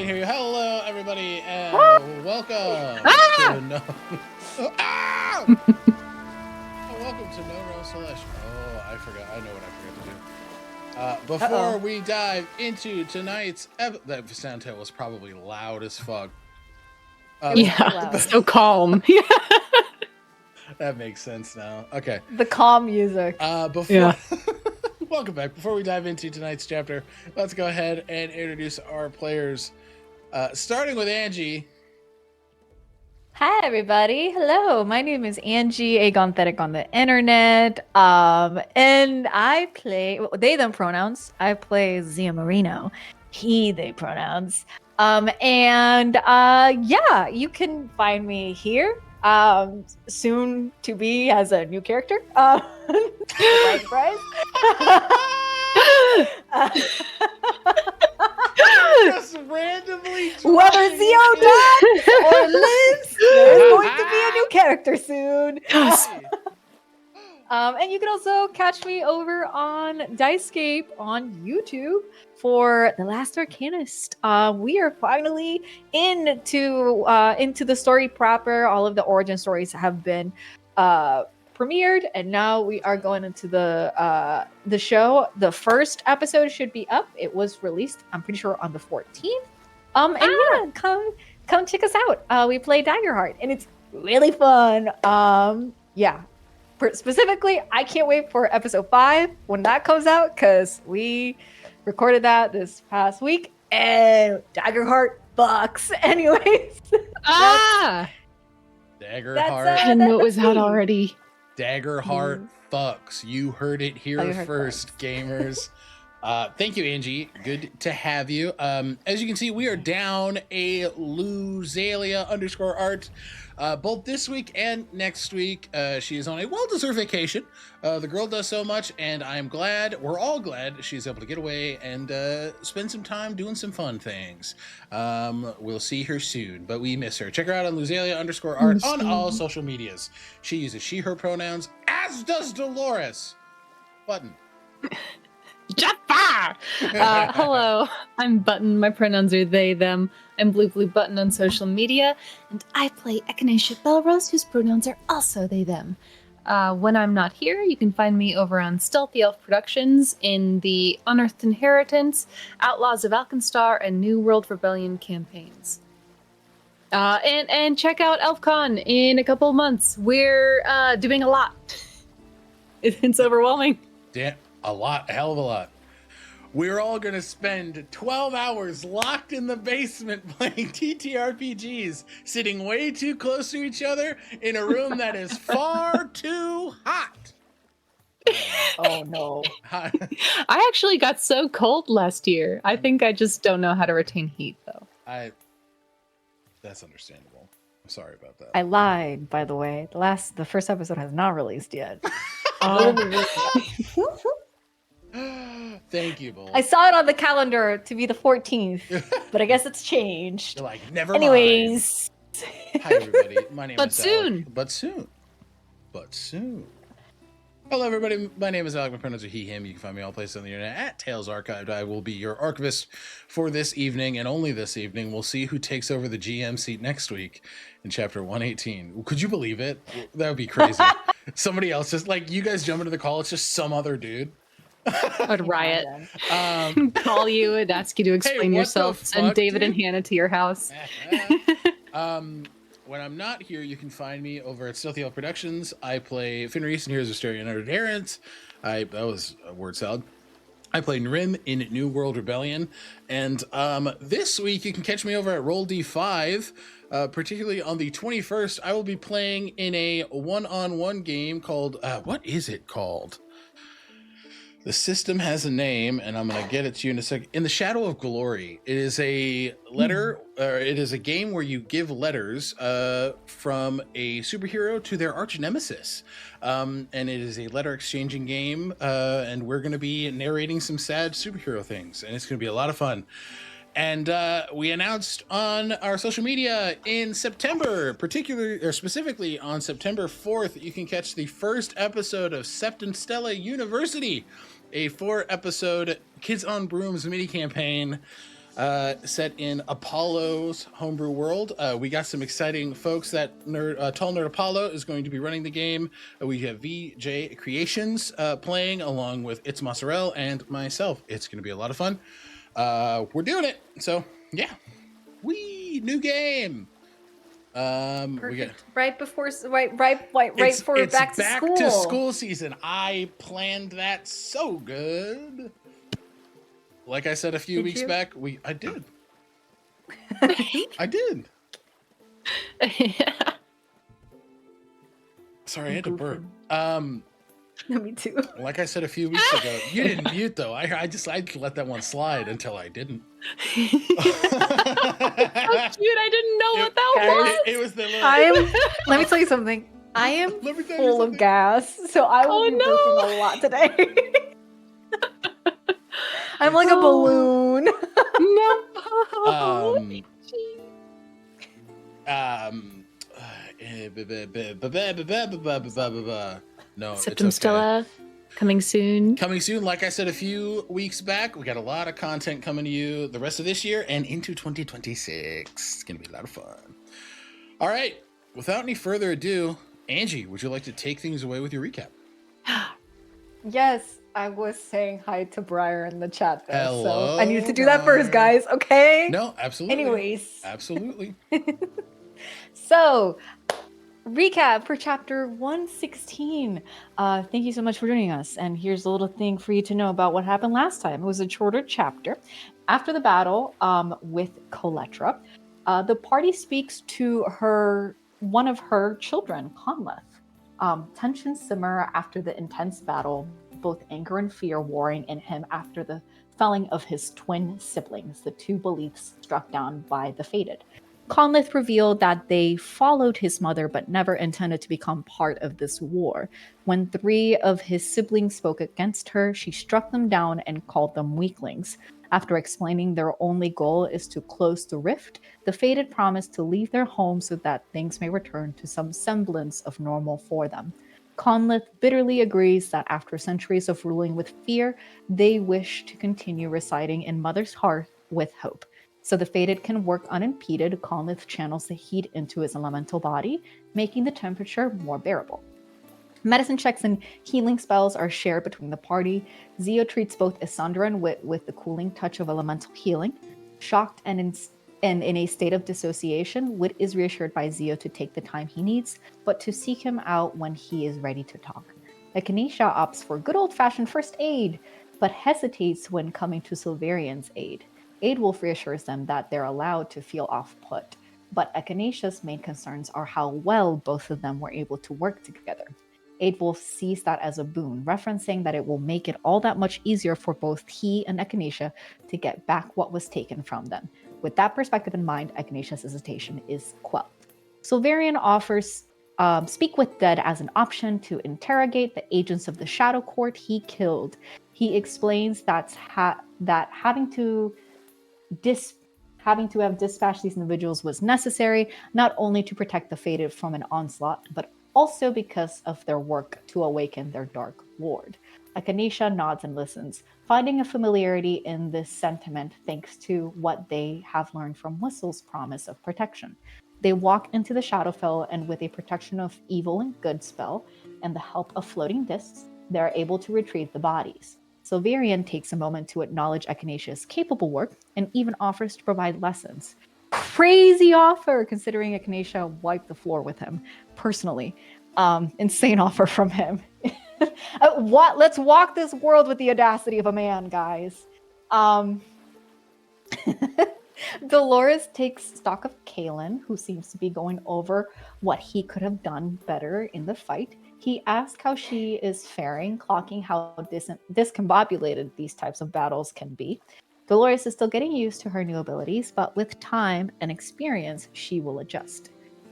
can't hear you. Hello, everybody, and welcome to No. Welcome to No Realms Tolesh. Oh, I forgot. I know what I forgot to do. Before we dive into tonight's that soundtail was probably loud as fuck. So calm. That makes sense now. Okay. The calm music. Welcome back. Before we dive into tonight's chapter, let's go ahead and introduce our players. Starting with Angie. Hi, everybody. Hello. My name is Angie, Agonethetic on the internet. And I play they, them pronouns. I play Zia Marino. He, they pronouns. You can find me here. Soon to be as a new character. Surprise. Just randomly whether Zio dies or lives, there's going to be a new character soon. And you can also catch me over on Dicescape on YouTube for The Last Arcanist. We are finally into the story proper. All of the origin stories have been premiered, and now we are going into the show. The first episode should be up. It was released, I'm pretty sure, on the 14th. Come check us out. We play Daggerheart, and it's really fun. Specifically, I can't wait for episode 5 when that comes out, because we recorded that this past week, and Daggerheart bucks. Anyways. Daggerheart. I didn't know it was out already. Daggerheart fucks. You heard it here first, gamers. Thank you, Angie. Good to have you. As you can see, we are down a Luzalia_art both this week and next week. She is on a well-deserved vacation. The girl does so much, and we're all glad she's able to get away and spend some time doing some fun things. We'll see her soon, but we miss her. Check her out on Luzalia_art on all social medias. She uses she, her pronouns, as does Dolores. Button. Jafar! Hello, I'm Button. My pronouns are they, them. I'm Bluebluebutton on social media, and I play Echinacea Belrose, whose pronouns are also they, them. When I'm not here, you can find me over on Stealthy Elf Productions in the Unearthed Inheritance, Outlaws of Alkenstar, and New World Rebellion campaigns. And check out ElfCon in a couple of months. We're doing a lot. It's overwhelming. Damn. A hell of a lot. We're all going to spend 12 hours locked in the basement playing TTRPGs, sitting way too close to each other in a room that is far too hot. Oh, no. I actually got so cold last year. I think I just don't know how to retain heat, though. That's understandable. I'm sorry about that. I lied, by the way. The first episode has not released yet. Thank you, Bull. I saw it on the calendar to be the 14th, but I guess it's changed. You're like, never Anyways. mind. Hi, everybody. My name is soon. Alec. But soon. Hello, everybody. My name is Alec. My pronouns are he, him. You can find me all places on the internet at Tales Archived. I will be your archivist for this evening, and only this evening. We'll see who takes over the GM seat next week in chapter 118. Could you believe it? That would be crazy. Somebody else, just like you guys jump into the call, it's just some other dude. I'd riot. Call you and ask you to explain yourself. Send David and Hannah to your house. When I'm not here, you can find me over at Stealthy Elf Productions. I play Fenris in Heroes of Styria and Uttered Errant. That was a word salad. I play Nrim in New World Rebellion. And this week, you can catch me over at Roll D5. Particularly on the 21st, I will be playing in a one-on-one game called... what is it called? The system has a name, and I'm going to get it to you in a second. In the Shadow of Glory, it is a it is a game where you give letters from a superhero to their arch nemesis. And it is a letter exchanging game, and we're going to be narrating some sad superhero things, and it's going to be a lot of fun. And we announced on our social media in September, specifically on September 4th, you can catch the first episode of Septum Stella University, a 4-episode Kids on Brooms mini campaign set in Apollo's homebrew world. We got some exciting folks that Tall Nerd Apollo is going to be running the game. We have VJ Creations playing along with It's Mozzarella and myself. It's going to be a lot of fun. We're doing it. So yeah, new game. We got Perfect. Right before for back to school season. I planned that so good. Like I said a few weeks back, I did. I did. Yeah. Sorry, I had to burp. Me too. Like I said a few weeks ago, you didn't mute though. I let that one slide until I didn't. So cute. I didn't know what that was. It was the little... Let me tell you something. I am full of gas, so I will be burping a lot today. I'm like a balloon. No. Septum Stella, coming soon. Coming soon. Like I said a few weeks back, we got a lot of content coming to you the rest of this year and into 2026. It's gonna be a lot of fun. All right. Without any further ado, Angie, would you like to take things away with your recap? Yes, I was saying hi to Briar in the chat there, Hello, so I needed to do that first, guys. Okay. No, absolutely. Anyways, absolutely. So, recap for chapter 116. Thank you so much for joining us. And here's a little thing for you to know about what happened last time. It was a shorter chapter. After the battle with Coletra, the party speaks to one of her children, Conleth. Tensions simmer after the intense battle, both anger and fear warring in him after the felling of his twin siblings, the two beliefs struck down by the fated. Conleth revealed that they followed his mother but never intended to become part of this war. When 3 of his siblings spoke against her, she struck them down and called them weaklings. After explaining their only goal is to close the rift, the fated promised to leave their home so that things may return to some semblance of normal for them. Conleth bitterly agrees that after centuries of ruling with fear, they wish to continue residing in Mother's heart with hope. So the fated can work unimpeded. Conleth channels the heat into his elemental body, making the temperature more bearable. Medicine checks and healing spells are shared between the party. Zio treats both Isandra and Wit with the cooling touch of elemental healing. Shocked and in a state of dissociation, Wit is reassured by Zio to take the time he needs, but to seek him out when he is ready to talk. Echinacea opts for good old-fashioned first aid, but hesitates when coming to Silverian's aid. Aidwolf reassures them that they're allowed to feel off-put, but Echinacea's main concerns are how well both of them were able to work together. Aidwolf sees that as a boon, referencing that it will make it all that much easier for both he and Echinacea to get back what was taken from them. With that perspective in mind, Echinacea's hesitation is quelled. Silverian offers Speak with Dead as an option to interrogate the agents of the Shadow Court he killed. He explains that having to have dispatched these individuals was necessary, not only to protect the fated from an onslaught, but also because of their work to awaken their dark lord. Echinacea nods and listens, finding a familiarity in this sentiment thanks to what they have learned from Whistle's promise of protection. They walk into the Shadowfell, and with a protection of evil and good spell and the help of floating discs, they are able to retrieve the bodies. Silverian takes a moment to acknowledge Echinacea's capable work and even offers to provide lessons. Crazy offer, considering Echinacea wiped the floor with him personally. Insane offer from him. Let's walk this world with the audacity of a man, guys. Dolores takes stock of Kalen, who seems to be going over what he could have done better in the fight. He asks how she is faring, clocking how discombobulated these types of battles can be. Dolores is still getting used to her new abilities, but with time and experience, she will adjust.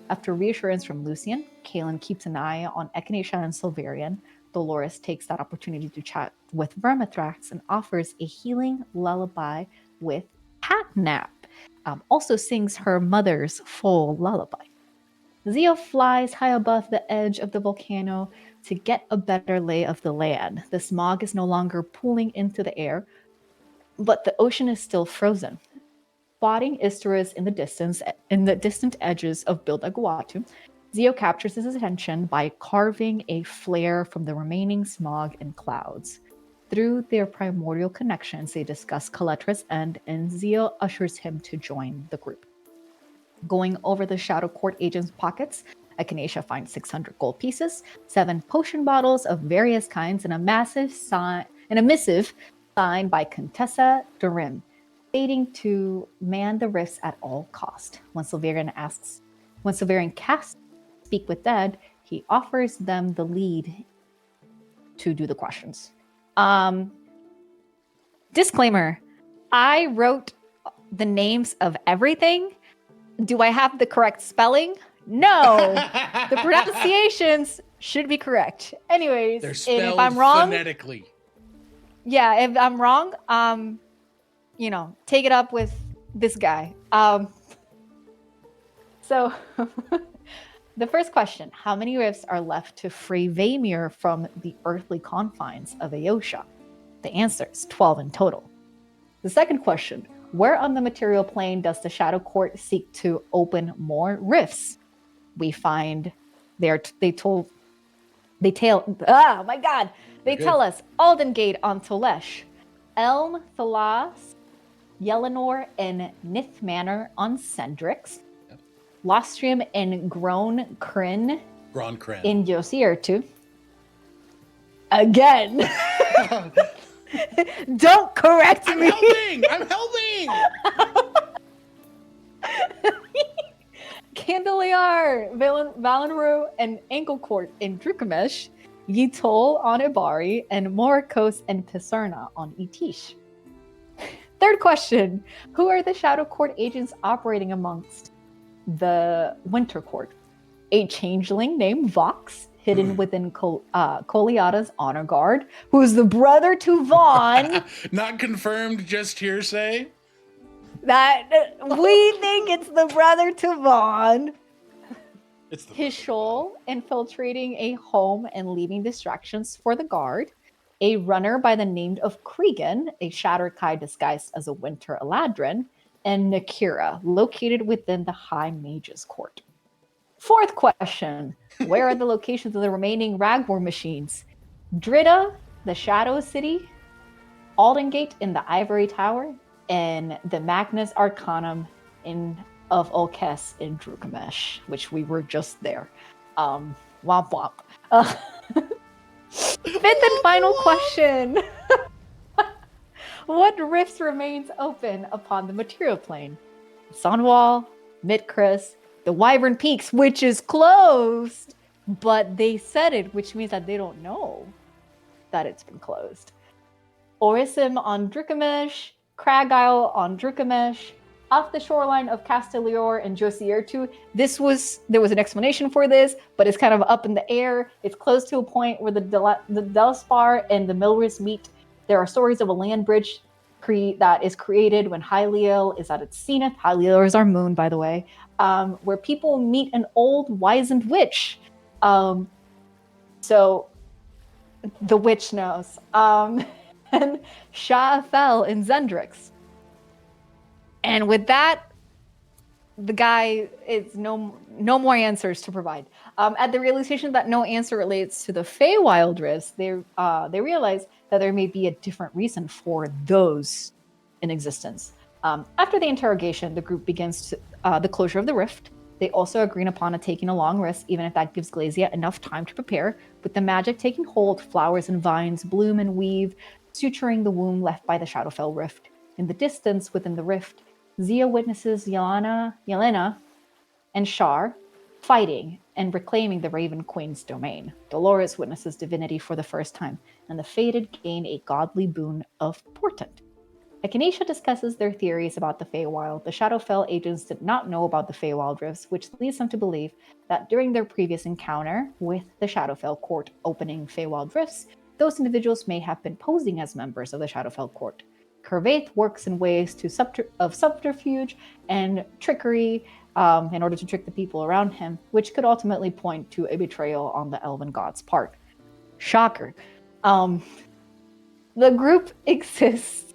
After reassurance from Lucian, Kalen keeps an eye on Echinacea and Silverian. Dolores takes that opportunity to chat with Vermithrax and offers a healing lullaby with Catnap. Also sings her mother's full lullaby. Zio flies high above the edge of the volcano to get a better lay of the land. The smog is no longer pooling into the air, but the ocean is still frozen. Spotting Isterus in the distant edges of Bildaguatu, Zio captures his attention by carving a flare from the remaining smog and clouds. Through their primordial connections, they discuss Kaletra's end, and Zio ushers him to join the group. Going over the Shadow Court agent's pockets, Echinacea finds 600 gold pieces, 7 potion bottles of various kinds, and a missive signed by Contessa Durim, stating to man the rifts at all cost. When Silverian casts Speak with Dead, he offers them the lead to do the questions. Disclaimer, I wrote the names of everything. Do I have the correct spelling? No. The pronunciations should be correct. Anyways, They're spelled if I'm wrong, phonetically. Yeah, if I'm wrong, take it up with this guy. So the first question, how many rifts are left to free Vaemir from the earthly confines of Aosha? The answer is 12 in total. The second question, where on the material plane does the Shadow Court seek to open more rifts? We find they tell us Alden Gate on Tolesh, Elm, Thalas, Yelenor, and Nith Manor on Sendrix, Lostrium and Groan Kryn in Josiertu. Again. Don't correct me. I'm helping. Candeliar, Valenru, and Anklecourt in Drukamesh, Yitol on Ibari, and Morikos and Pisarna on Itish. Third question, who are the Shadow Court agents operating amongst the Winter Court? A changeling named Vox, hidden within Koliada's honor guard, who is the brother to Vaughn. Not confirmed, just hearsay. That we think it's the brother to Vaughn. His shoal, infiltrating a home and leaving distractions for the guard. A runner by the name of Cregan, a Shatterkai disguised as a Winter Eladrin, and Nakira, located within the High Mage's Court. Fourth question, where are the locations of the remaining Ragwar machines? Drida, the Shadow City, Aldengate in the Ivory Tower, and the Magnus Arcanum of Olkes in Drukamesh, which we were just there. Womp womp. Fifth and final question. What rifts remains open upon the material plane? Sunwall, Midcris, the Wyvern Peaks, which is closed, but they said it, which means that they don't know that it's been closed. Orisim on Drukamesh, Crag Isle on Drukamesh, off the shoreline of Castellior and Josiertu. There was an explanation for this, but it's kind of up in the air. It's close to a point where the Delspar and the Milris meet. There are stories of a land bridge that is created when Hyliel is at its zenith. Hyliel is our moon, by the way, where people meet an old wizened witch. So the witch knows. And Sha'afel in Zendrix. And with that, the guy is no more answers to provide. At the realization that no answer relates to the Feywild rifts, they realize that there may be a different reason for those in existence. After the interrogation, the group begins the closure of the rift. They also agree upon taking a long rest, even if that gives Glazia enough time to prepare. With the magic taking hold, flowers and vines bloom and weave, suturing the womb left by the Shadowfell rift. In the distance within the rift, Zia witnesses Yelena and Shar fighting and reclaiming the Raven Queen's domain. Dolores witnesses divinity for the first time, and the fated gain a godly boon of portent. Echinacea discusses their theories about the Feywild. The Shadowfell agents did not know about the Feywild rifts, which leads them to believe that during their previous encounter with the Shadowfell court opening Feywild rifts, those individuals may have been posing as members of the Shadowfell court. Curvaith works in ways of subterfuge and trickery in order to trick the people around him, which could ultimately point to a betrayal on the Elven God's part. Shocker. The group exists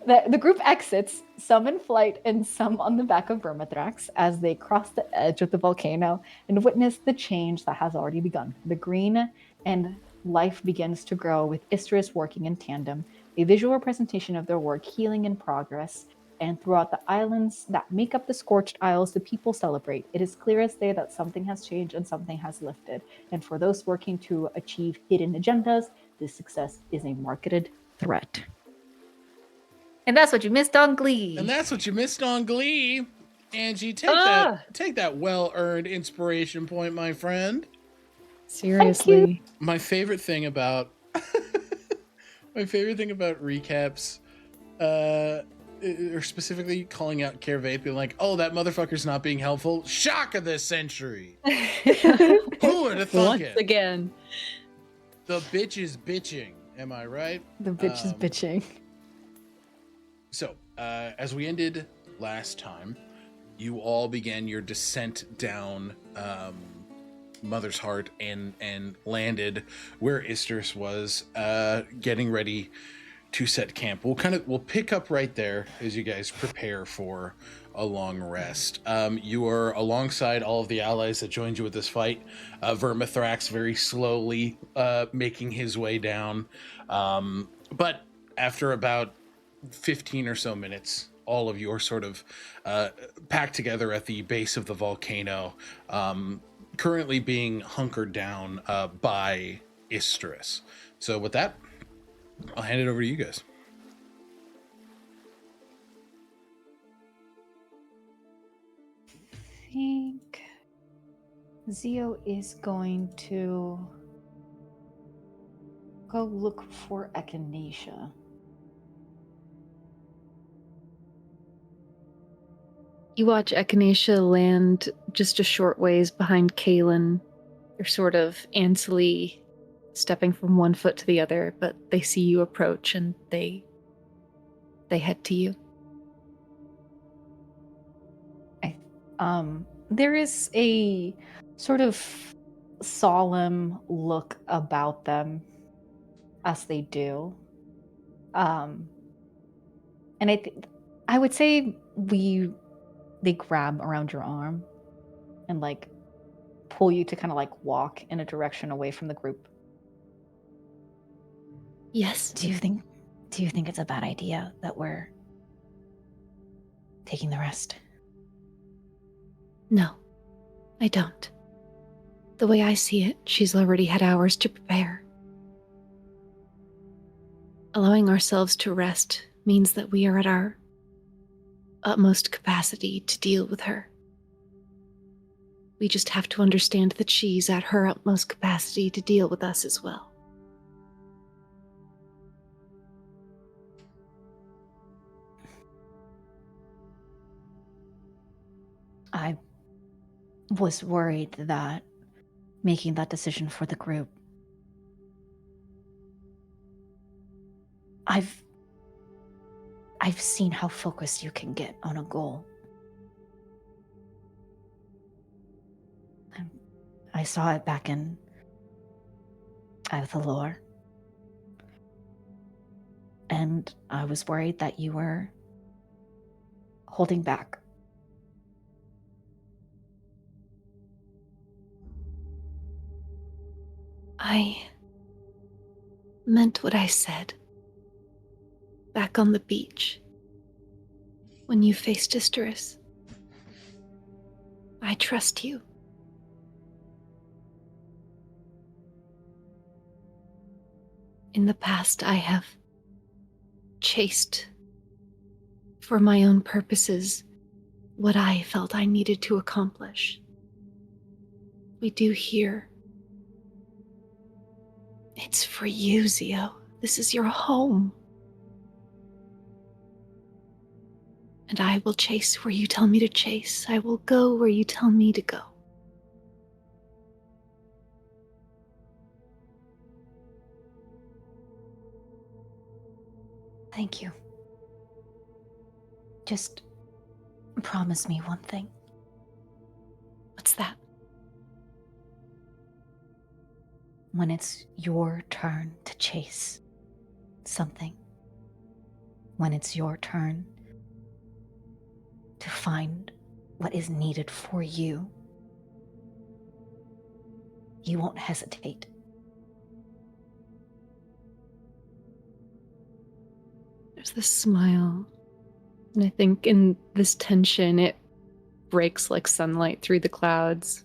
The group exits, some in flight and some on the back of Vermithrax, as they cross the edge of the volcano and witness the change that has already begun. The green and life begins to grow, with Istrus working in tandem, a visual representation of their work healing in progress. And throughout the islands that make up the Scorched Isles, the people celebrate. It is clear as day that something has changed and something has lifted. And for those working to achieve hidden agendas, this success is a marketed threat. And that's what you missed on Glee. And that's what you missed on Glee. Angie, take that well-earned inspiration point, my friend. Seriously. My favorite thing about recaps, or specifically calling out Kervate, being like, "Oh, that motherfucker's not being helpful." Shock of the century. Who would have thunk Once it? again. The bitch is bitching. Am I right? The bitch is bitching. So, as we ended last time, you all began your descent down Mother's Heart and landed where Istrus was, getting ready to set camp. We'll pick up right there as you guys prepare for a long rest. You are alongside all of the allies that joined you with this fight. Vermithrax very slowly making his way down. But after about 15 or so minutes, all of you are sort of packed together at the base of the volcano, currently being hunkered down by Istrus. So with that, I'll hand it over to you guys. I think Zio is going to go look for Echinacea. You watch Echinacea land just a short ways behind Kaelin. They're sort of ancily stepping from one foot to the other, but they see you approach and they head to you. There is a sort of solemn look about them as they do. And I would say they grab around your arm and like pull you to kind of like walk in a direction away from the group. Yes. Do you think it's a bad idea that we're taking the rest? No, I don't. The way I see it, she's already had hours to prepare. Allowing ourselves to rest means that we are at our utmost capacity to deal with her. We just have to understand that she's at her utmost capacity to deal with us as well. I was worried that making that decision for the group, I've seen how focused you can get on a goal. I saw it back in the lore. And I was worried that you were holding back. I meant what I said. Back on the beach, when you faced Istrus. I trust you. In the past, I have chased, for my own purposes, what I felt I needed to accomplish. We do here. It's for you, Zio. This is your home. And I will chase where you tell me to chase. I will go where you tell me to go. Thank you. Just promise me one thing. What's that? When it's your turn to chase something, when it's your turn to find what is needed for you, you won't hesitate. There's this smile. And I think in this tension, it breaks like sunlight through the clouds.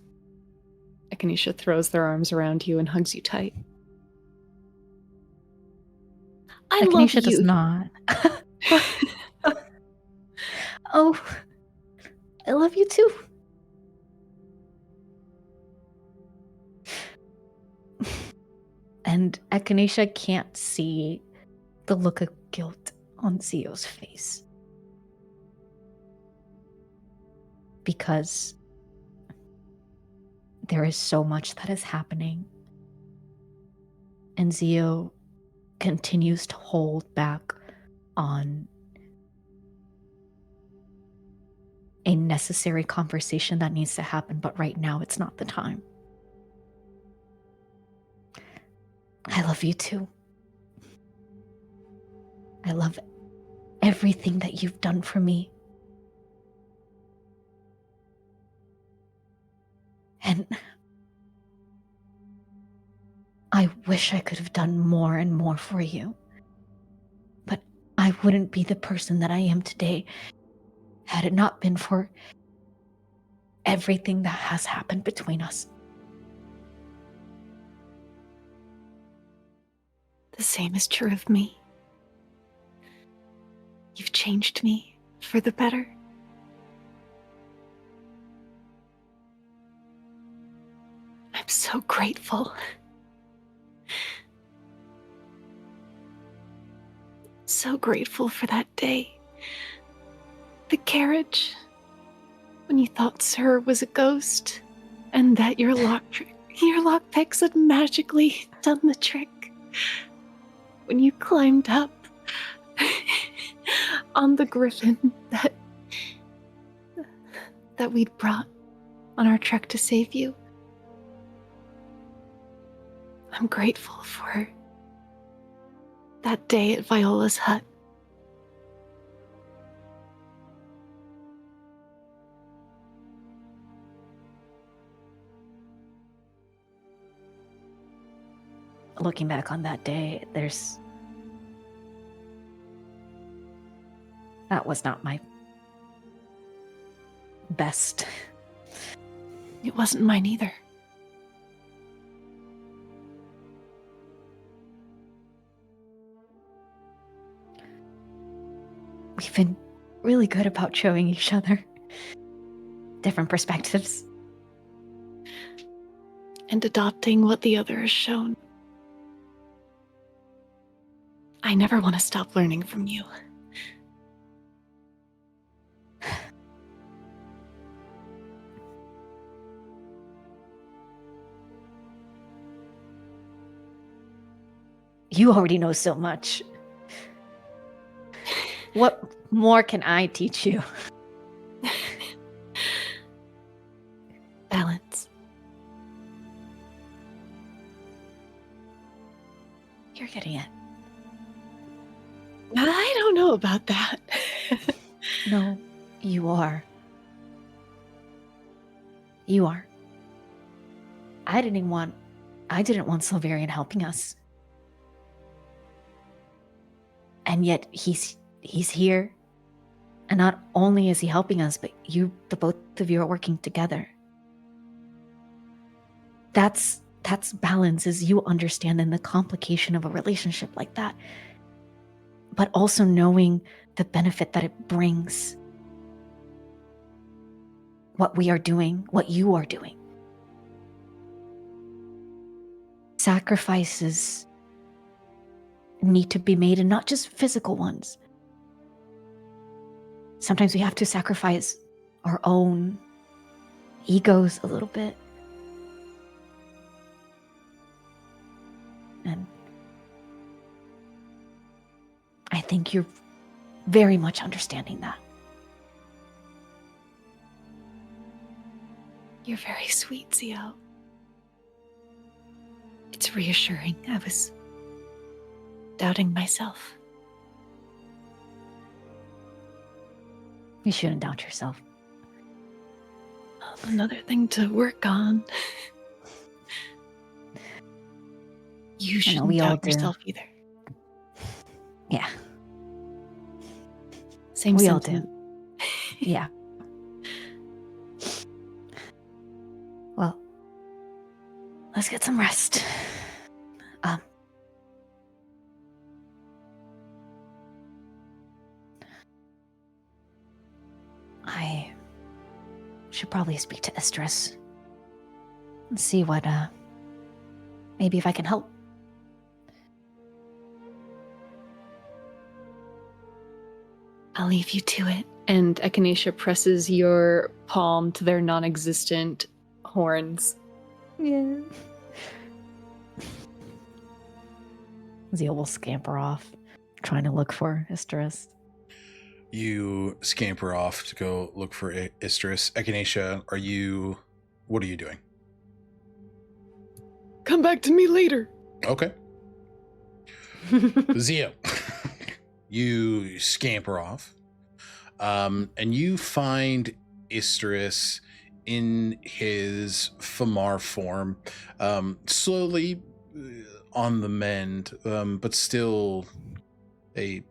Echinacea throws their arms around you and hugs you tight. I love Echinacea you. does not. Oh, I love you too. And Echinacea can't see the look of guilt on Zio's face. Because there is so much that is happening. And Zio continues to hold back on a necessary conversation that needs to happen, but right now it's not the time. I love you too. I love everything that you've done for me. And I wish I could have done more and more for you. But I wouldn't be the person that I am today had it not been for everything that has happened between us. The same is true of me. You've changed me for the better. I'm so grateful. So grateful for that day. The carriage. When you thought Sir was a ghost, and that your lockpicks had magically done the trick. When you climbed up on the griffin that we'd brought on our trek to save you. I'm grateful for that day at Viola's hut. Looking back on that day, that was not my best. It wasn't mine either. We've been really good about showing each other different perspectives. And adopting what the other has shown. I never want to stop learning from you. You already know so much. What more can I teach you? Balance. You're getting it. I don't know about that. No, you are. You are. I didn't want Silverian helping us. And yet he's here. And not only is he helping us, but the both of you are working together. That's balance, is you understanding the complication of a relationship like that, but also knowing the benefit that it brings. What we are doing, what you are doing. Sacrifices need to be made, and not just physical ones. Sometimes we have to sacrifice our own egos a little bit. And I think you're very much understanding that. You're very sweet, Zio. It's reassuring. I was doubting myself. You shouldn't doubt yourself. Another thing to work on. You shouldn't we all doubt do. yourself either. Yeah. Same We all sentiment. do. Yeah. Well, let's get some rest. I should probably speak to Estrus and see what, maybe if I can help. I'll leave you to it. And Echinacea presses your palm to their non-existent horns. Yeah. Zia will scamper off, trying to look for Estrus. You scamper off to go look for Istrus. Echinacea, what are you doing? Come back to me later. Okay. Zia, you scamper off, and you find Istrus in his Famar form, slowly on the mend, but still a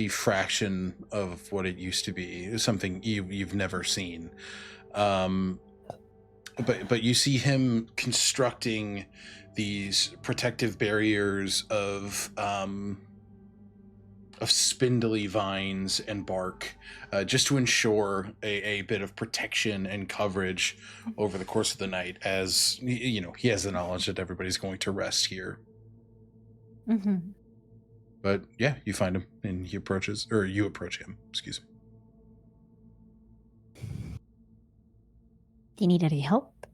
fraction of what it used to be, something you've never seen. But you see him constructing these protective barriers of spindly vines and bark, just to ensure a bit of protection and coverage over the course of the night, as he has the knowledge that everybody's going to rest here. Mm-hmm. But yeah, you find him and you approach him, excuse me. Do you need any help?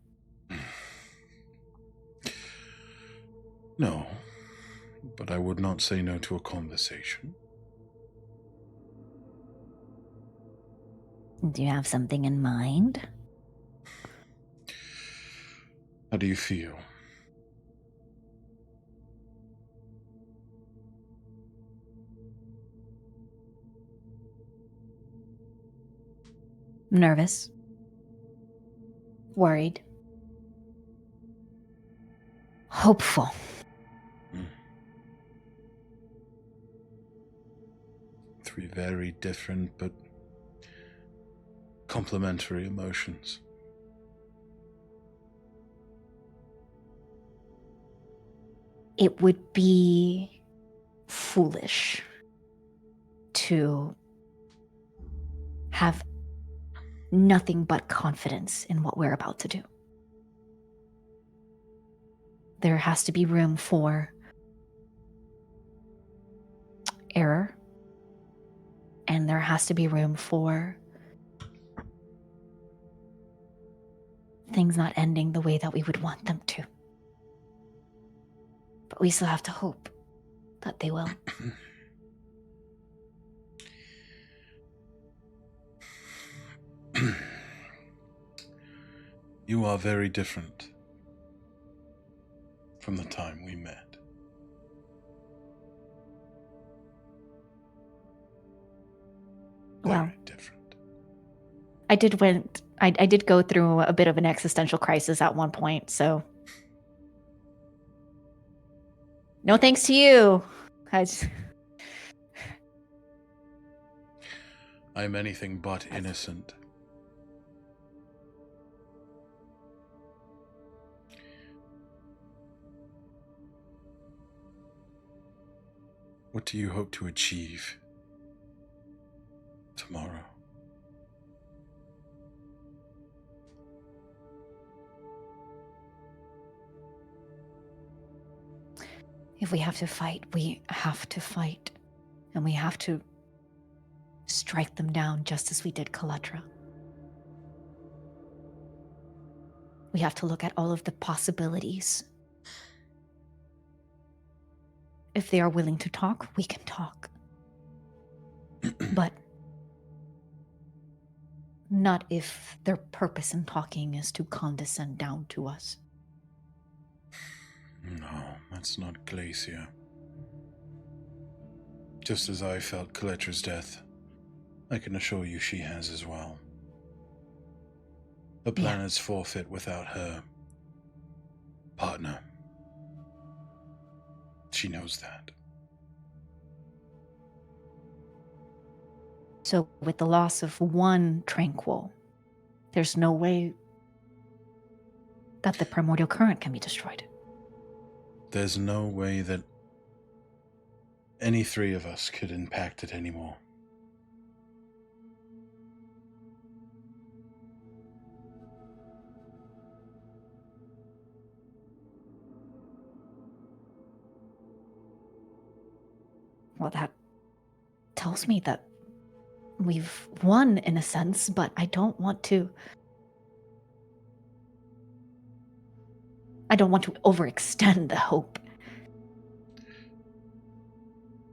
No, but I would not say no to a conversation. Do you have something in mind? How do you feel? Nervous. Worried. Hopeful. Three very different but complementary emotions. It would be foolish to have nothing but confidence in what we're about to do. There has to be room for error, and there has to be room for things not ending the way that we would want them to. But we still have to hope that they will. You are very different from the time we met. Well, Very different. I did go through a bit of an existential crisis at one point, so no thanks to you. I'm anything but innocent. What do you hope to achieve tomorrow? If we have to fight, we have to fight. And we have to strike them down just as we did Kaletra. We have to look at all of the possibilities. If they are willing to talk, we can talk. But not if their purpose in talking is to condescend down to us. No, that's not Glacier. Just as I felt Kaletra's death, I can assure you she has as well. The planet's forfeit without her partner. She knows that. So with the loss of one Tranquil, there's no way that the primordial current can be destroyed. There's no way that any three of us could impact it anymore. Well, that tells me that we've won in a sense, but I don't want to overextend the hope.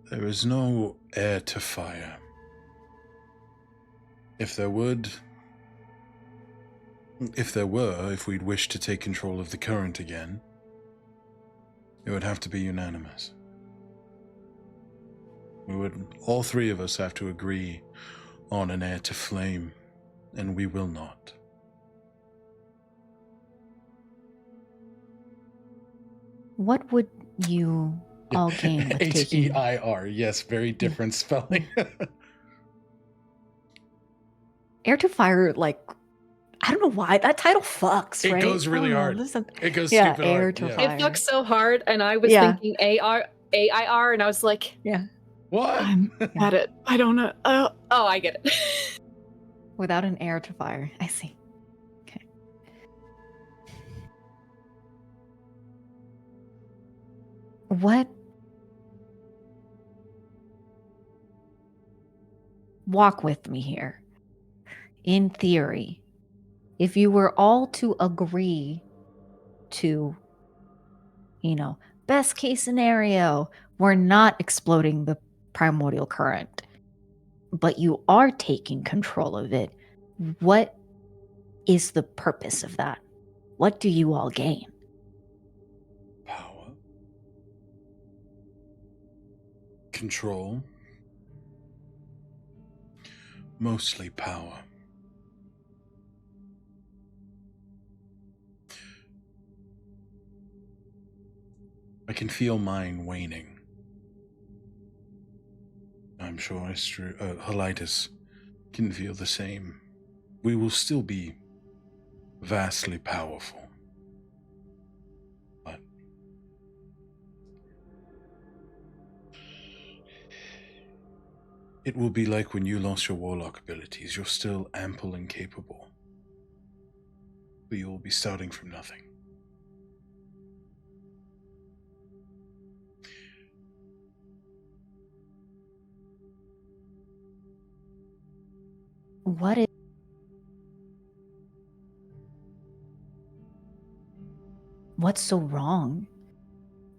There is no heir to fire. If we'd wish to take control of the current again, it would have to be unanimous. All three of us have to agree on an heir to flame, and we will not. What would you all gain with taking... H-E-I-R, yes, very different spelling. Heir to fire, like, I don't know why, that title fucks, right? It goes really hard. It goes yeah, stupid heir hard. to Yeah. fire. It fucks so hard, and I was thinking A-I-R, and I was like, What? I'm at it. I don't know. Oh, I get it. Without an heir to fire. I see. Okay. What? Walk with me here. In theory, if you were all to agree to, best case scenario, we're not exploding the primordial current, but you are taking control of it, what is the purpose of that? What do you all gain? Power. Control. Mostly power. I can feel mine waning. I'm sure Helitis can feel the same. We will still be vastly powerful. But it will be like when you lost your warlock abilities. You're still ample and capable, but you will be starting from nothing. What's so wrong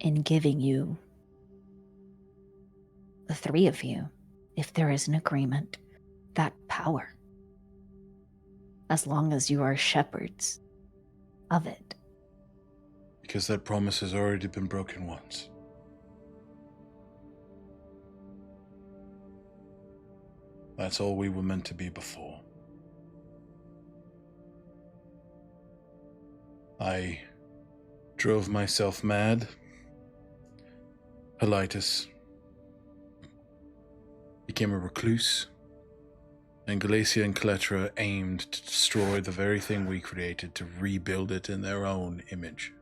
in giving you, the three of you, if there is an agreement, that power? As long as you are shepherds of it. Because that promise has already been broken once. That's all we were meant to be before. I drove myself mad. Helitis became a recluse. And Galacia and Cletra aimed to destroy the very thing we created, to rebuild it in their own image.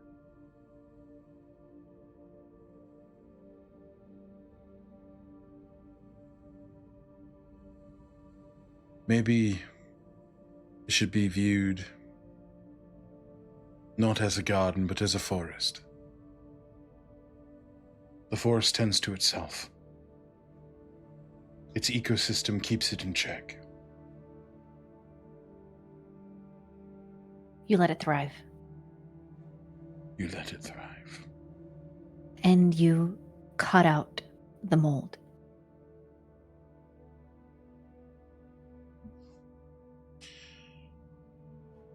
Maybe it should be viewed not as a garden, but as a forest. The forest tends to itself. Its ecosystem keeps it in check. You let it thrive. You let it thrive. And you cut out the mold.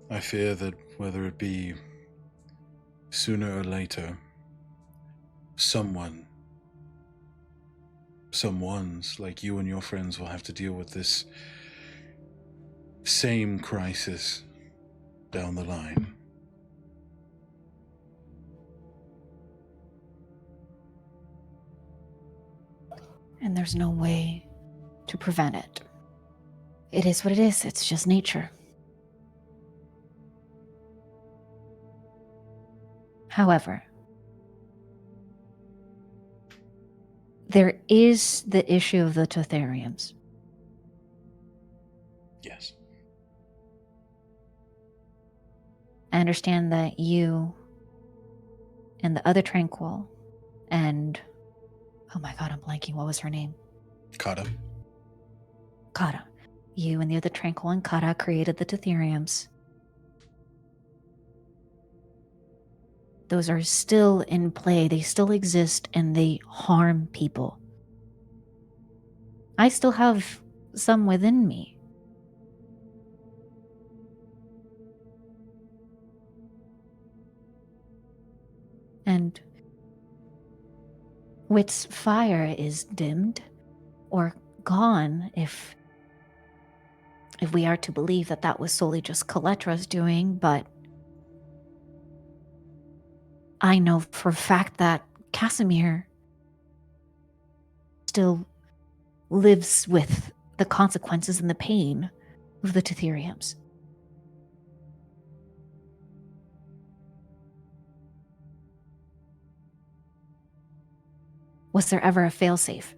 I fear that whether it be sooner or later, someone some ones like you and your friends will have to deal with this same crisis down the line. And there's no way to prevent it. It is what it is. It's just nature. However, there is the issue of the Tothariums. Yes. I understand that you and the other Tranquil and... oh my god, I'm blanking. What was her name? Kata. Kata. You and the other Tranquil and Kata created the Tothariums. Those are still in play. They still exist and they harm people. I still have some within me. And Wit's fire is dimmed or gone if we are to believe that that was solely just Kaletra's doing, but I know for a fact that Casimir still lives with the consequences and the pain of the Tothariums. Was there ever a failsafe?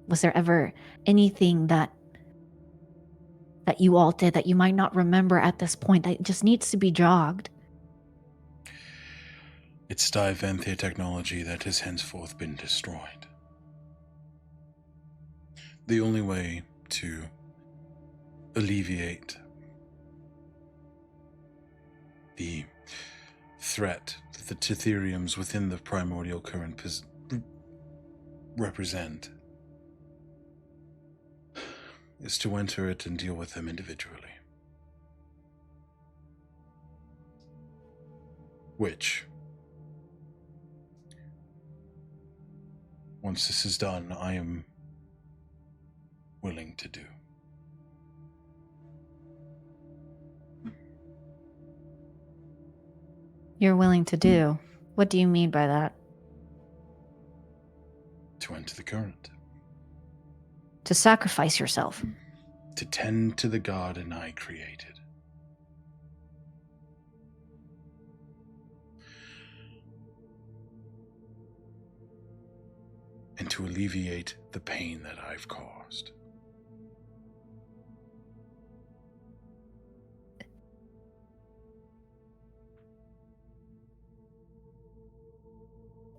Was there ever anything that you all did that you might not remember at this point that just needs to be jogged? It's Diventhia technology that has henceforth been destroyed. The only way to alleviate the threat that the Tothariums within the primordial current represent is to enter it and deal with them individually. Which, once this is done, I am willing to do. You're willing to do? What do you mean by that? To enter the current. To sacrifice yourself? To tend to the garden I created. And to alleviate the pain that I've caused.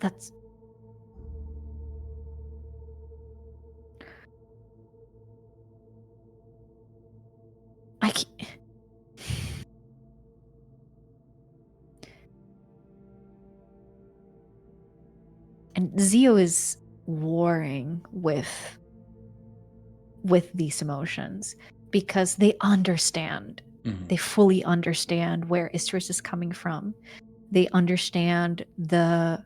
That's... I can't... And Zio is warring with these emotions because they understand. Mm-hmm. They fully understand where Istris is coming from. They understand the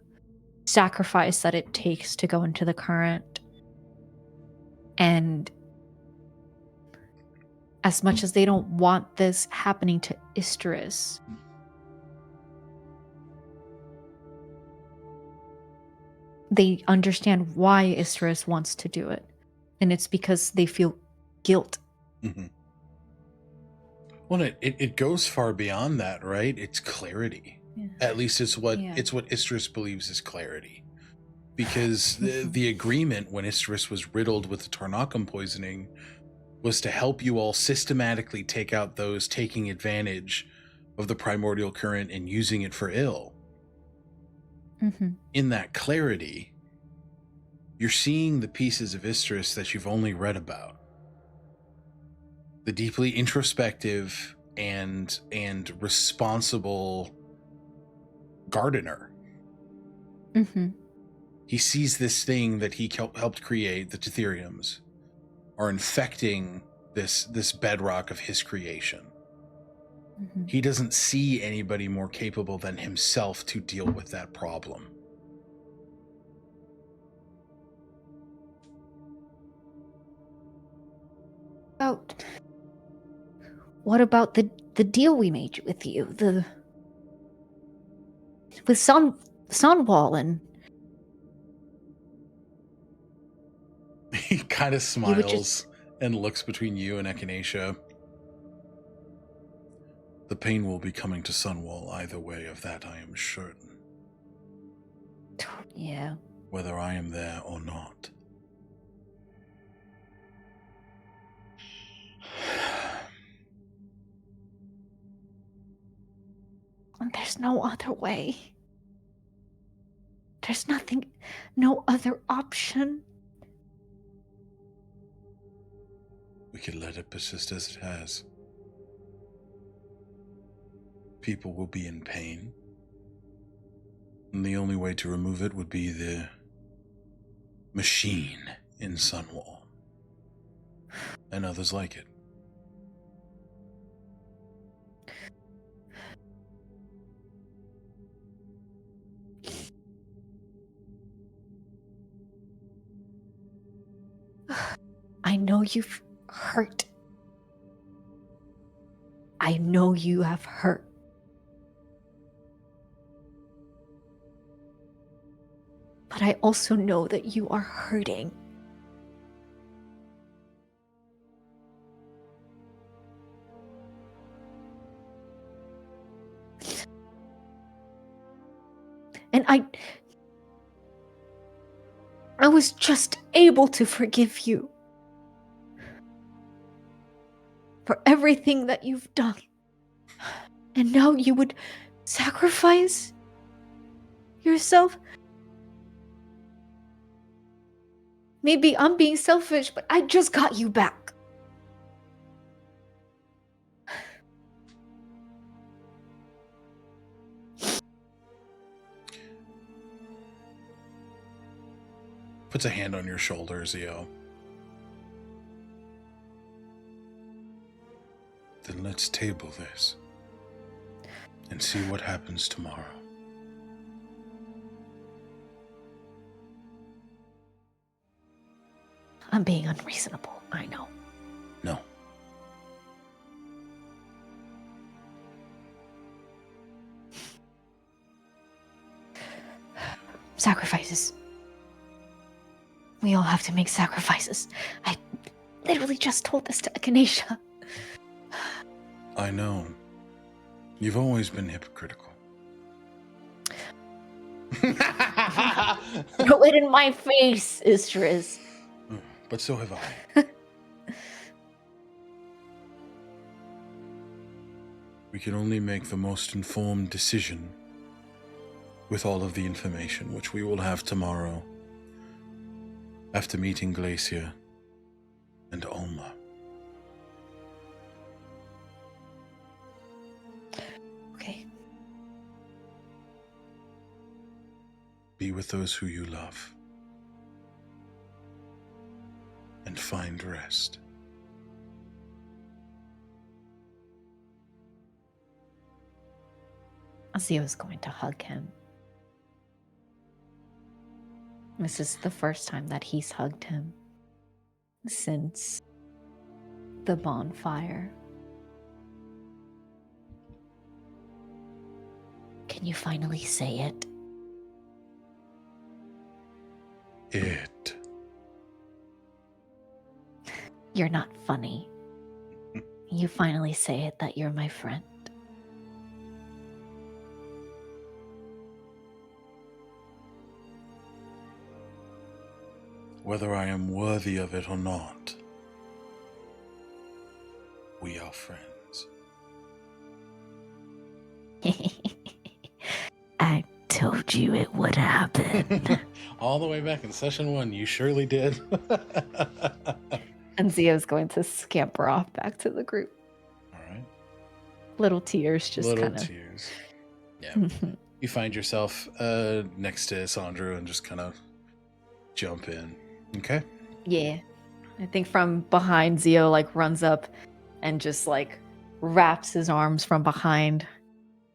sacrifice that it takes to go into the current. And as much as they don't want this happening to Istris, they understand why Istris wants to do it. And it's because they feel guilt. Mm-hmm. Well, it goes far beyond that, right? It's clarity. Yeah. At least it's what Istris believes is clarity. Because the agreement when Istris was riddled with the Tarnakum poisoning was to help you all systematically take out those taking advantage of the primordial current and using it for ill. Mm-hmm. In that clarity, you're seeing the pieces of Istris that you've only read about. The deeply introspective and responsible gardener. Mm-hmm. He sees this thing that he helped create, the Tothariums, are infecting this bedrock of his creation. Mm-hmm. He doesn't see anybody more capable than himself to deal with that problem. about the deal we made with you? With Sunwall and He kind of You would smiles and looks between you and Echinacea. The pain will be coming to Sunwall either way, of that I am certain. Yeah. Whether I am there or not. There's no other way. There's no other option. We could let it persist as it has. People will be in pain. And the only way to remove it would be the machine in Sunwall. And others like it. I know you've hurt. I know you have hurt. But I also know that you are hurting. And I was just able to forgive you for everything that you've done. And now you would sacrifice yourself? Maybe I'm being selfish, but I just got you back. Puts a hand on your shoulder, Zio. Then let's table this and see what happens tomorrow. I'm being unreasonable, I know. No. Sacrifices. We all have to make sacrifices. I literally just told this to Echinacea. I know. You've always been hypocritical. Throw it in my face, Istris. But so have I. We can only make the most informed decision with all of the information, which we will have tomorrow after meeting Glacier and Alma. Okay. Be with those who you love. And find rest. Zio's going to hug him. This is the first time that he's hugged him since the bonfire. Can you finally say it? It. You're not funny. You finally say it that you're my friend. Whether I am worthy of it or not, we are friends. I told you it would happen. All the way back in session 1, you surely did. And Zio's going to scamper off back to the group. All right. Little tears just Little kind of. tears. Yeah. You find yourself next to Sandra and just kind of jump in. Okay. Yeah. I think from behind, Zio like runs up and just like wraps his arms from behind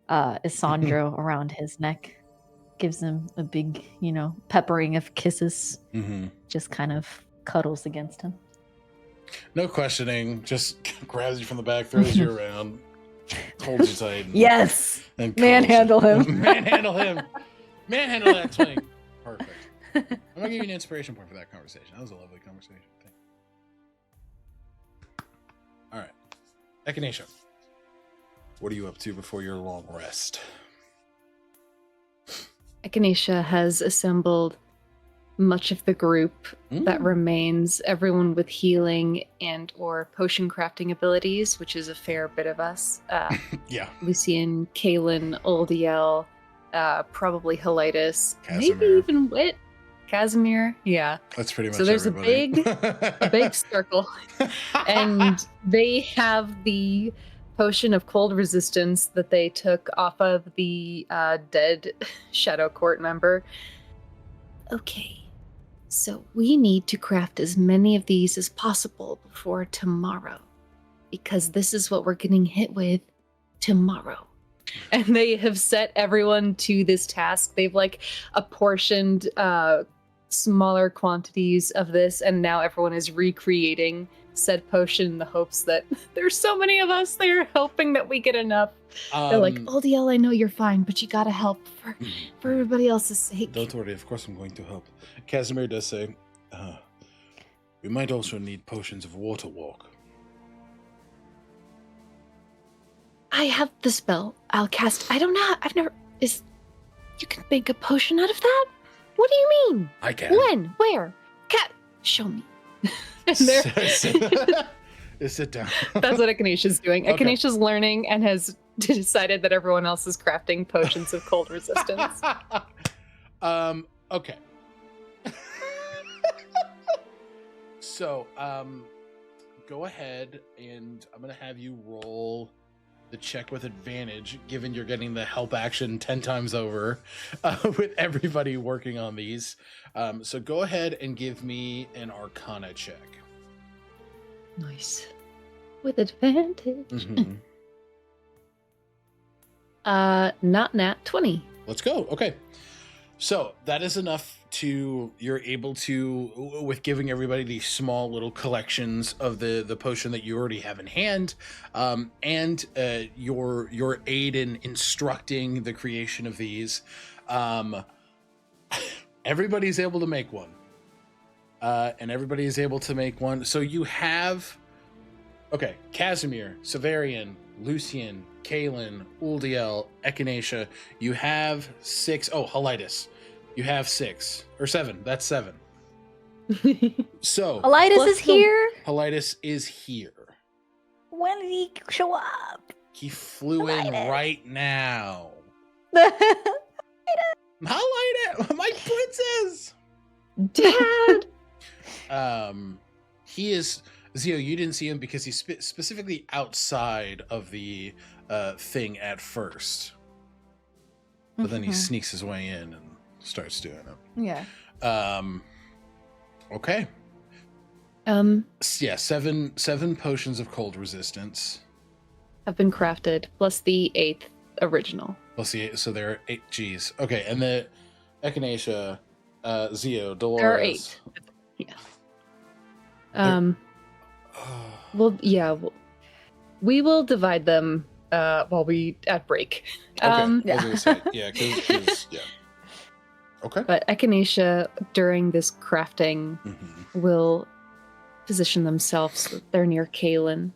Isandro around his neck. Gives him a big, peppering of kisses. Mm-hmm. Just kind of cuddles against him. No questioning. Just grabs you from the back, throws you around, holds you tight. Yes. And Manhandle him. Manhandle him. Manhandle that twink. Perfect. I'm gonna give you an inspiration point for that conversation. That was a lovely conversation. All right, Echinacea, what are you up to before your long rest? Echinacea has assembled much of the group that remains, everyone with healing and or potion crafting abilities, which is a fair bit of us. Yeah. Lucian, Kaelin, Oldiel, probably Helitis, maybe Casimir. even Wit, Casimir. Yeah. That's pretty much So there's everybody. a big circle, and they have the potion of cold resistance that they took off of the dead Shadow Court member. Okay, so we need to craft as many of these as possible before tomorrow, because this is what we're getting hit with tomorrow. And they have set everyone to this task. They've like apportioned smaller quantities of this, and now everyone is recreating said potion in the hopes that there's so many of us, they're hoping that we get enough. They're like, Oldiel, I know you're fine, but you gotta help for everybody else's sake. Don't worry, of course I'm going to help. Casimir does say, we might also need potions of water walk. I have the spell. I'll cast. I don't know. I've never. You can make a potion out of that? What do you mean? I can. When? Where? Cat, show me. And Sit down. That's what Echinacea doing. Okay. Echinacea learning and has decided that everyone else is crafting potions of cold resistance. Okay. So, go ahead and I'm going to have you roll the check with advantage, given you're getting the help action 10 times over with everybody working on these. So go ahead and give me an Arcana check. Nice. With advantage. Mm-hmm. Not nat 20. Let's go. Okay. So that is enough you're able to, with giving everybody these small little collections of the potion that you already have in hand, and your aid in instructing the creation of these, everybody's able to make one. And everybody is able to make one. So you have, okay, Casimir, Severian, Lucian, Kaelin, Uldiel, Echinacea. You have 6. Oh, Helitis. You have 6 or 7. That's 7. So Elitis is here. Helitis is here. When did he show up? He flew in Helitis. right now. That's Helitis, my princess. Dad! He is Zio. You didn't see him because he's specifically outside of the thing at first, but then he sneaks his way in and starts doing it. Yeah. Okay. Yeah, seven potions of cold resistance Have been crafted, plus the 8th original. Let's see. So there are 8 G's. Okay, and the Echinacea, Zio, Dolores. There are 8. Yeah. Well, yeah. We will divide them while we at break. Okay, I was Yeah. gonna say, yeah, because yeah. Okay. But Echinacea, during this crafting, will position themselves so that they're near Kaelin.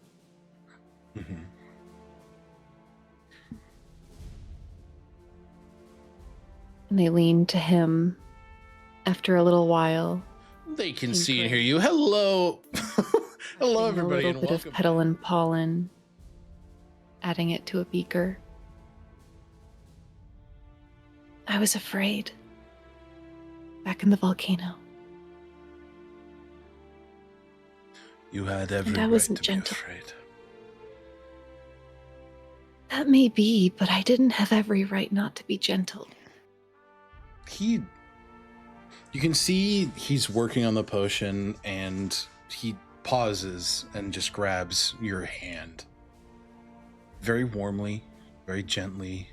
Mm-hmm. And they lean to him after a little while. They can see and hear you. Hello. Hello, everybody, A and little bit welcome. of petal and pollen, adding it to a beaker. I was afraid. Back in the volcano. You had every I right wasn't to gentle. be afraid. That may be, but I didn't have every right not to be gentle. You can see he's working on the potion, and he pauses and just grabs your hand. Very warmly, very gently,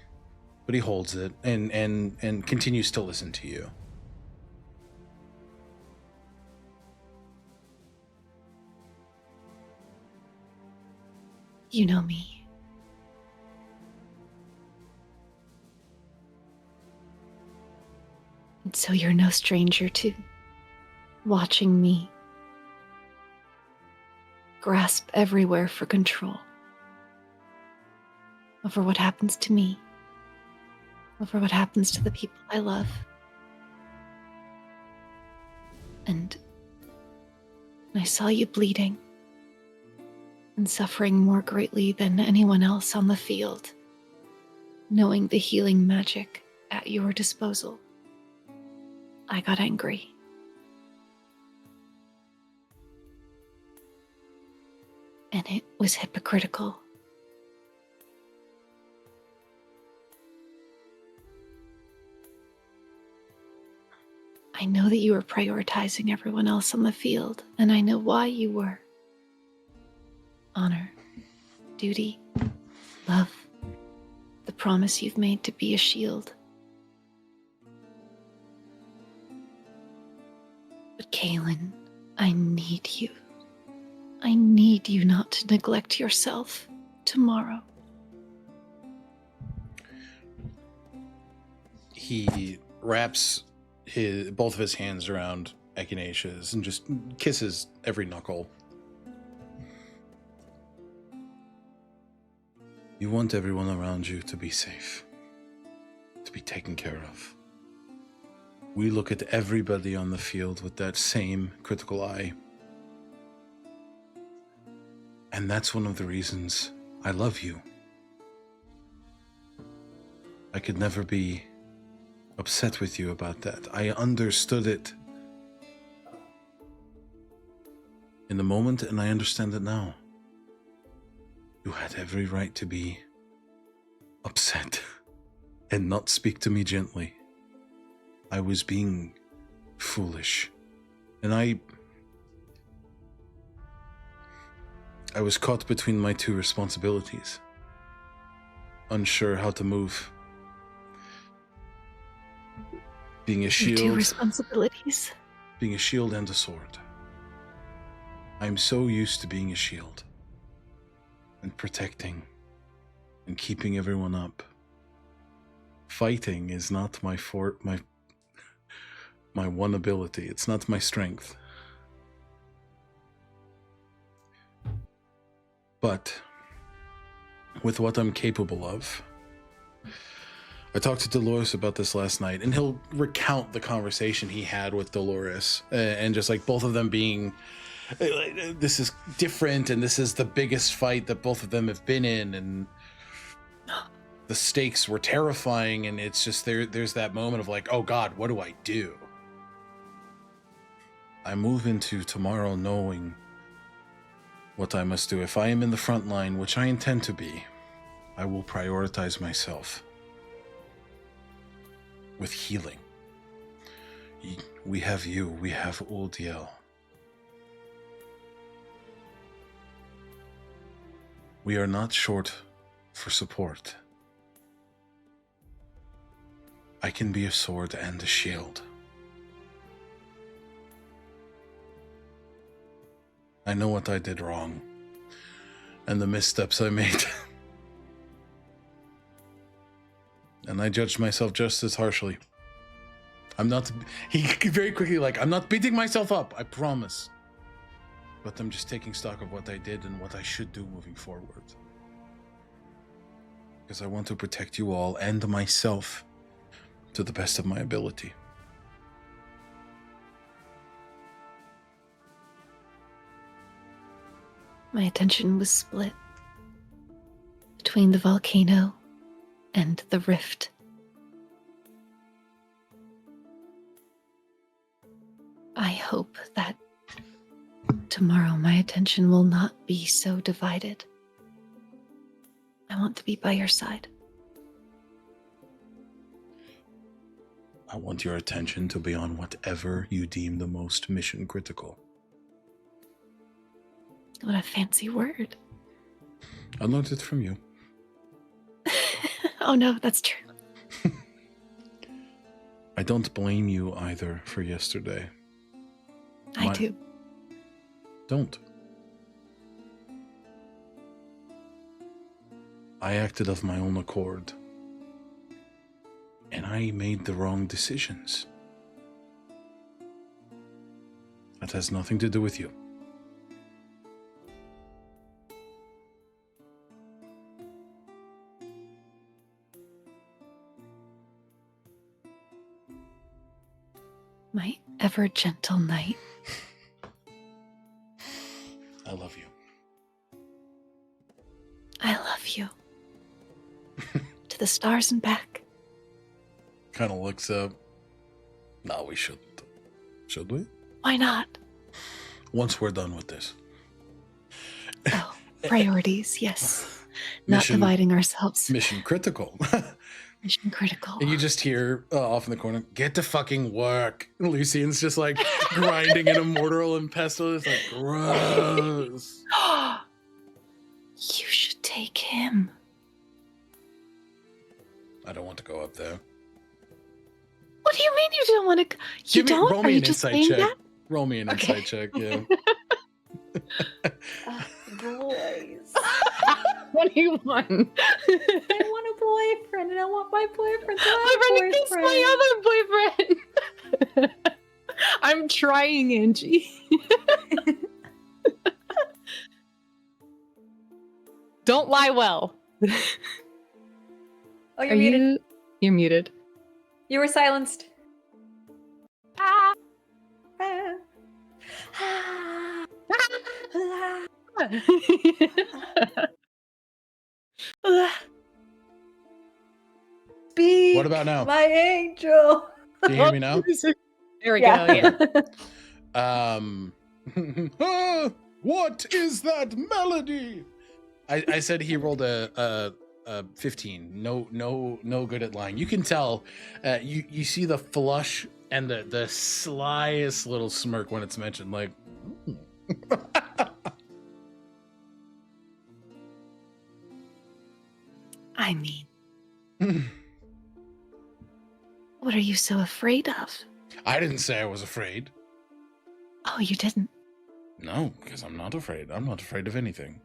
but he holds it and continues to listen to you. You know me. And so you're no stranger to watching me grasp everywhere for control over what happens to me, over what happens to the people I love. And I saw you bleeding and suffering more greatly than anyone else on the field, knowing the healing magic at your disposal. I got angry. And it was hypocritical. I know that you were prioritizing everyone else on the field, and I know why you were. Honor, duty, love, the promise you've made to be a shield. But Kaylin, I need you. I need you not to neglect yourself tomorrow. He wraps both of his hands around Echinacea's and just kisses every knuckle. You want everyone around you to be safe, to be taken care of. We look at everybody on the field with that same critical eye. And that's one of the reasons I love you. I could never be upset with you about that. I understood it in the moment, and I understand it now. You had every right to be upset and not speak to me gently. I was being foolish, and I was caught between my two responsibilities, unsure how to move. Being a shield. Your two responsibilities. Being a shield and a sword. I'm so used to being a shield and protecting and keeping everyone up. Fighting is not my one ability. It's not my strength. But with what I'm capable of, I talked to Dolores about this last night, and he'll recount the conversation he had with Dolores, and just like both of them being, this is different, and this is the biggest fight that both of them have been in, and the stakes were terrifying, and it's just there's that moment of like, oh God, what do I do? I move into tomorrow knowing what I must do. If I am in the front line, which I intend to be, I will prioritize myself with healing. We have you, we have Uldiel. We are not short for support. I can be a sword and a shield. I know what I did wrong and the missteps I made. And I judged myself just as harshly. He very quickly I'm not beating myself up, I promise. But I'm just taking stock of what I did and what I should do moving forward. Because I want to protect you all and myself to the best of my ability. My attention was split between the volcano and the rift. I hope that tomorrow my attention will not be so divided. I want to be by your side. I want your attention to be on whatever you deem the most mission critical. What a fancy word. I learned it from you. Oh no, that's true. I don't blame you either for yesterday. I do. Don't. I acted of my own accord. And I made the wrong decisions. That has nothing to do with you. My ever gentle knight. I love you. I love you. To the stars and back. Kind of looks up. No, we shouldn't. Should we? Why not? Once we're done with this. Oh, priorities, yes. Not Mission- dividing ourselves. Mission critical. Mission critical. And you just hear off in the corner, get to fucking work. Lucian's just like grinding in a mortar and pestle. It's like, gross. You should take him. I don't want to go up there. What do you mean you don't want to? You don't? Roll Are me you an just insight saying check. that? Roll me an Okay. insight check, yeah. Boys. What do you want? I want a boyfriend, and I want my boyfriend to have I'm a gonna kiss my other boyfriend. I'm trying, Angie. Don't lie well. Oh, you're Are muted. you? You're muted. You were silenced. Ah. Ah. Ah. Speak, What about now? my angel? Can you hear me now? There we go. Yeah. What is that melody? I said he rolled a 15. No good at lying. You can tell. You see the flush and the slyest little smirk when it's mentioned. Like, I mean, what are you so afraid of? I didn't say I was afraid. Oh, you didn't. No, because I'm not afraid. I'm not afraid of anything.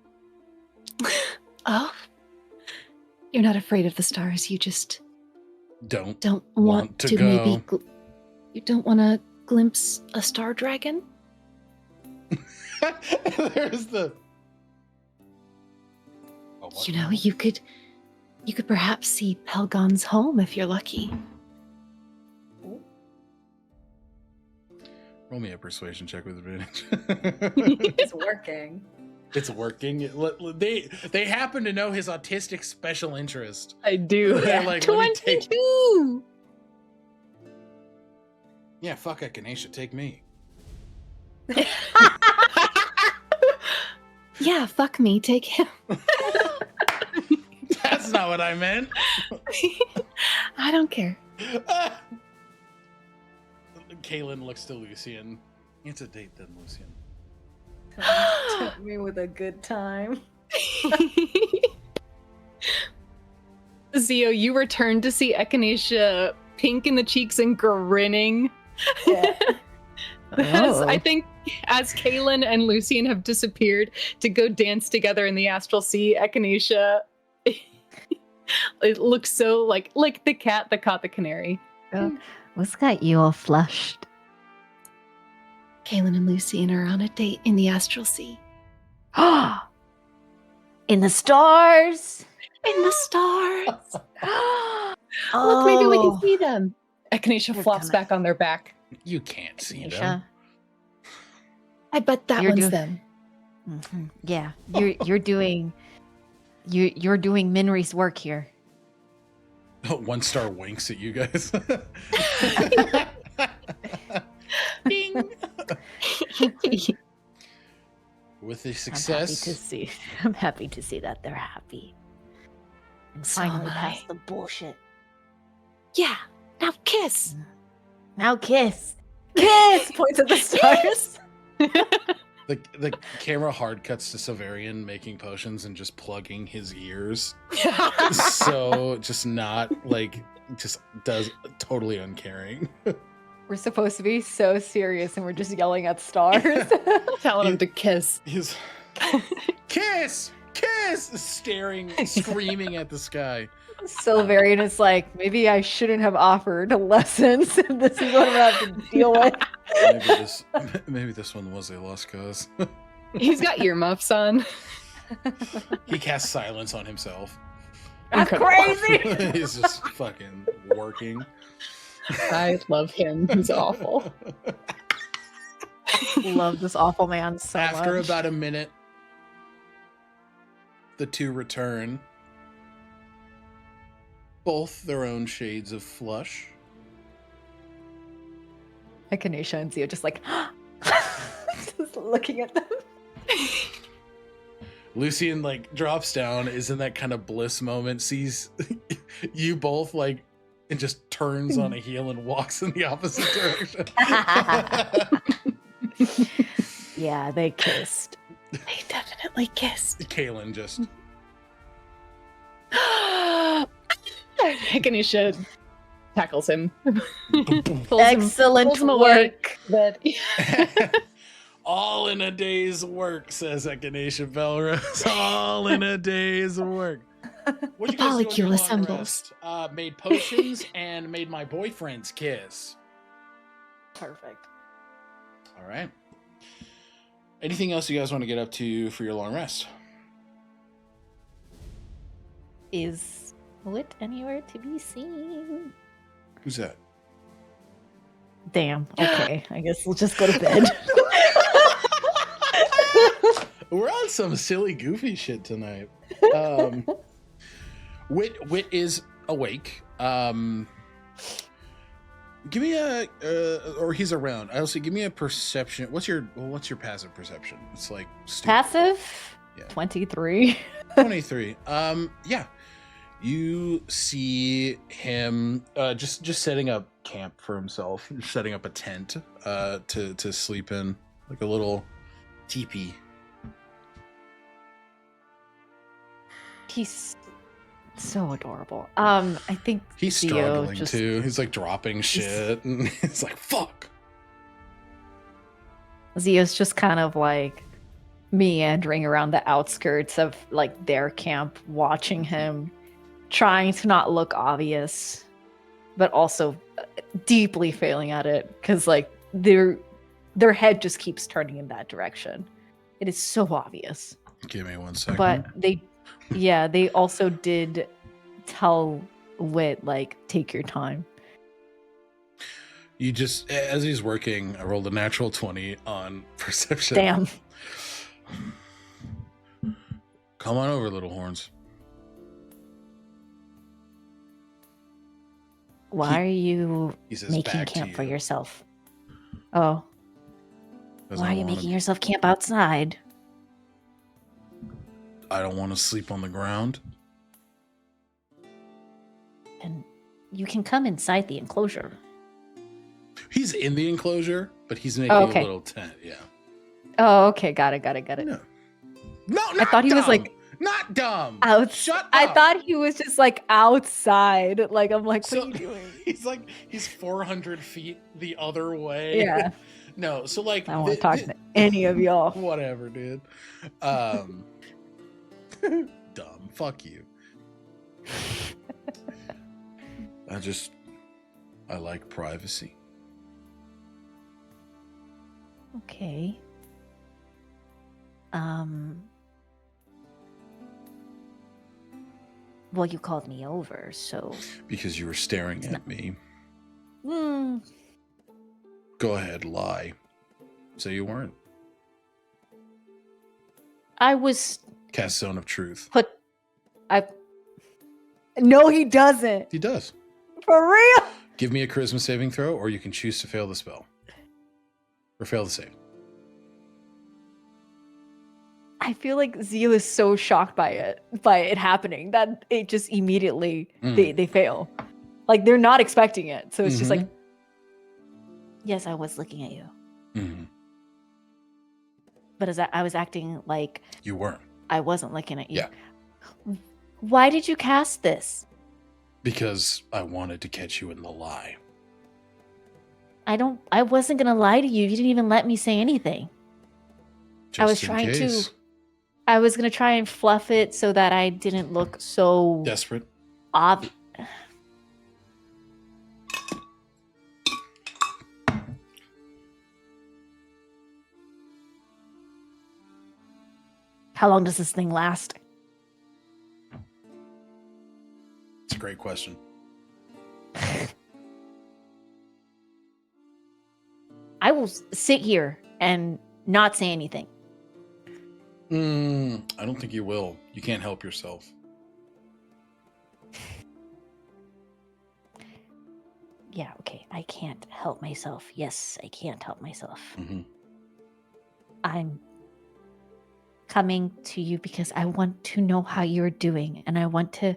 Oh, you're not afraid of the stars. You just Don't. don't Want want to to, maybe. go. You don't want to glimpse a star dragon. There's the. Oh, what? You know, you could perhaps see Pelgon's home if you're lucky. Roll me a persuasion check with advantage. It's working. It's working. They happen to know his autistic special interest. I do. They're like, let me take- 22. Yeah, fuck Echinacea, take me. Yeah, fuck me. Take him. That's not what I meant. I don't care. Kaylin looks to Lucian. It's a date then, Lucian. Tempt me with a good time. Zio, you return to see Echinacea pink in the cheeks and grinning. Yeah. I think as Kaylin and Lucian have disappeared to go dance together in the Astral Sea, Echinacea, it looks so like the cat that caught the canary. What's got you all flushed? Kaylin and Lucian are on a date in the Astral Sea. In the stars. In the stars. Oh, Look, maybe we can see them. Echinacea They're flops coming. back on their back. You can't see them. Aisha. I bet that You're one's do- them. Mhm. Yeah, you're doing Minri's work here. One star winks at you guys. Ding. With the success, I'm happy to see that they're happy. And So finally am I. past the bullshit. Yeah. Now kiss. Now kiss. Kiss! Points at the stars. the camera hard cuts to Severian making potions and just plugging his ears. So just not like just does totally uncaring. We're supposed to be so serious and we're just yelling at stars. Telling him to kiss. He's kiss, Kiss! Staring, screaming at the sky. Silverian is like, maybe I shouldn't have offered lessons. This is what I'm gonna have to deal with. Maybe this one was a lost cause. He's got earmuffs on. He casts silence on himself. That's Incredible. crazy. He's just fucking working. I love him. He's awful. Love this awful man so After much. about a minute, the two return. Both their own shades of flush. Echinacea and Zio just like just looking at them. Lucian like drops down, is in that kind of bliss moment, sees you both like, and just turns on a heel and walks in the opposite direction. Yeah, they kissed. They definitely kissed. Kaelin just Echinacea tackles him. Excellent pulls him away. work. But all in a day's work, says Echinacea Belrose. All in a day's work. What'd you guys do on molecule your long assembles. rest? Made potions and made my boyfriend's kiss. Perfect. All right. Anything else you guys want to get up to for your long rest? Is Wit anywhere to be seen? Who's that? Damn. Okay. I guess we'll just go to bed. We're on some silly, goofy shit tonight. Wit is awake. Give me a, or he's around. I also give me a perception. What's your passive perception? It's like stupid. Passive? Yeah. 23. 23. Yeah. You see him just setting up camp for himself, setting up a tent to sleep in, like a little teepee. He's so adorable. I think He's Zio struggling just- too. He's like dropping shit, and it's like fuck. Zio's just kind of like meandering around the outskirts of like their camp, watching him, trying to not look obvious, but also deeply failing at it because like their head just keeps turning in that direction. It is so obvious. Give me 1 second. But they also did tell Wit like take your time. You just, as he's working, I rolled a natural 20 on perception. Damn. Come on over, little horns. Why are you He says making back camp to for you. yourself? Oh, 'Cause why I are you wanna- making yourself camp outside? I don't want to sleep on the ground. And you can come inside the enclosure. He's in the enclosure, but he's making Oh, okay. a little tent. Yeah. Oh, okay, got it. No. No, I thought he was, like, not dumb. Out. Shut up. I thought he was just like outside. Like I'm like, what So- are you doing? He's 400 feet the other way. Yeah, No, so like I don't want to talk to any of y'all. whatever, dude. Dumb. Fuck you. I like privacy. Okay. Well, you called me over, so. Because you were staring at me. Hmm. Go ahead, lie. Say you weren't. I was Cast Zone of Truth. put. No, he doesn't. He does. For real. Give me a charisma saving throw, or you can choose to fail the spell. Or fail the save. I feel like Zio is so shocked by it happening that it just immediately they fail. Like they're not expecting it. So it's just like, yes, I was looking at you. Mm-hmm. But I was acting like You weren't. I wasn't looking at you. Yeah. Why did you cast this? Because I wanted to catch you in the lie. I wasn't gonna lie to you. You didn't even let me say anything. Just I was in trying to- case. I was gonna try and fluff it so that I didn't look so Desperate. obvious. How long does this thing last? It's a great question. I will sit here and not say anything. I don't think you will. You can't help yourself. Yeah, okay. I can't help myself. Yes, I can't help myself. Mm-hmm. I'm coming to you because I want to know how you're doing, and I want to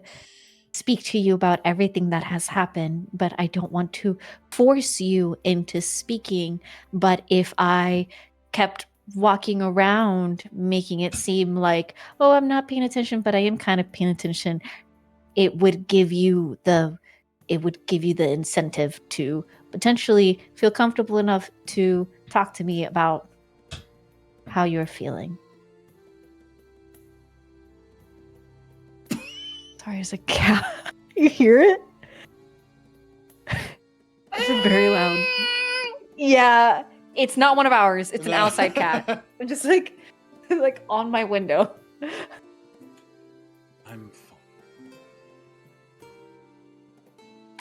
speak to you about everything that has happened, but I don't want to force you into speaking. But if I kept walking around making it seem like, oh, I'm not paying attention, but I am kind of paying attention, it would give you the incentive to potentially feel comfortable enough to talk to me about how you're feeling. Sorry, there's a cat. You hear it? It's very loud. Yeah, it's not one of ours. It's an outside cat. I'm just like on my window. I'm fine.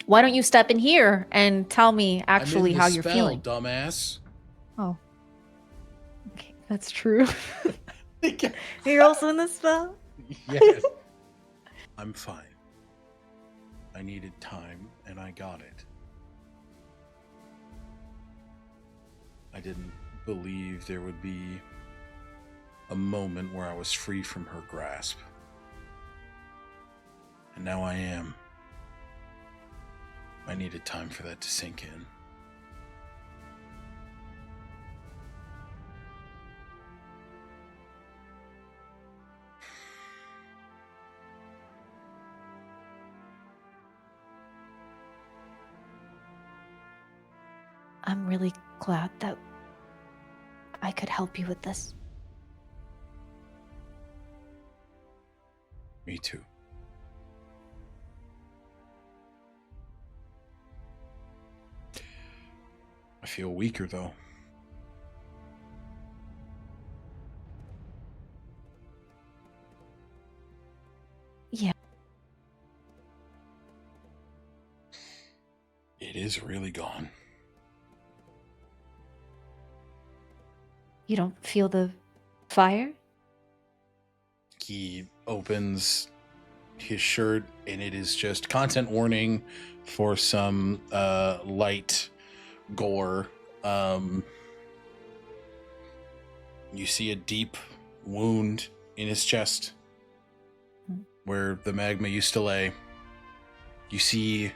Why don't you step in here and tell me actually I'm in how the you're spell, feeling? dumbass. Oh, okay, that's true. You're also in the spell? Yes. I'm fine. I needed time, and I got it. I didn't believe there would be a moment where I was free from her grasp. And now I am. I needed time for that to sink in. I'm really glad that I could help you with this. Me too. I feel weaker, though. Yeah. It is really gone. You don't feel the fire? He opens his shirt, and it is just content warning for some light gore. You see a deep wound in his chest where the magma used to lay. You see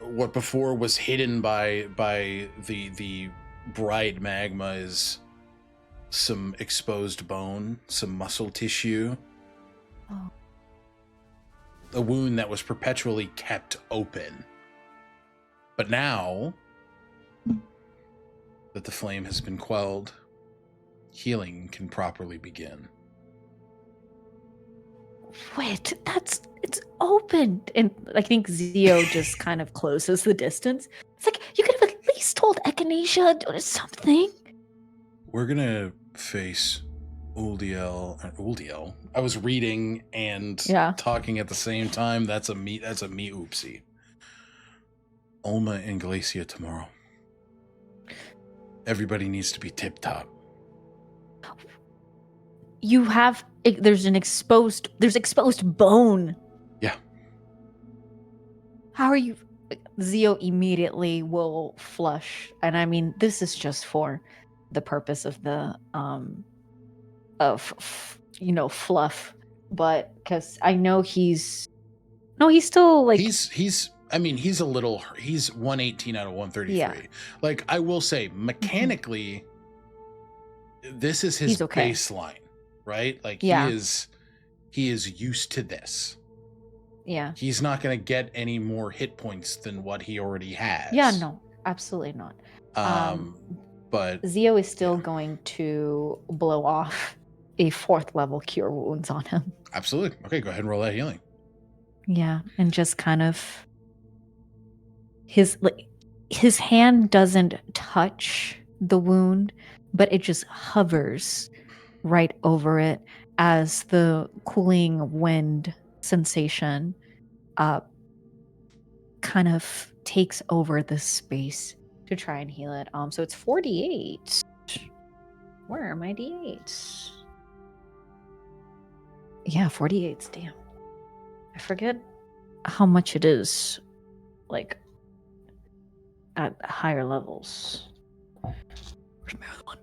what before was hidden by the bright magma is some exposed bone, some muscle tissue. Oh. A wound that was perpetually kept open. But now that the flame has been quelled, healing can properly begin. Wait, it's opened. And I think Zio just kind of closes the distance. It's like, you could have at least told Echinacea or something. We're gonna face Uldiel. I was reading and talking at the same time. That's a me oopsie. Ulma and Glacia tomorrow. Everybody needs to be tip-top. You have, there's exposed bone. Yeah. How are you? Zio immediately will flush. And I mean, this is just for the purpose of the, fluff. But, because I know he's still like... He's 118 out of 133. Yeah. Like, I will say, mechanically, this is his baseline, right? Like, he is used to this. Yeah. He's not going to get any more hit points than what he already has. Yeah, no, absolutely not. But Zio is still going to blow off a 4th level cure wounds on him. Absolutely. Okay, go ahead and roll that healing. Yeah, and just kind of his hand doesn't touch the wound, but it just hovers right over it as the cooling wind sensation kind of takes over the space to try and heal it. So it's 48. Where are my d8s? Yeah, 48. Damn. I forget how much it is, like, at higher levels. Where's my other one?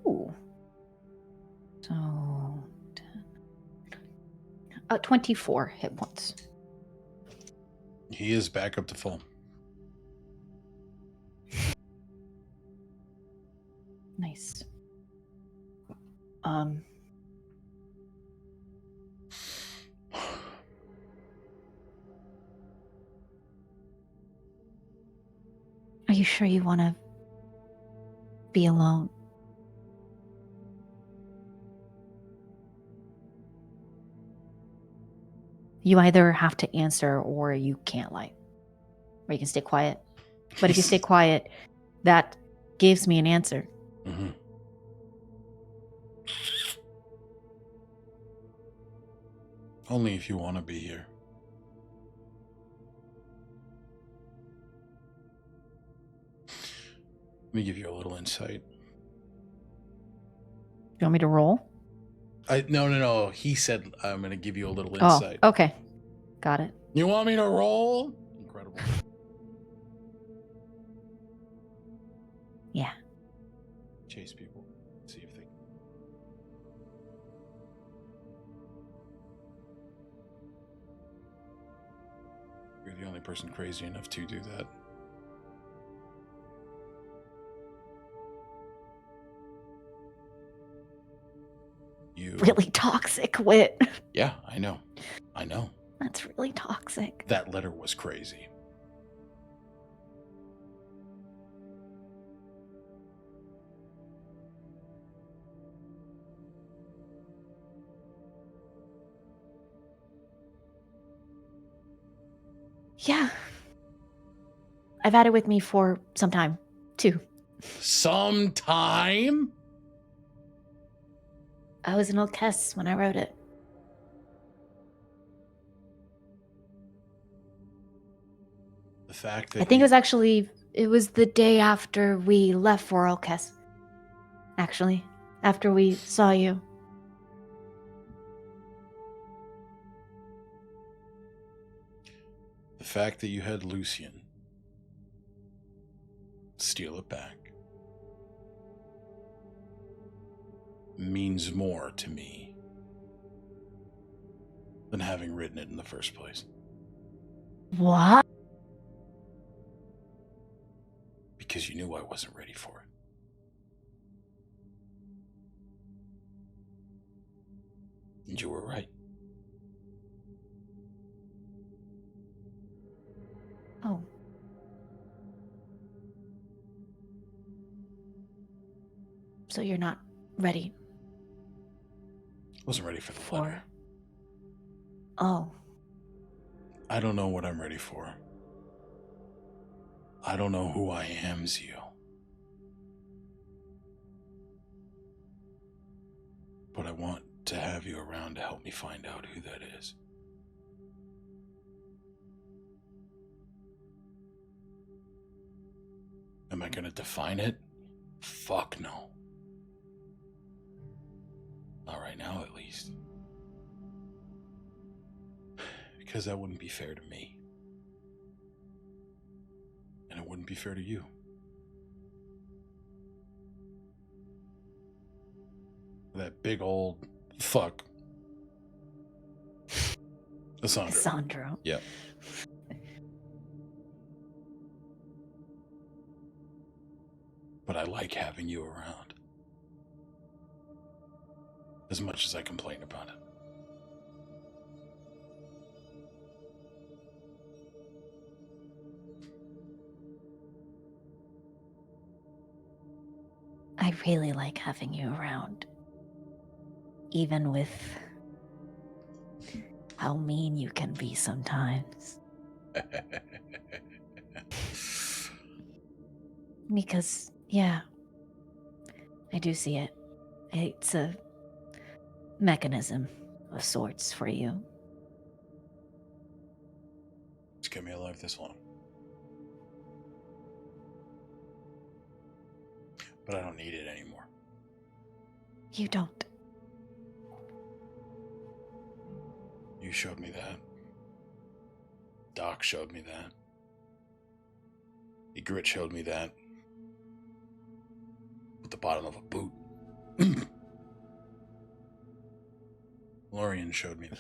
Ooh. So, 24 hit points. He is back up to full. Nice. Are you sure you want to be alone? You either have to answer or you can't lie. Or you can stay quiet. But if you stay quiet, that gives me an answer. Mm-hmm. Only if you want to be here. Let me give you a little insight. You want me to roll? No. He said I'm going to give you a little insight. Oh, okay. Got it. You want me to roll? Incredible. Yeah. Chase people. See if they... You're the only person crazy enough to do that. You... Really toxic wit. Yeah, I know. That's really toxic. That letter was crazy. Yeah. I've had it with me for some time, too. Some time? I was an Olkess when I wrote it. The fact that I think it was the day after we left for Olkess. Actually, after we saw you. The fact that you had Lucian steal it back means more to me than having written it in the first place. What? Because you knew I wasn't ready for it. And you were right. Oh. So you're not ready? Wasn't ready for the letter. Oh. I don't know what I'm ready for. I don't know who I am, Zio. But I want to have you around to help me find out who that is. Am I gonna define it? Fuck no. Not right now, at least. Because that wouldn't be fair to me. And it wouldn't be fair to you. That big old fuck. Asandro. Yep. But I like having you around. As much as I complain about it. really like having you around. Even with how mean you can be sometimes. Because, yeah, I do see it. It's a mechanism of sorts for you. It's kept me alive this long. But I don't need it anymore. You don't. You showed me that. Doc showed me that. Egret showed me that. At the bottom of a boot. Lorian showed me that.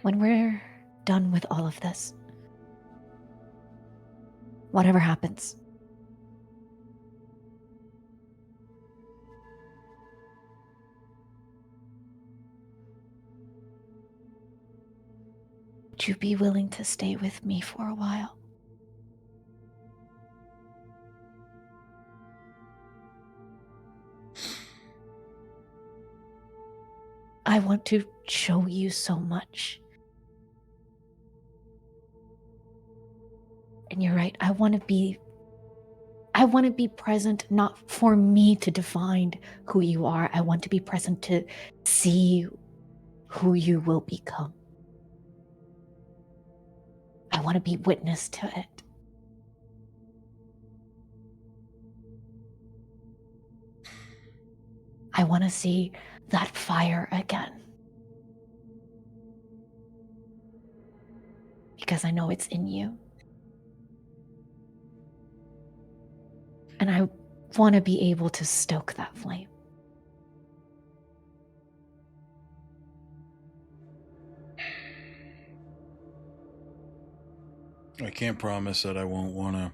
When we're done with all of this, whatever happens, would you be willing to stay with me for a while? I want to show you so much. And you're right, I want to be present, not for me to define who you are. I want to be present to see who you will become. I want to be witness to it. I want to see that fire again. Because I know it's in you. And I want to be able to stoke that flame. I can't promise that I won't want to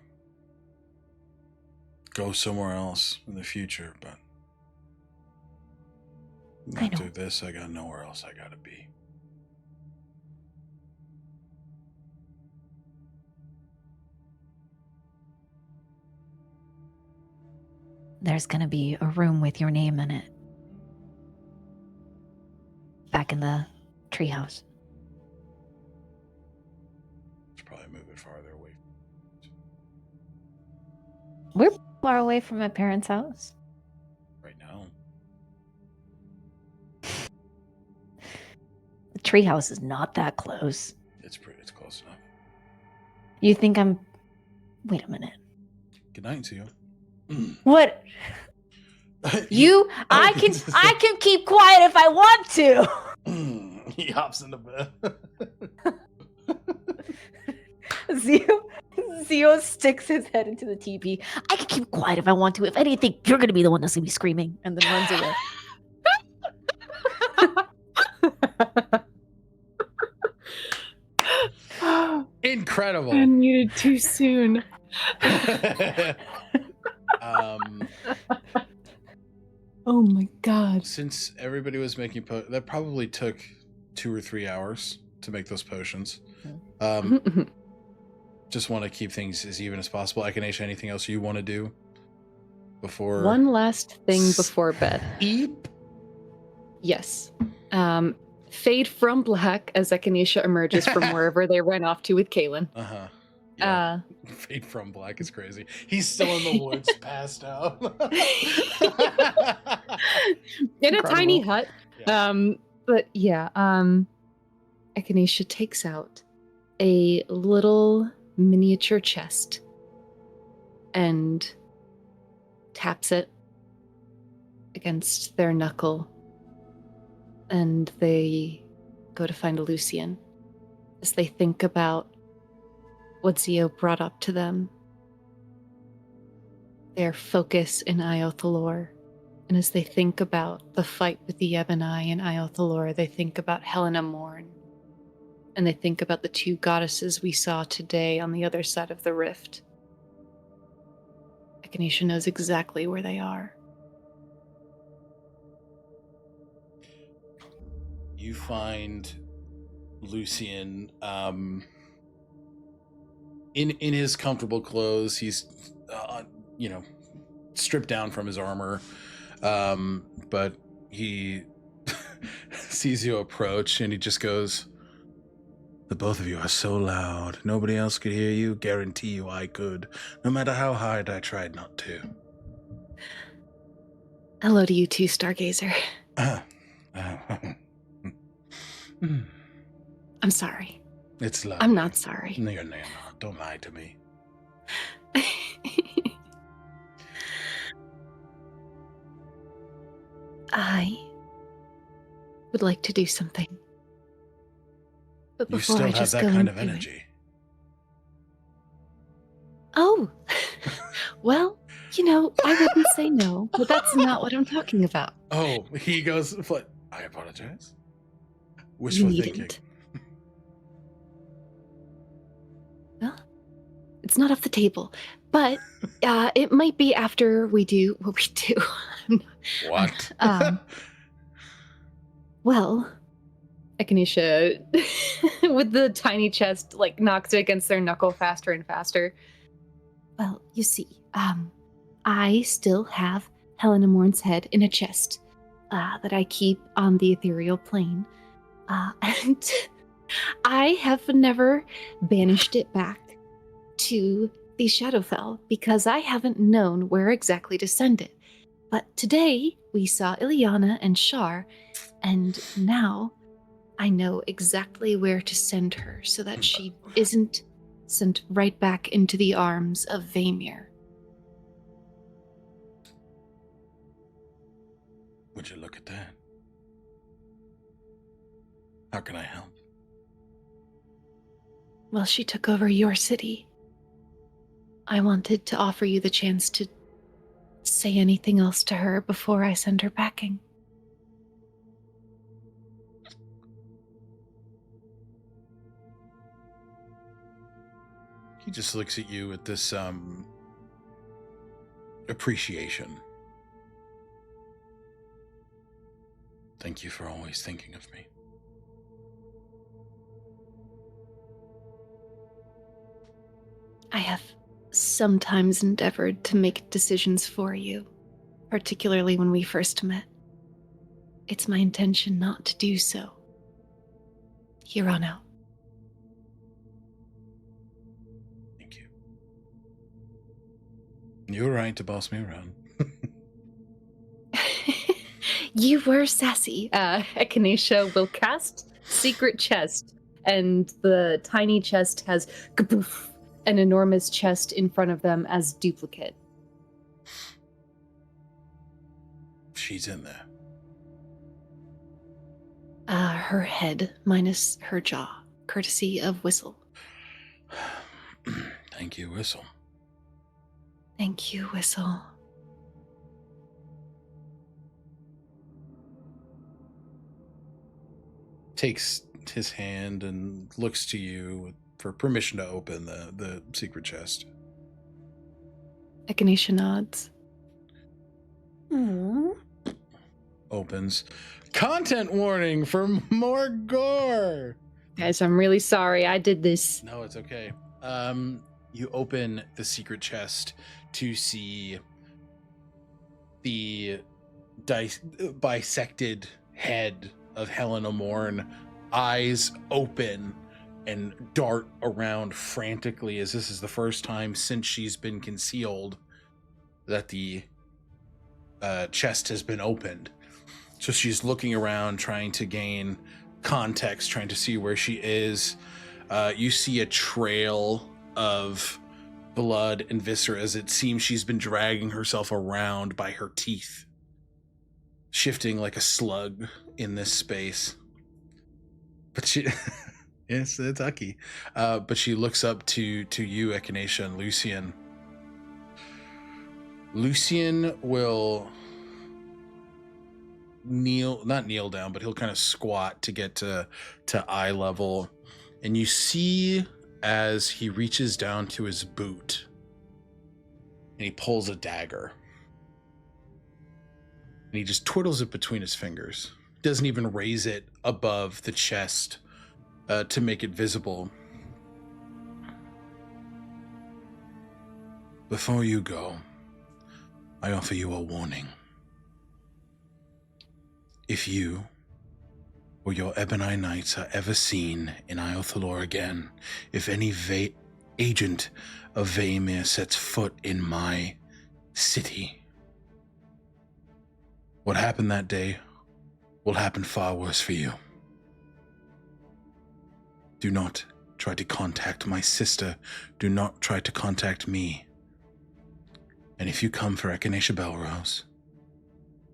go somewhere else in the future, but I know. after this, I got nowhere else I gotta be. There's going to be a room with your name in it. Back in the treehouse. Should probably move it farther away. We're far away from my parents' house. Right now. The treehouse is not that close. It's close enough. You think I'm... Wait a minute. Good night to you. What? I can keep quiet if I want to. He hops into bed. Zio sticks his head into the teepee. I can keep quiet if I want to. If anything, you're going to be the one that's going to be screaming. And then runs away. Incredible. Unmuted too soon. Oh my god. Since everybody was making that probably took 2 or 3 hours to make those potions. Just want to keep things as even as possible. Echinacea, anything else you want to do before? One last thing before bed. Eep. Yes. Fade from black as Echinacea emerges from wherever they ran off to with Kaylin. Uh-huh. Yeah. Fade from black is crazy. He's still in the woods, passed out. In a tiny hut. Yeah. But yeah, Echinacea takes out a little miniature chest and taps it against their knuckle, and they go to find Lucian as they think about what Zio brought up to them, their focus in Iothalor. And as they think about the fight with the Ebony in Iothalor, they think about Helena Morn. And they think about the 2 goddesses we saw today on the other side of the rift. Echinacea knows exactly where they are. you find Lucian in his comfortable clothes. He's stripped down from his armor, but he sees you approach and he just goes, "The both of you are so loud. Nobody else could hear you. Guarantee you I could, no matter how hard I tried not to." Hello to you too, Stargazer. I'm sorry. It's lovely. I'm not sorry. No, you're not. Don't lie to me. I would like to do something. But You before still I have just that go kind of into it- energy. Oh, well, I wouldn't say no, but that's not what I'm talking about. Oh, he goes, I apologize. You Wishful thinking. needn't. Well, it's not off the table, but it might be after we do what we do. What? Well, Echinacea, with the tiny chest, knocks it against their knuckle faster and faster. Well, you see, I still have Helena Morn's head in a chest that I keep on the ethereal plane. And I have never banished it back to the Shadowfell because I haven't known where exactly to send it. But today we saw Ileana and Shar, and now I know exactly where to send her so that she isn't sent right back into the arms of Vamir. Would you look at that? How can I help? Well, she took over your city. I wanted to offer you the chance to say anything else to her before I send her packing. He just looks at you with this appreciation. Thank you for always thinking of me. I have sometimes endeavored to make decisions for you, particularly when we first met. It's my intention not to do so. Here on out. Thank you. You were right to boss me around. You were sassy. Echinacea will cast Secret Chest, and the tiny chest has kaboof, an enormous chest in front of them as duplicate. She's in there. Her head minus her jaw, courtesy of Whistle. Thank you, Whistle. Thank you, Whistle. Takes his hand and looks to you for permission to open the secret chest. Echinacea nods. Opens. Content warning for more gore. Guys, I'm really sorry I did this. No, it's okay. You open the secret chest to see the bisected head of Helena Morn, eyes open and dart around frantically, as this is the first time since she's been concealed that the chest has been opened. So she's looking around, trying to gain context, trying to see where she is. You see a trail of blood and viscera as it seems she's been dragging herself around by her teeth, shifting like a slug in this space. But she, yes, it's Aki. But she looks up to you, Echinacea, and Lucian. Lucian will not kneel down, but he'll kind of squat to get to eye level. And you see as he reaches down to his boot and he pulls a dagger. And he just twiddles it between his fingers. doesn't even raise it above the chest to make it visible. Before you go, I offer you a warning. If you or your Ebony Knights are ever seen in Isle Thalor again, if any agent of Vaemir sets foot in my city, what happened that day will happen far worse for you. Do not try to contact my sister. Do not try to contact me. And if you come for Echinacea Belrose,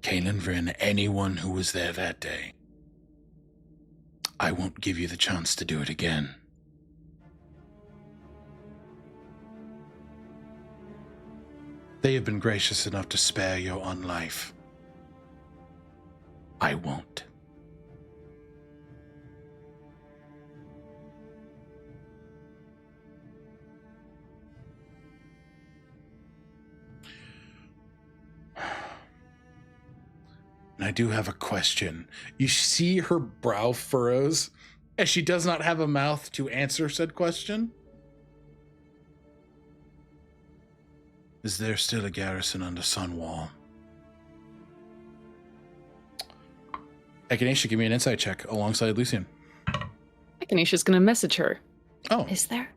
Kaelin Vryn, anyone who was there that day, I won't give you the chance to do it again. They have been gracious enough to spare your own life. I won't. And I do have a question. You see her brow furrows as she does not have a mouth to answer said question. Is there still a garrison under Sunwall? Echinacea, give me an insight check alongside Lucian. Echinacea going to message her. Oh. Is there?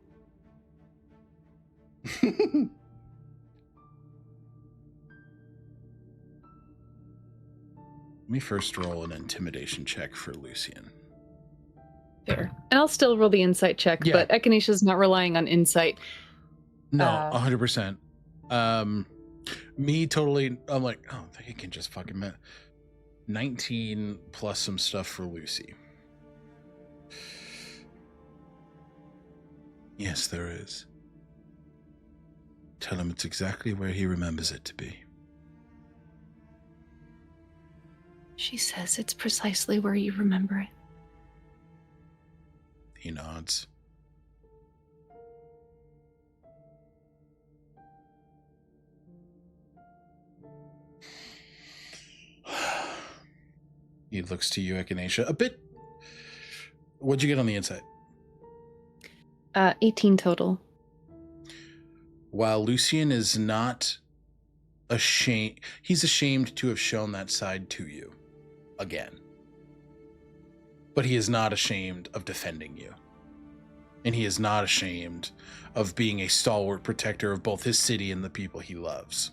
Let me first roll an intimidation check for Lucian. Fair. And I'll still roll the insight check, Yeah. but Echinacea not relying on insight. No, 100%. Me totally, I'm like, oh, they can just fucking 19 plus some stuff for Lucy. Yes, there is. Tell him it's exactly where he remembers it to be. She says it's precisely where you remember it. He nods. He looks to you, Echinacea. A bit. What'd you get on the inside? 18 total. While Lucian is not ashamed, he's ashamed to have shown that side to you again. But he is not ashamed of defending you. And he is not ashamed of being a stalwart protector of both his city and the people he loves.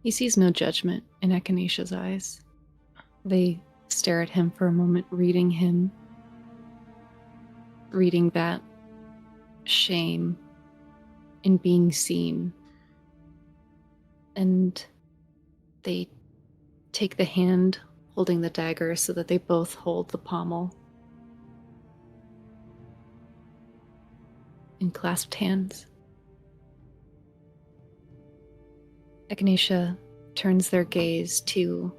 He sees no judgment in Echinacea's eyes. They stare at him for a moment, reading that shame in being seen. And they take the hand holding the dagger so that they both hold the pommel in clasped hands. Echinacea turns their gaze to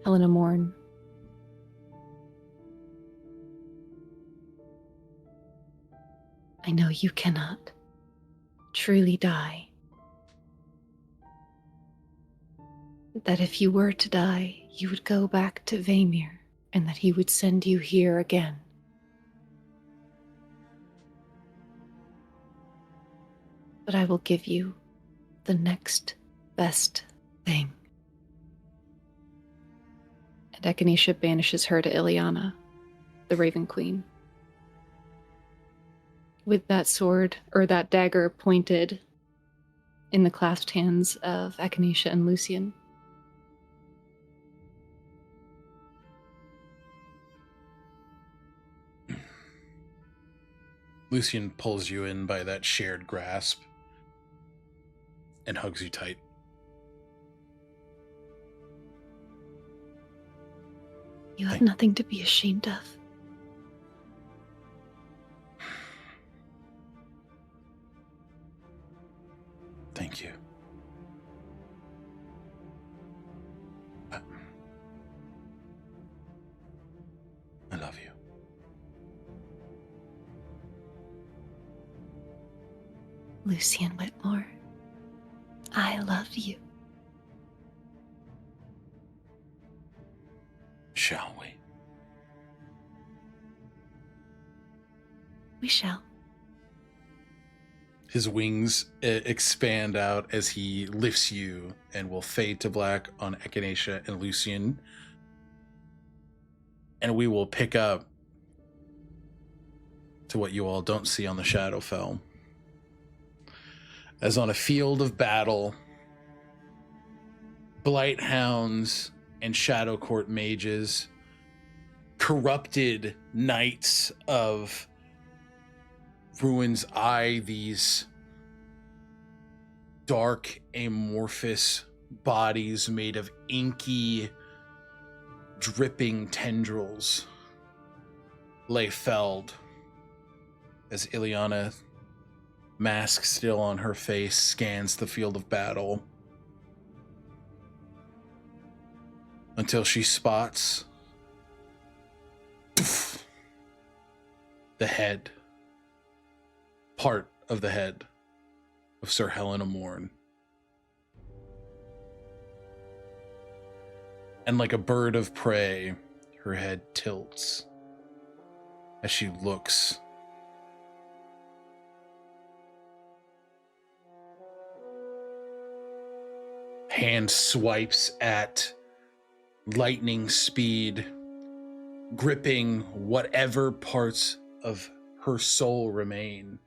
Helena Morn. I know you cannot truly die. That if you were to die, you would go back to Vaemir, and that he would send you here again. But I will give you the next best thing. And Echinacea banishes her to Ileana, the Raven Queen. With that sword, or that dagger pointed in the clasped hands of Echinacea and Lucian. Lucian pulls you in by that shared grasp and hugs you tight. You have nothing to be ashamed of. Thank you. I love you. Lucian Whitmore, I love you. shall we? We shall. His wings expand out as he lifts you and will fade to black on Echinacea and Lucian. And we will pick up to what you all don't see on the Shadowfell. As on a field of battle, Blight Hounds and Shadow Court mages, corrupted knights of Ruin's Eye, these dark, amorphous bodies made of inky, dripping tendrils, lay felled as Ileana, mask still on her face, scans the field of battle until she spots the head, part of the head of Sir Helena Morn. And like a bird of prey, her head tilts as she looks. Hand swipes at lightning speed, gripping whatever parts of her soul remain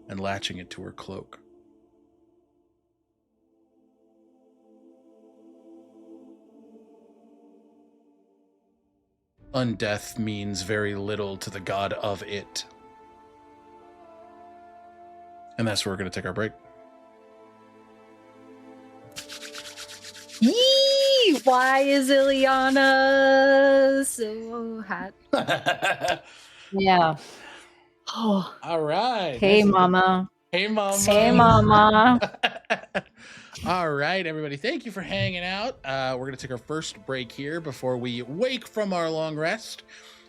and latching it to her cloak. Undeath means very little to the god of it. And that's where we're going to take our break. Yee! Why is Ileana so hot? Yeah. Oh, All right. Hey, mama. Hey, mama. Hey, mama. All right, everybody. Thank you for hanging out. We're going to take our first break here before we wake from our long rest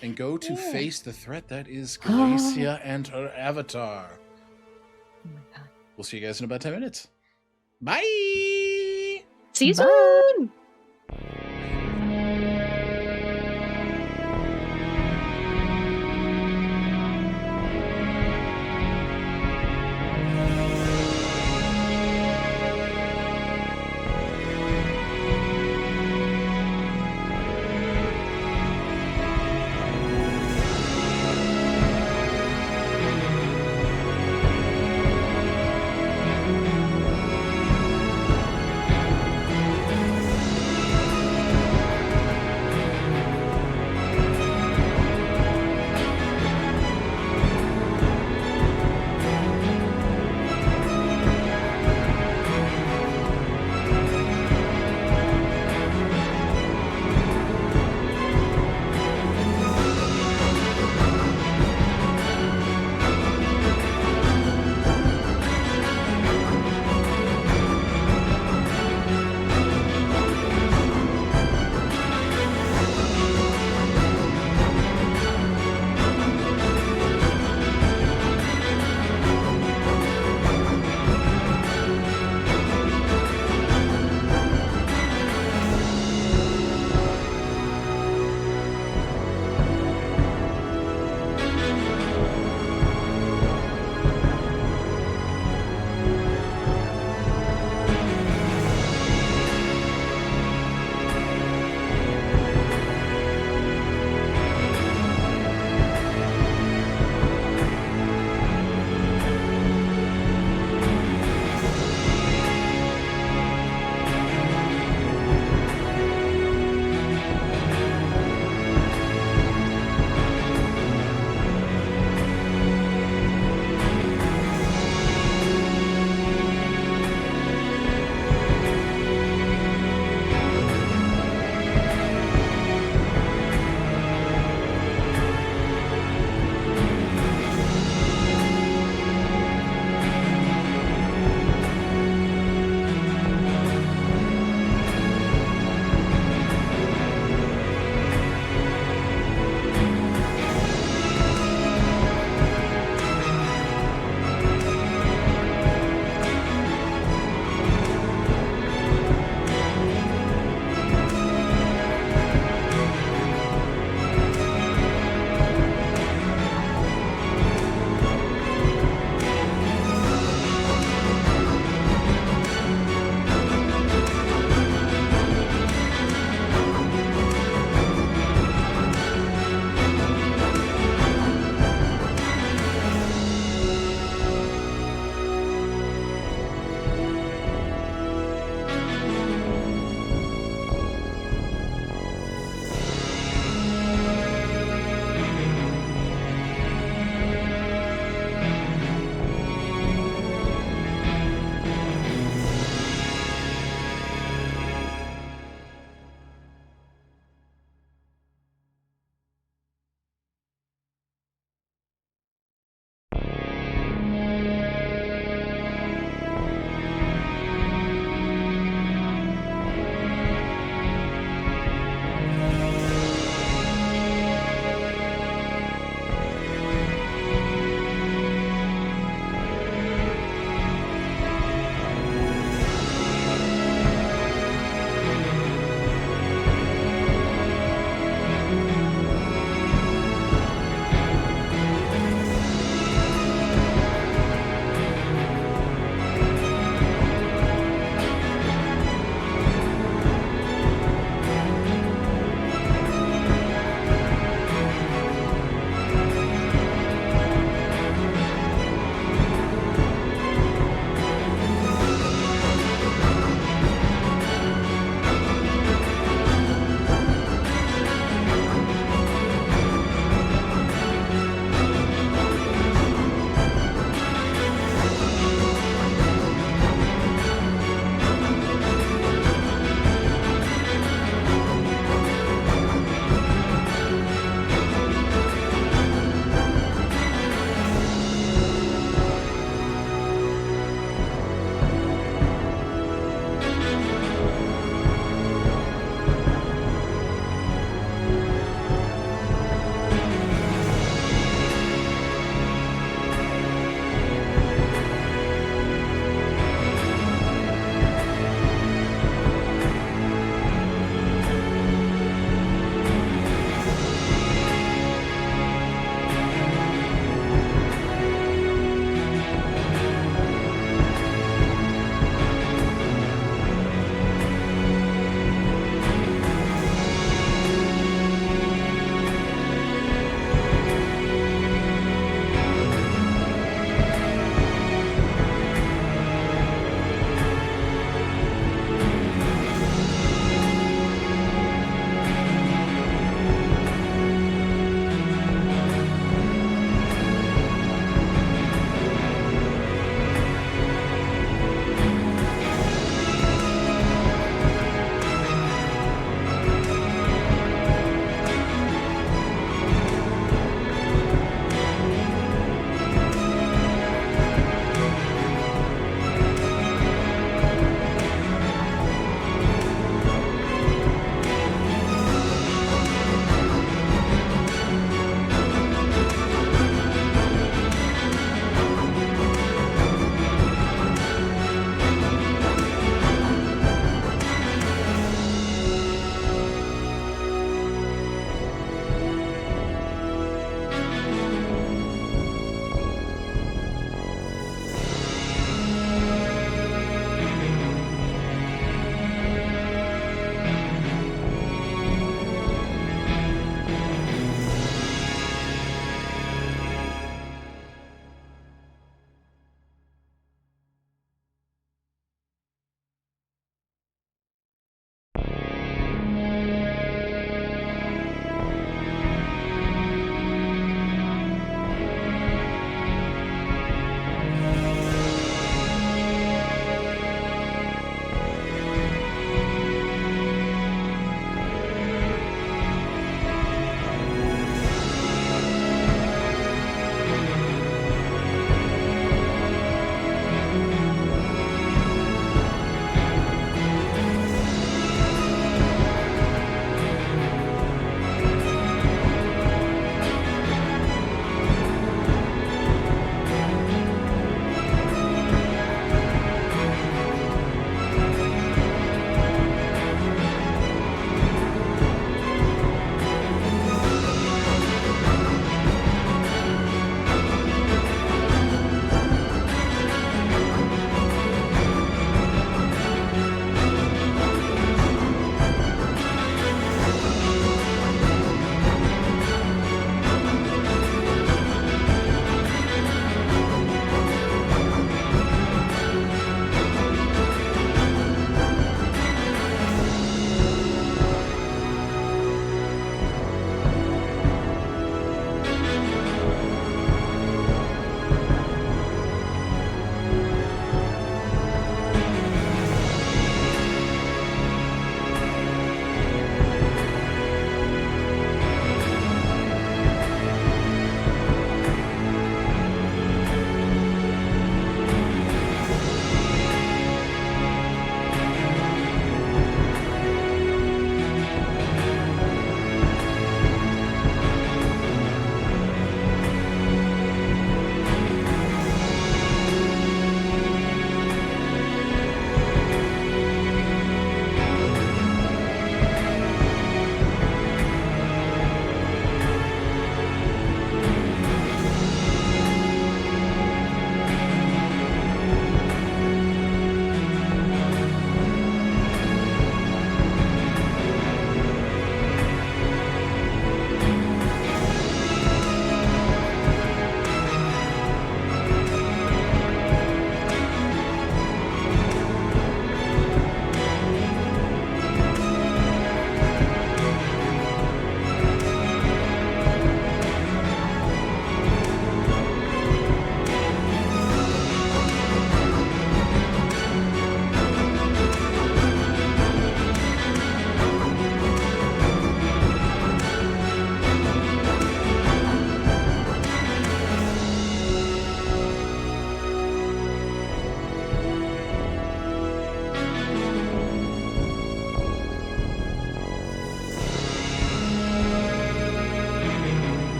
and go to face the threat that is Genasi and her avatar. oh my god. We'll see you guys in about 10 minutes. Bye. See you Bye. soon!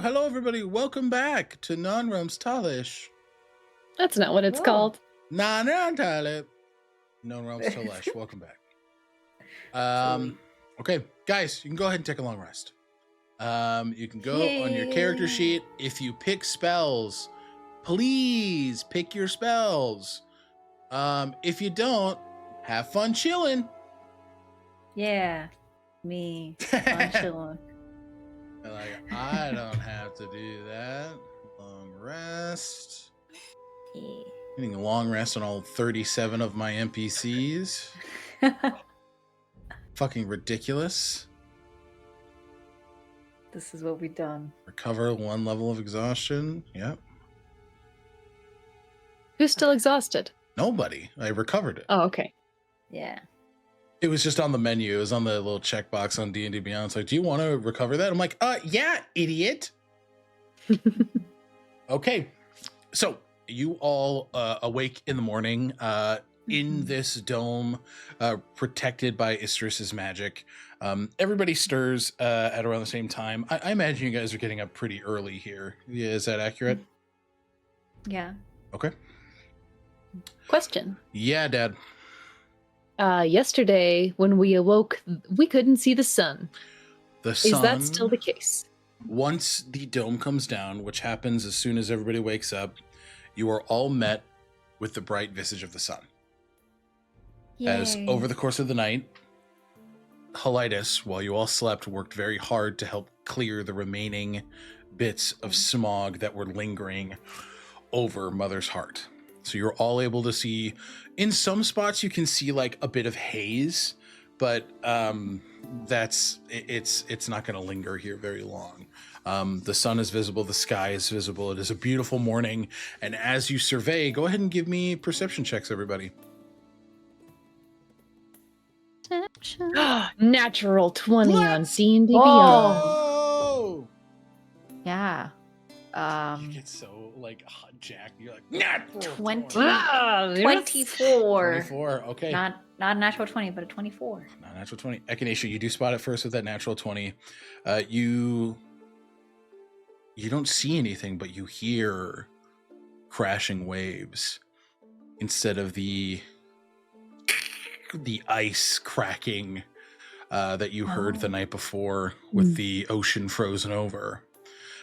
Hello, everybody. Welcome back to Non-Realms Tolesh. That's not what it's called. Non-Realms Tolesh. Non-Realms Tolesh. Welcome back. Okay, guys, you can go ahead and take a long rest. You can go on your character sheet. If you pick spells, please pick your spells. If you don't, have fun chilling. Yeah, me. Fun chilling. Like, I don't have to do that. Long rest. Getting a long rest on all 37 of my NPCs. Fucking ridiculous. This is what we've done. Recover 1 level of exhaustion. Yep. Who's still exhausted? Nobody. I recovered it. Oh, okay. Yeah. It was just on the menu. It was on the little checkbox on D&D Beyond. It's like, do you want to recover that? I'm like, yeah, idiot. Okay. So you all awake in the morning in this dome protected by Istris's magic. Everybody stirs at around the same time. I imagine you guys are getting up pretty early here. Yeah, is that accurate? Yeah. Okay. Question. Yeah, Dad. Yesterday, when we awoke, we couldn't see the sun. The sun. Is that still the case? Once the dome comes down, which happens as soon as everybody wakes up, you are all met with the bright visage of the sun. Yay. As over the course of the night, Helitis, while you all slept, worked very hard to help clear the remaining bits of smog that were lingering over Mother's Heart. So you're all able to see, in some spots you can see like a bit of haze, but it's not going to linger here very long. The sun is visible, the sky is visible. It is a beautiful morning, and as you survey, go ahead and give me perception checks, everybody. Natural 20 on D&D Beyond. Oh! Yeah. You get so like hot jacked. You're like, natural 20. 24. 24. Okay. Not a natural 20, but a 24. Not natural 20. Echinacea, you do spot it first with that natural 20. You don't see anything, but you hear crashing waves instead of the ice cracking that you heard the night before with the ocean frozen over.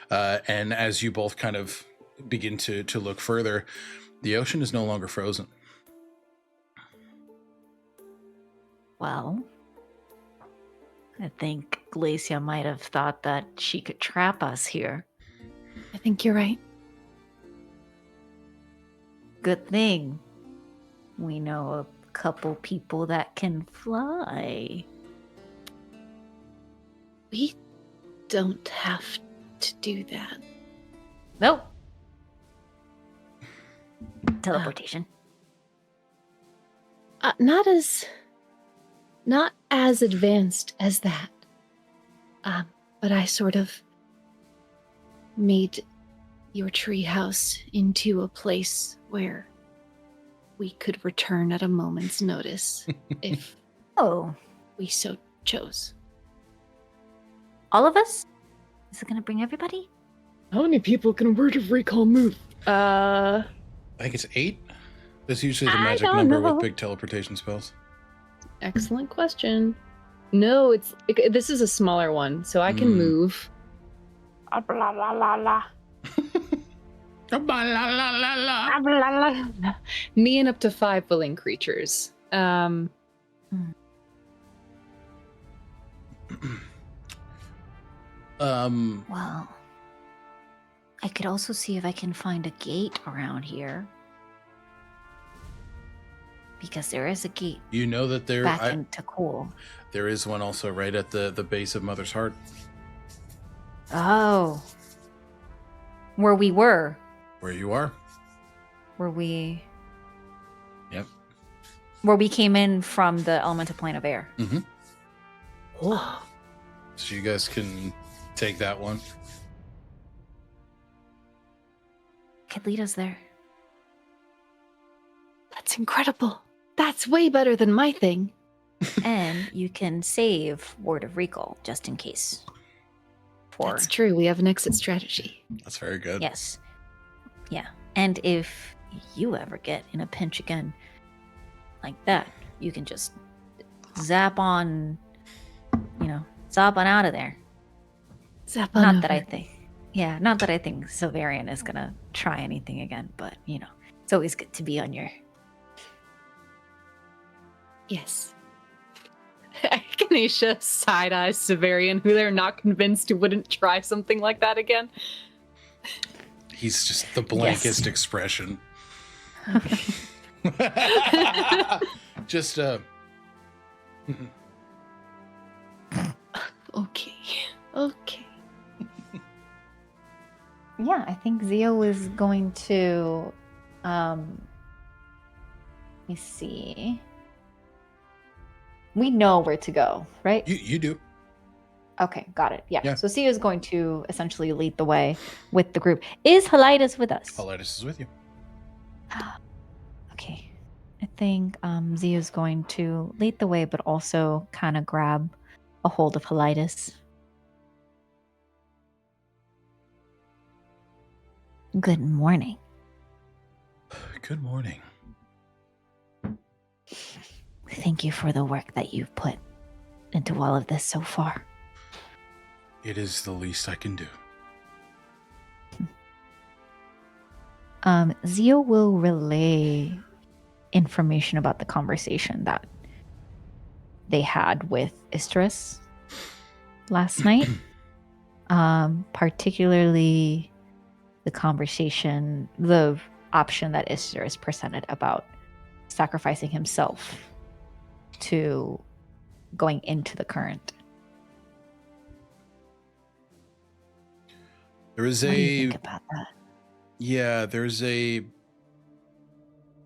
And as you both kind of begin to look further, the ocean is no longer frozen. Well, I think Glacia might have thought that she could trap us here. I think you're right. Good thing we know a couple people that can fly. We don't have to do that. Nope. Teleportation. Not as advanced as that. But I sort of made your treehouse into a place where we could return at a moment's notice if we so chose. All of us? Is it going to bring everybody? How many people can a word of recall move? I think it's 8. That's usually the I magic don't number know. with big teleportation spells. Excellent question. No, this is a smaller one, so I can move. Blah, blah, blah, blah. Me and up to 5 willing creatures. Well, I could also see if I can find a gate around here. Because there is a gate You know that back into Cool. there is one also right at the base of Mother's Heart. Oh. Where we were. Where you are. Where we... Yep. Where we came in from the elemental plane of air. Mm-hmm. Oh. So you guys can take that one. Could lead us there. That's incredible. That's way better than my thing. And you can save Word of Recall, just in case. for. That's true. We have an exit strategy. That's very good. Yes. Yeah. And if you ever get in a pinch again like that, you can just zap on out of there. Zap on Not over. that I think. Yeah, not that I think Silverian is gonna try anything again, but it's always good to be on your. Yes. Echinacea side-eyes Severian, who they're not convinced who wouldn't try something like that again. He's just the blankest expression. Just Okay. Okay. Yeah, I think Zio is going to. Let me see. We know where to go, right? you do. Okay, got it. Yeah. Yeah. So Zio is going to essentially lead the way with the group. Is Helidas with us? Helidas is with you. Okay. I think Zio is going to lead the way, but also kind of grab a hold of Helidas. Good morning. Good morning. Thank you for the work that you've put into all of this so far. It is the least I can do. Zio will relay information about the conversation that they had with Istris last night. Particularly the option that Istris presented about sacrificing himself to going into the current. There is What do you think about that? Yeah, there's a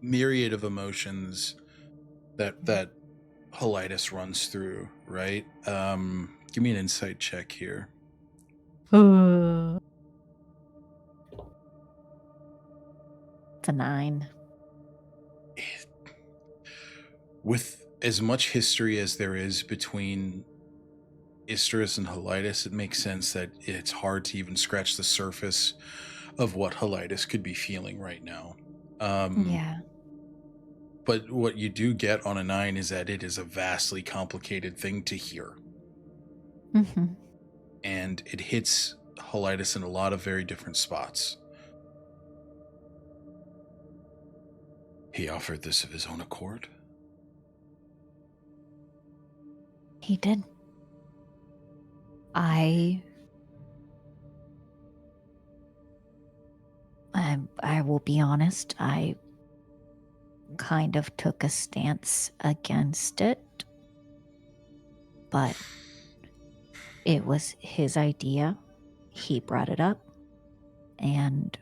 myriad of emotions that Helidas runs through, right? Give me an insight check here. It's a 9. With as much history as there is between Istris and Helidas, it makes sense that it's hard to even scratch the surface of what Helidas could be feeling right now. Yeah. But what you do get on a 9 is that it is a vastly complicated thing to hear. Mm-hmm. And it hits Helidas in a lot of very different spots. He offered this of his own accord. He did. I will be honest, I kind of took a stance against it, but it was his idea. He brought it up, and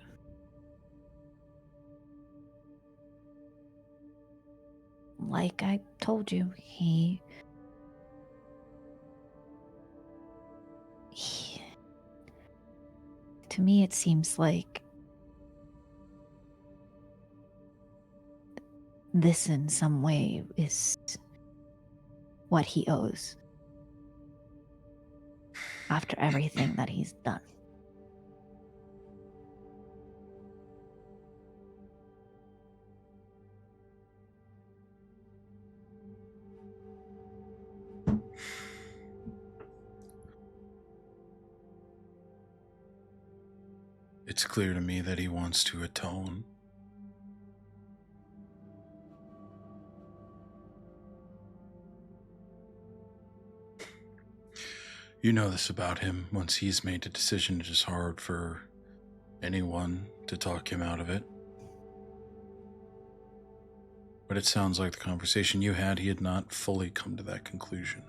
like I told you, he to me it seems like this in some way is what he owes after everything that he's done. It's clear to me that he wants to atone. You know this about him. Once he's made a decision, it is hard for anyone to talk him out of it. But it sounds like the conversation you had, he had not fully come to that conclusion.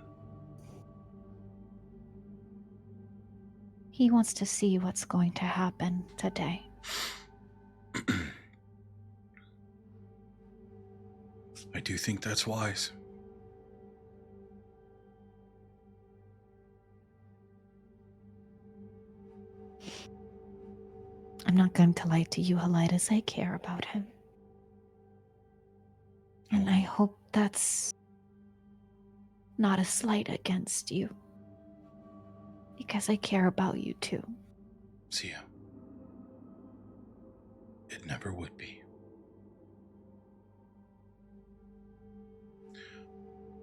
He wants to see what's going to happen today. I do think that's wise. I'm not going to lie to you, Helidas. I care about him. And I hope that's not a slight against you. Because I care about you too. Zia, it never would be.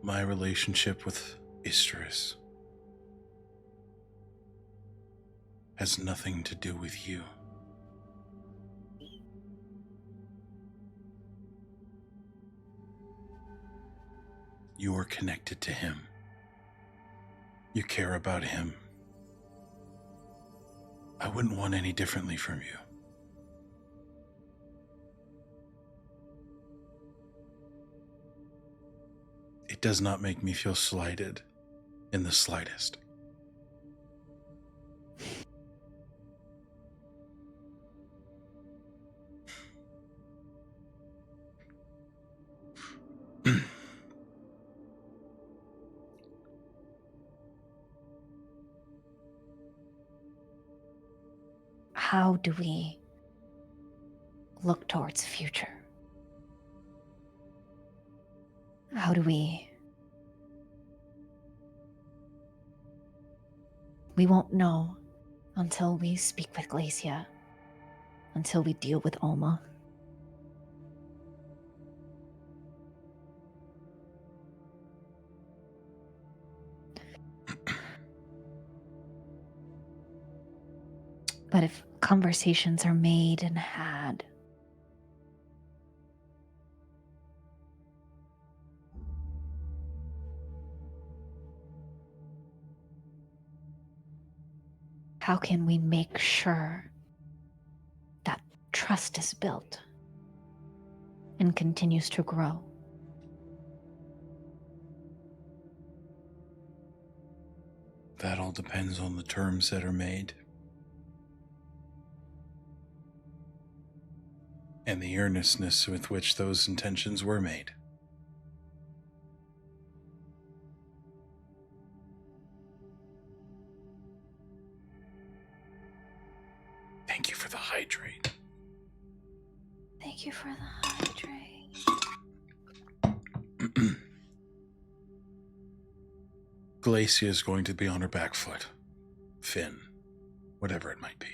My relationship with Isterus has nothing to do with you. You are connected to him. You care about him. I wouldn't want any differently from you. It does not make me feel slighted in the slightest. How do we look towards the future? How do we... We won't know until we speak with Glacia, until we deal with Alma. But if conversations are made and had, how can we make sure that trust is built and continues to grow? That all depends on the terms that are made. And the earnestness with which those intentions were made. Thank you for the hydrate. Thank you for the hydrate. Glacia is going to be on her back foot. Finn. Whatever it might be.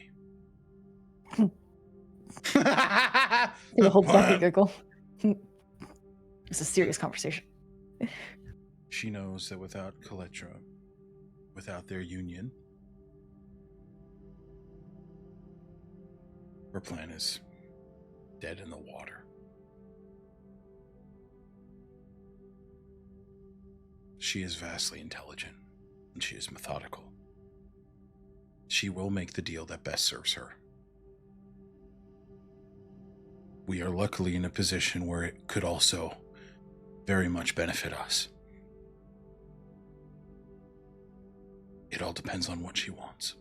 It holds back a giggle. It's a serious conversation. She knows that without Kaletra, without their union, her plan is dead in the water. She is vastly intelligent, and she is methodical. She will make the deal that best serves her. We are luckily in a position where it could also very much benefit us. It all depends on what she wants,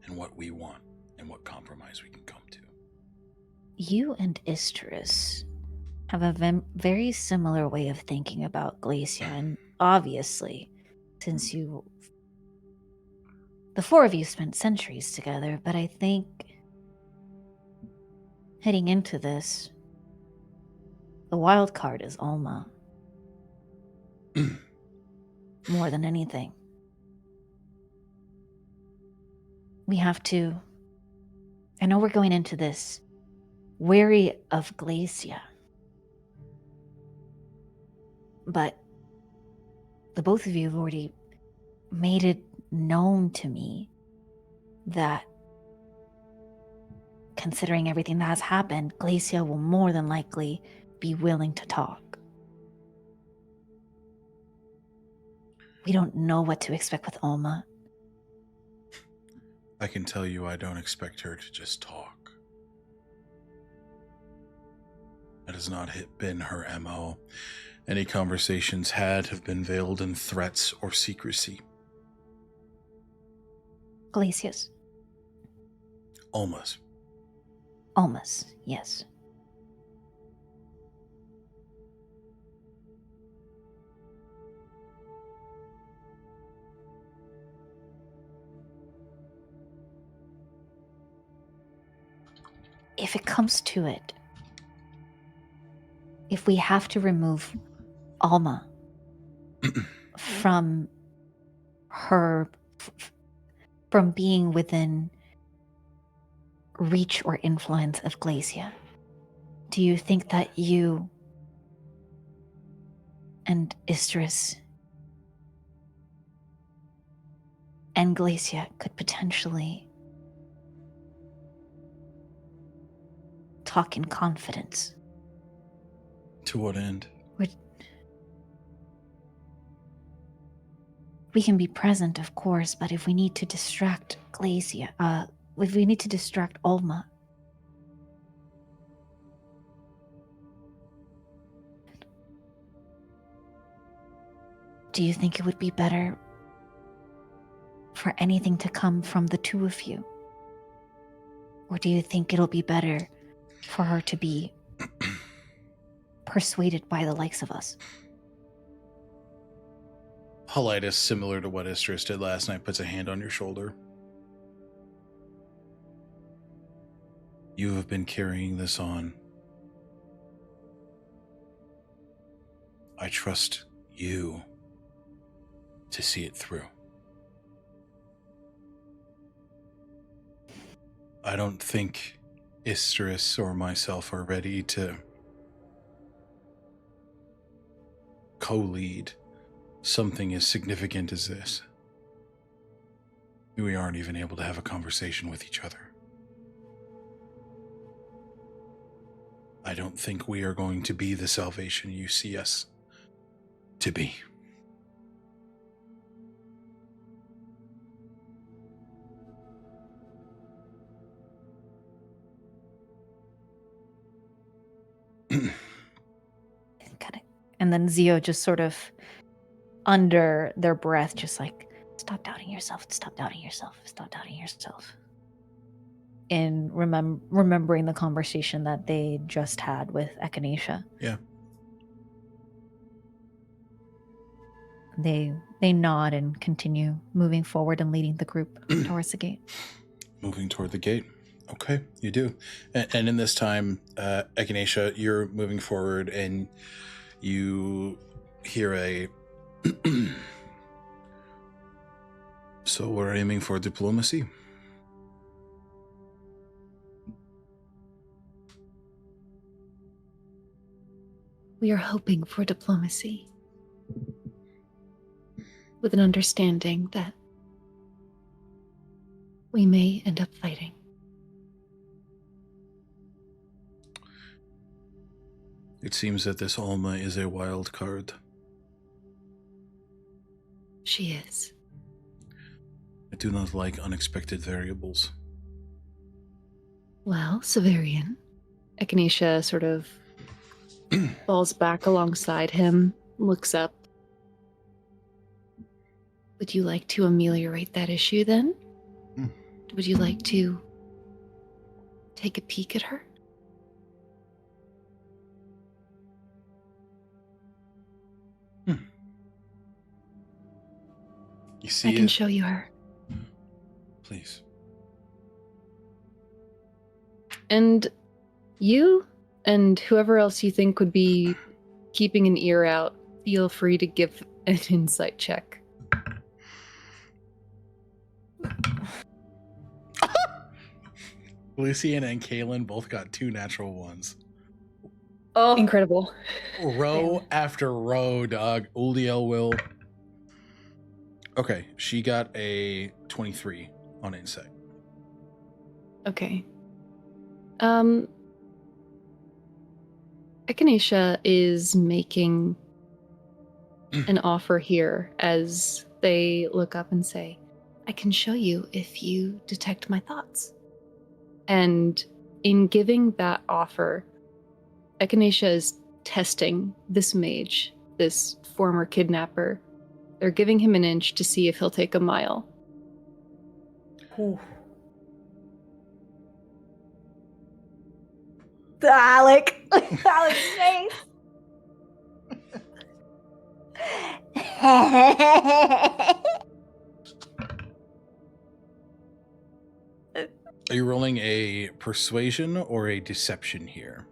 and what we want, and what compromise we can come to. You and Isterus have a very similar way of thinking about Glacia, and obviously, since the four of you spent centuries together, but I think heading into this, the wild card is Alma. More than anything. We have to... I know we're going into this wary of Glacia, but the both of you have already made it known to me that, considering everything that has happened, Glacia will more than likely be willing to talk. We don't know what to expect with Alma. I can tell you I don't expect her to just talk. That has not been her MO. Any conversations have been veiled in threats or secrecy. Glacia's? Alma's. Alma's, yes. If it comes to it, if we have to remove Alma from her from being within reach or influence of Glacia? Do you think that you and Istris and Glacia could potentially talk in confidence? To what end? We can be present, of course, but if we need to distract Glacia, if we need to distract Alma, do you think it would be better for anything to come from the two of you? Or do you think it'll be better for her to be persuaded by the likes of us? Helitis, similar to what Istris did last night, puts a hand on your shoulder. You have been carrying this on. I trust you to see it through. I don't think Istris or myself are ready to co-lead something as significant as this. We aren't even able to have a conversation with each other. I don't think we are going to be the salvation you see us to be. And then Zio just sort of under their breath, just like, stop doubting yourself, stop doubting yourself, stop doubting yourself. In remembering the conversation that they just had with Echinacea. Yeah. They nod and continue moving forward and leading the group towards the gate. Moving toward the gate. Okay, you do. And in this time, Echinacea, you're moving forward and you hear a... So we're aiming for diplomacy? We are hoping for diplomacy, with an understanding that we may end up fighting. It seems that this Alma is a wild card. She is. I do not like unexpected variables. Well, Severian. Echinacea sort of falls back alongside him, looks up. Would you like to ameliorate that issue then? Would you like to take a peek at her? You see, I can show you her. Please. And you and whoever else you think would be keeping an ear out, feel free to give an insight check. Lucian and Kaylin both got 2 natural ones. Oh, Incredible. Row after row, dog. Uliel will. Okay, she got a 23 on insight. Okay. Echinacea is making an offer here as they look up and say, I can show you if you detect my thoughts. And in giving that offer, Echinacea is testing this mage, this former kidnapper. They're giving him an inch to see if he'll take a mile. the Alec. Alec's face. Are you rolling a persuasion or a deception here?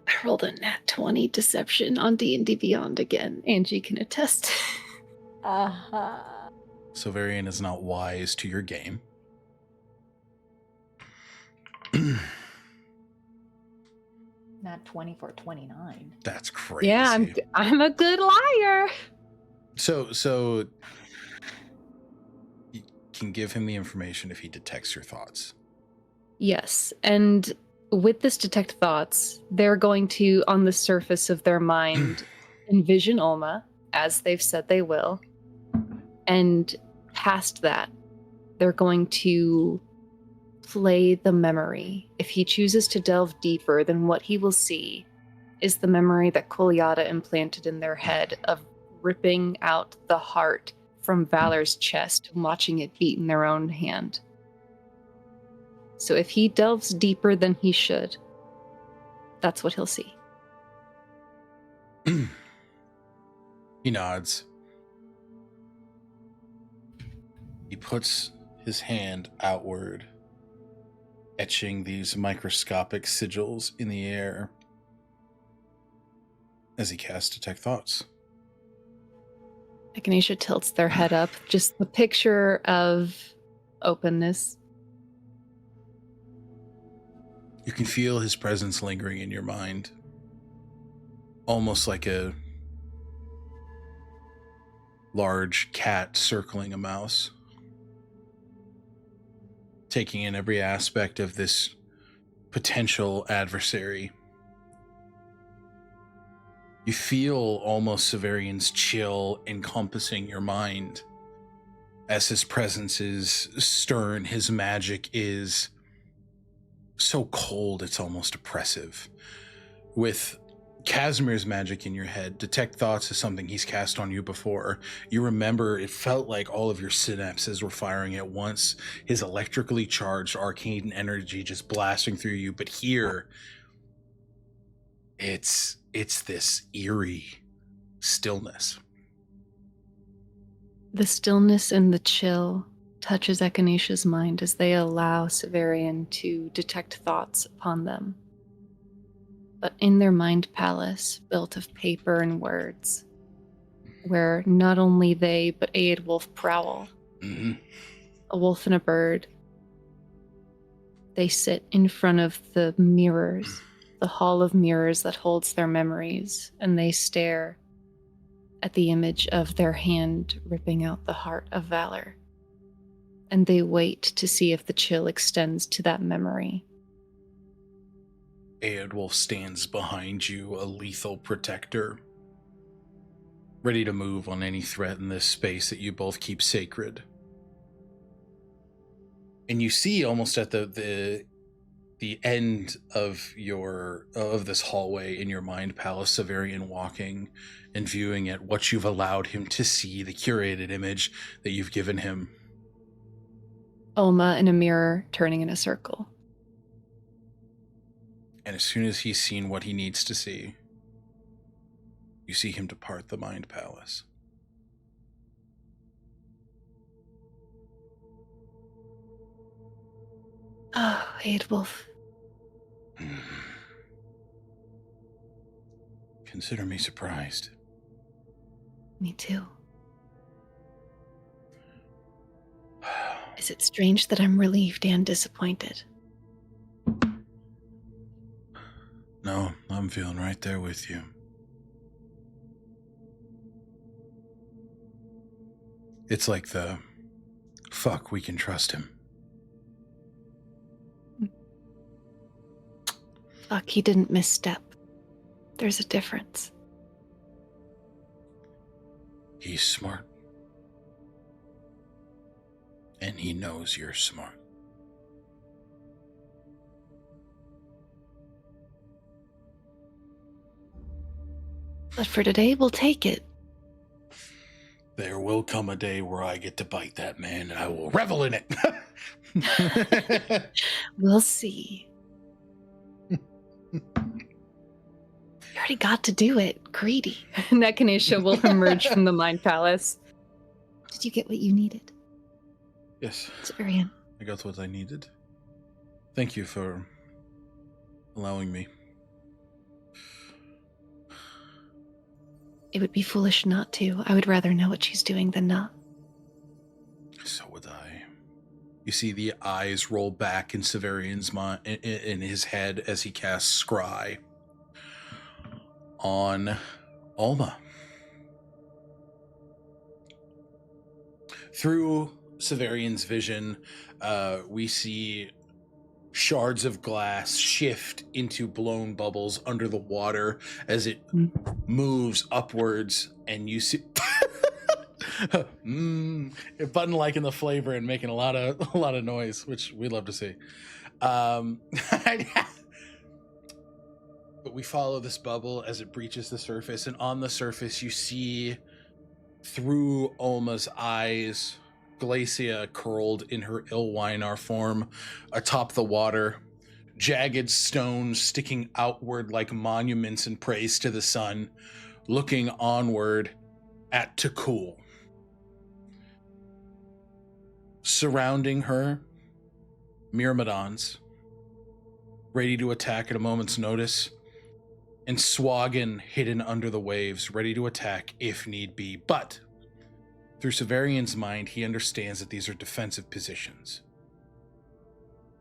I rolled a nat 20 deception on D&D Beyond again. Angie can attest. Uh-huh. Silverian is not wise to your game. Not 20 for 29. That's crazy. Yeah, I'm a good liar. So you can give him the information if he detects your thoughts. Yes, and with this detect thoughts, they're going to, on the surface of their mind, envision Olma, as they've said they will. And past that, they're going to play the memory. If he chooses to delve deeper, then what he will see is the memory that Koliata implanted in their head of ripping out the heart from Valor's chest and watching it beat in their own hand. So if he delves deeper than he should, that's what he'll see. He nods. He puts his hand outward, etching these microscopic sigils in the air as he casts Detect Thoughts. Echinacea tilts their head up, just the picture of openness. You can feel his presence lingering in your mind, almost like a large cat circling a mouse, taking in every aspect of this potential adversary. You feel almost Severian's chill encompassing your mind as his presence is stern, his magic is so cold it's almost oppressive. With Casimir's magic in your head, Detect Thoughts is something he's cast on you before. You remember it felt like all of your synapses were firing at once, his electrically charged arcane energy just blasting through you. But here, it's this eerie stillness. The stillness and the chill touches Echinacea's mind as they allow Severian to detect thoughts upon them. But in their mind palace, built of paper and words, where not only they, but Aedwulf prowl, a wolf and a bird, they sit in front of the mirrors, the hall of mirrors that holds their memories, and they stare at the image of their hand ripping out the heart of Valor. And they wait to see if the chill extends to that memory. Aedwulf stands behind you, a lethal protector, ready to move on any threat in this space that you both keep sacred. And you see almost at the end of this hallway in your mind palace, Severian walking and viewing at what you've allowed him to see, the curated image that you've given him. Olma in a mirror turning in a circle. And as soon as he's seen what he needs to see, you see him depart the mind palace. Oh, Aedwulf. Consider me surprised. Me too. Is it strange that I'm relieved and disappointed? No, I'm feeling right there with you. It's like the fuck, we can trust him. Fuck, he didn't misstep. There's a difference. He's smart. And he knows you're smart. But for today, we'll take it. There will come a day where I get to bite that man and I will revel in it. We'll see. You already got to do it. Greedy. And Echinacea will emerge from the mind palace. Did you get what you needed? Yes, Severian. I got what I needed. Thank you for allowing me. It would be foolish not to. I would rather know what she's doing than not. So would I. You see the eyes roll back in Severian's mind, in his head as he casts Scry on Alma. Through Severian's vision, we see shards of glass shift into blown bubbles under the water as it moves upwards, and you see Button liking the flavor and making a lot of noise, which we love to see. But we follow this bubble as it breaches the surface, and on the surface you see through Alma's eyes Glacia curled in her Ilwinar form atop the water, jagged stones sticking outward like monuments in praise to the sun, looking onward at Takul. Surrounding her, Myrmidons, ready to attack at a moment's notice, and Swagan hidden under the waves, ready to attack if need be. But through Severian's mind, he understands that these are defensive positions.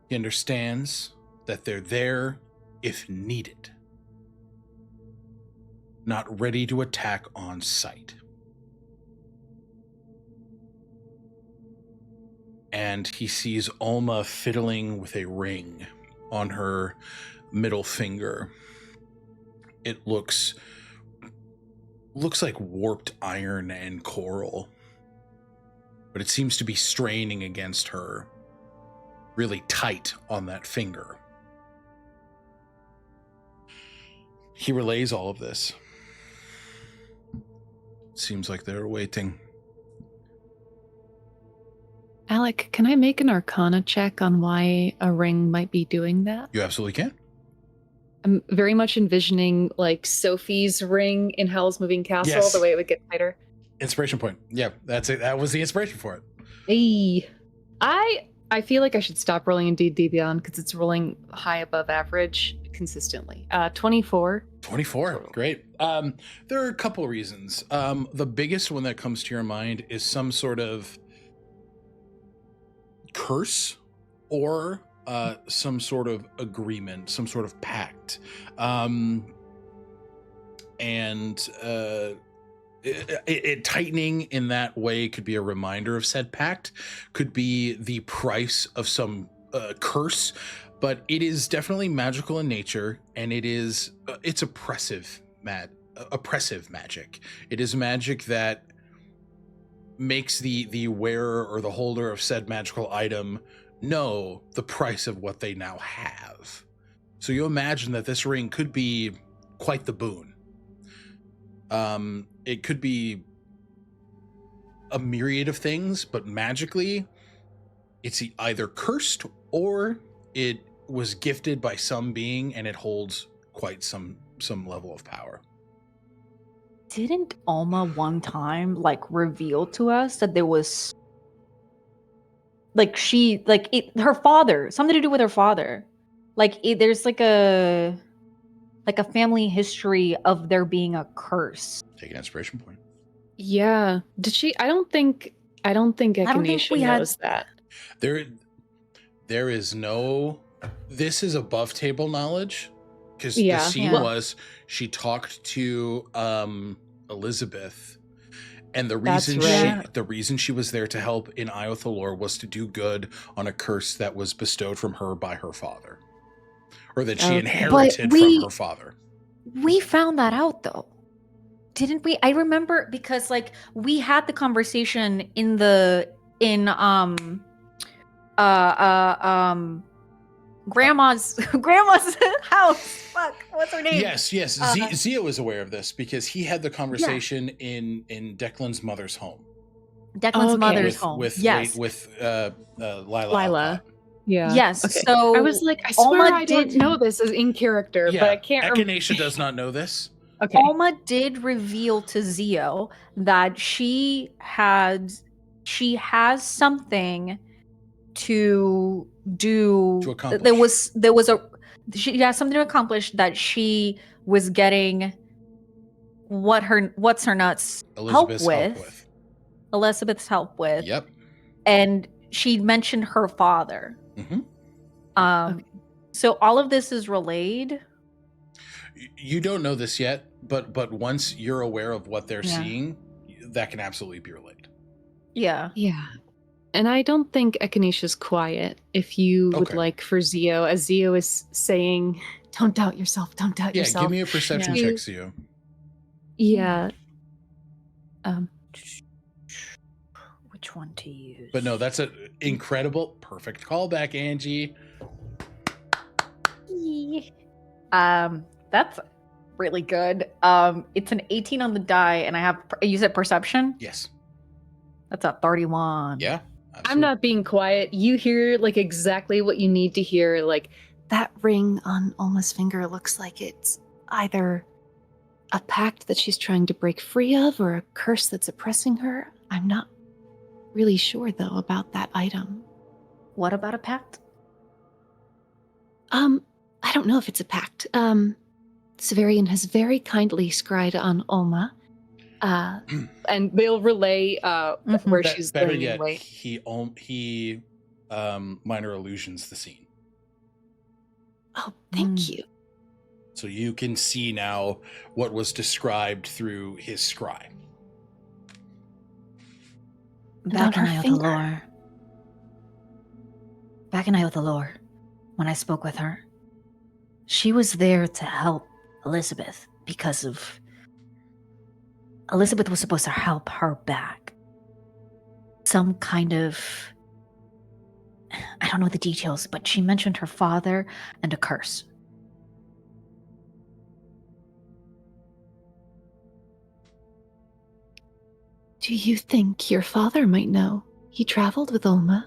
He understands that they're there if needed, not ready to attack on sight. And he sees Alma fiddling with a ring on her middle finger. It looks like warped iron and coral, but it seems to be straining against her really tight on that finger. He relays all of this. Seems like they're waiting. Alec, can I make an Arcana check on why a ring might be doing that? You absolutely can. I'm very much envisioning like Sophie's ring in Howl's Moving Castle, Yes. the way it would get tighter. Inspiration point. Yeah, that's it. That was the inspiration for it. Hey, I feel like I should stop rolling in D&D Beyond because it's rolling high above average consistently. 24. 24. Great. There are a couple reasons. The biggest one that comes to your mind is some sort of curse or some sort of agreement, some sort of pact. It tightening in that way could be a reminder of said pact, could be the price of some curse, but it is definitely magical in nature, and it's oppressive magic. It is magic that makes the wearer or the holder of said magical item know the price of what they now have. So you imagine that this ring could be quite the boon. It could be a myriad of things, but magically it's either cursed or it was gifted by some being and it holds quite some level of power. Didn't Alma one time reveal to us that there was her father, something to do with her father? There's a family history of there being a curse. Take an inspiration point. Yeah. Did she? I don't think Echinacea knows that. There is no. This is above table knowledge, because the scene was she talked to Elizabeth, and the reason she was there to help in Iothalor was to do good on a curse that was bestowed from her by her father, or that she inherited from her father. We found that out though, didn't we? I remember because we had the conversation in grandma's house. Fuck, what's her name? Yes. Zio is aware of this because he had the conversation in Declan's mother's home. Declan's mother's home. With Lila. Lila. Yeah. Yes. Okay. So I was like, I swear I didn't know this as in character, but I can't remember. Echinacea does not know this. Okay. Alma did reveal to Zio that she has something to do. To accomplish. She has something to accomplish, that she was getting what's her nuts Elizabeth's help with. Elizabeth's help with. Yep. and she mentioned her father. Mm-hmm. Okay. So all of this is relayed. You don't know this yet, but once you're aware of what they're seeing, that can absolutely be relayed. Yeah. Yeah. And I don't think Echinacea is quiet. If you would like for Zio, as Zio is saying, don't doubt yourself, don't doubt yourself. Yeah, give me a perception check, Zio. Yeah. Which one to use? But no, that's an incredible, perfect callback, Angie. That's really good. It's an 18 on the die, and you said perception? Yes. That's a 31. Yeah. Absolutely. I'm not being quiet. You hear like exactly what you need to hear. Like that ring on Alma's finger looks like it's either a pact that she's trying to break free of or a curse that's oppressing her. I'm not really sure though about that item. What about a pact? I don't know if it's a pact. Severian has very kindly scryed on Alma. And they'll relay where she's better laying yet, in wait. he minor illusions the scene. Oh, thank you. So you can see now what was described through his scry. Back and I with the lore. Back and I with the lore. When I spoke with her, she was there to help Elizabeth because of... Elizabeth was supposed to help her back. Some kind of... I don't know the details, but she mentioned her father and a curse. Do you think your father might know? He traveled with Alma.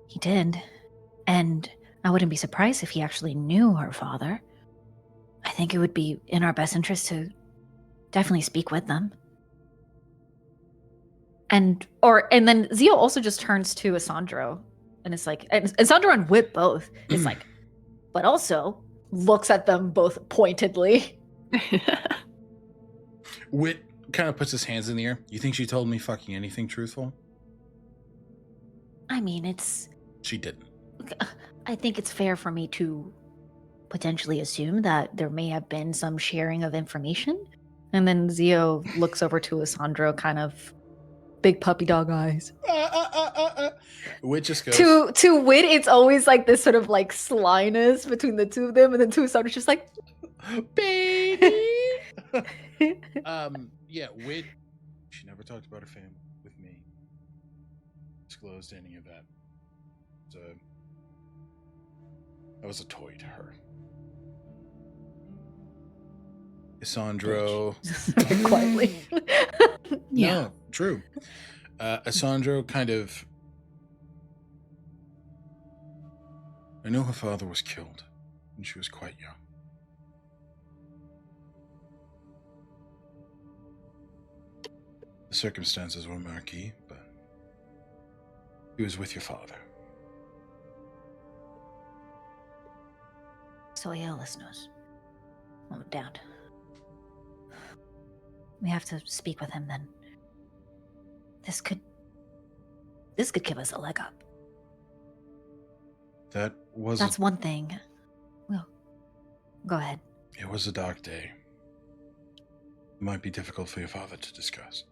He did. And I wouldn't be surprised if he actually knew her father. I think it would be in our best interest to definitely speak with them. And then Zio also just turns to Asandro, and it's like, and Asandro and Whip both. It's like, but also looks at them both pointedly. Whit kind of puts his hands in the air. You think she told me fucking anything truthful? I mean, it's... She didn't. I think it's fair for me to potentially assume that there may have been some sharing of information. And then Zio looks over to Asandro, kind of big puppy dog eyes. Whit just goes... To Whit, it's always like this sort of like slyness between the two of them, and then to Asandro's just like... Baby! Yeah, Whit, she never talked about her family with me. Disclosed any of that. So that was a toy to her. Isandro. Quietly. No, true. Isandro kind of... I know her father was killed when she was quite young. The circumstances were murky, but he was with your father. So yeah, listeners. Oh, Dad. We have to speak with him then. This could give us a leg up. That's one thing. Well, go ahead. It was a dark day. It might be difficult for your father to discuss.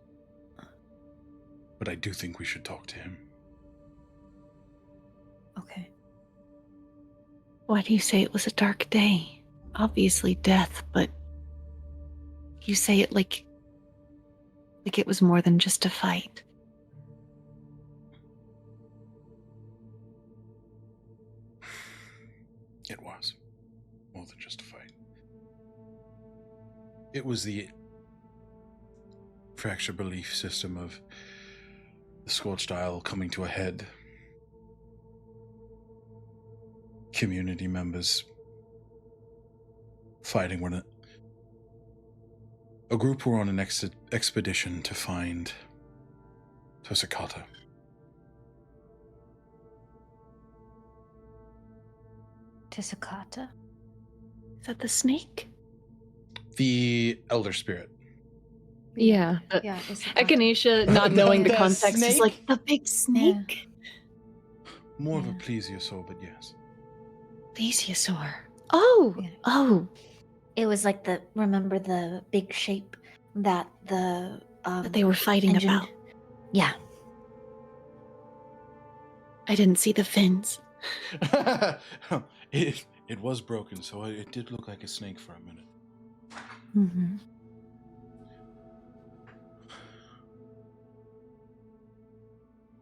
But I do think we should talk to him. Okay. Why do you say it was a dark day? Obviously death, but you say it like it was more than just a fight. It was more than just a fight. It was the fractured belief system of the Scorched Isle coming to a head. Community members fighting one. A group were on an expedition to find Tosekata. Tosekata? Is that the snake? The Elder Spirit. Yeah. But Yeah. It's Echinacea, not knowing the That context, is snake? like, the big snake? More of a Yeah. plesiosaur, but yes. Plesiosaur. Oh! Yeah. Oh! It was like remember the big shape that That they were fighting engine- about. Yeah. I didn't see the fins. it was broken, so it did look like a snake for a minute. Mm-hmm.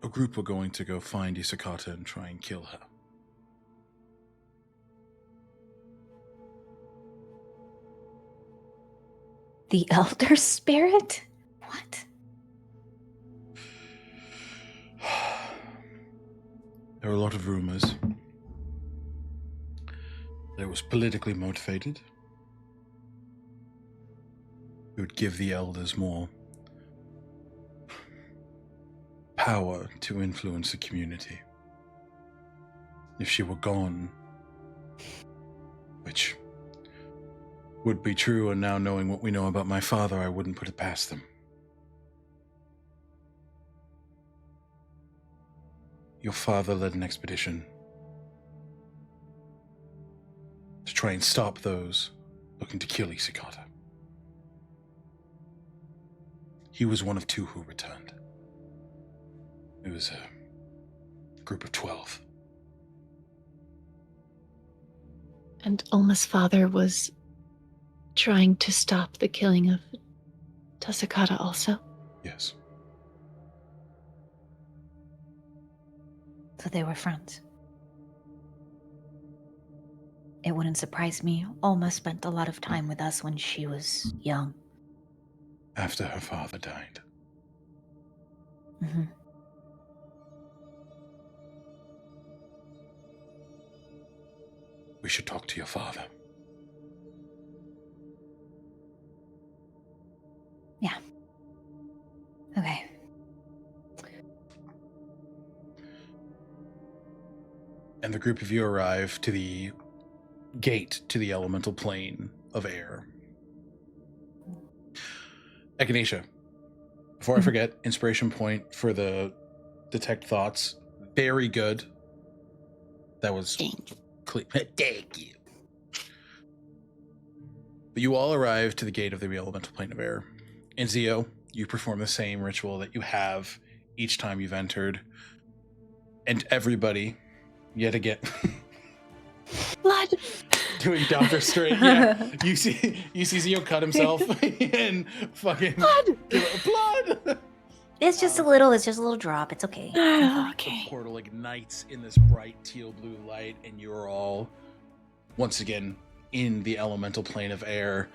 A group were going to go find Isakata and try and kill her. The Elder Spirit? What? There were a lot of rumors. It was politically motivated. It would give the elders more power to influence the community. If she were gone, which would be true, and now knowing what we know about my father, I wouldn't put it past them. Your father led an expedition to try and stop those looking to kill Isakata. He was one of 2 who returned. It was a group of 12. And Ulma's father was trying to stop the killing of Tasakata also? Yes. So they were friends. It wouldn't surprise me. Alma spent a lot of time with us when she was young. After her father died. Mm-hmm. We should talk to your father. Yeah. Okay. And the group of you arrive to the gate to the elemental plane of air. Echinacea, before I forget, inspiration point for the detect thoughts. Very good. That was clear. Thank you. But you all arrive to the gate of the elemental plane of air. In Zio, you perform the same ritual that you have each time you've entered. And everybody, yet again, Blood! doing Doctor Strange. Yeah, you see Zio cut himself and fucking Blood! blood. It's just a little drop. It's okay. Ah, The okay. portal ignites in this bright teal blue light, and you're all once again in the elemental plane of air.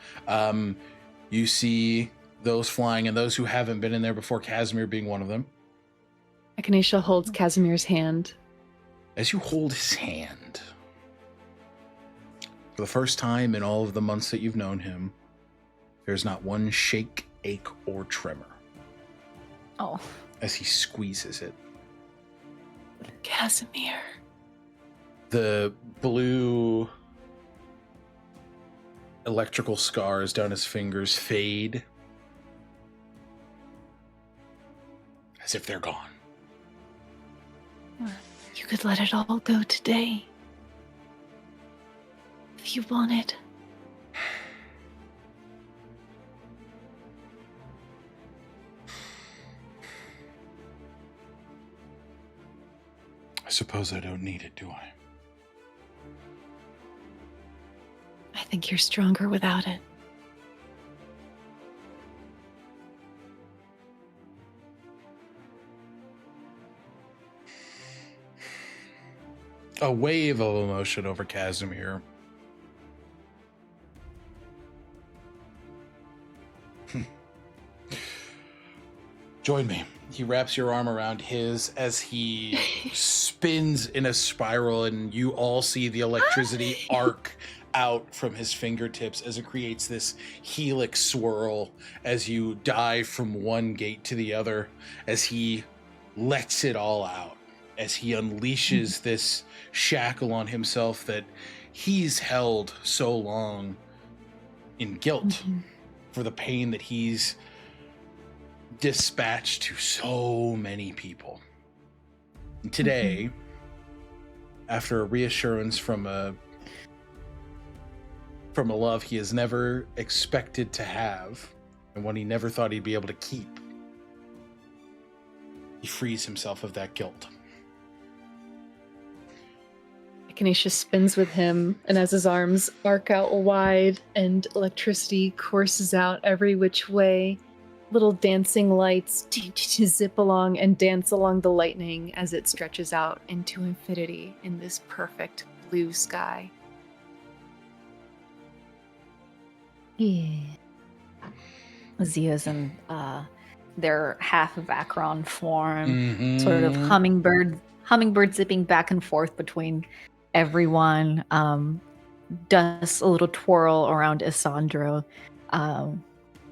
You see those flying and those who haven't been in there before, Casimir being one of them. Echinacea holds Casimir's hand. As you hold his hand, for the first time in all of the months that you've known him, there's not one shake, ache, or tremor Oh. as he squeezes it. Casimir. The blue electrical scars down his fingers fade as if they're gone. You could let it all go today. If you wanted. I suppose I don't need it, do I? I think you're stronger without it. A wave of emotion over Casimir. Join me. He wraps your arm around his as he spins in a spiral, and you all see the electricity arc out from his fingertips as it creates this helix swirl as you dive from one gate to the other, as he lets it all out, as he unleashes this shackle on himself that he's held so long in guilt for the pain that he's dispatched to so many people. Today, after a reassurance from a love he has never expected to have, and one he never thought he'd be able to keep, he frees himself of that guilt. Echinacea spins with him, and as his arms arc out wide and electricity courses out every which way, little dancing lights zip along and dance along the lightning as it stretches out into infinity in this perfect blue sky. Yeah. Zio's in their half Vacron form, sort of hummingbird zipping back and forth between everyone. Does a little twirl around Isandro,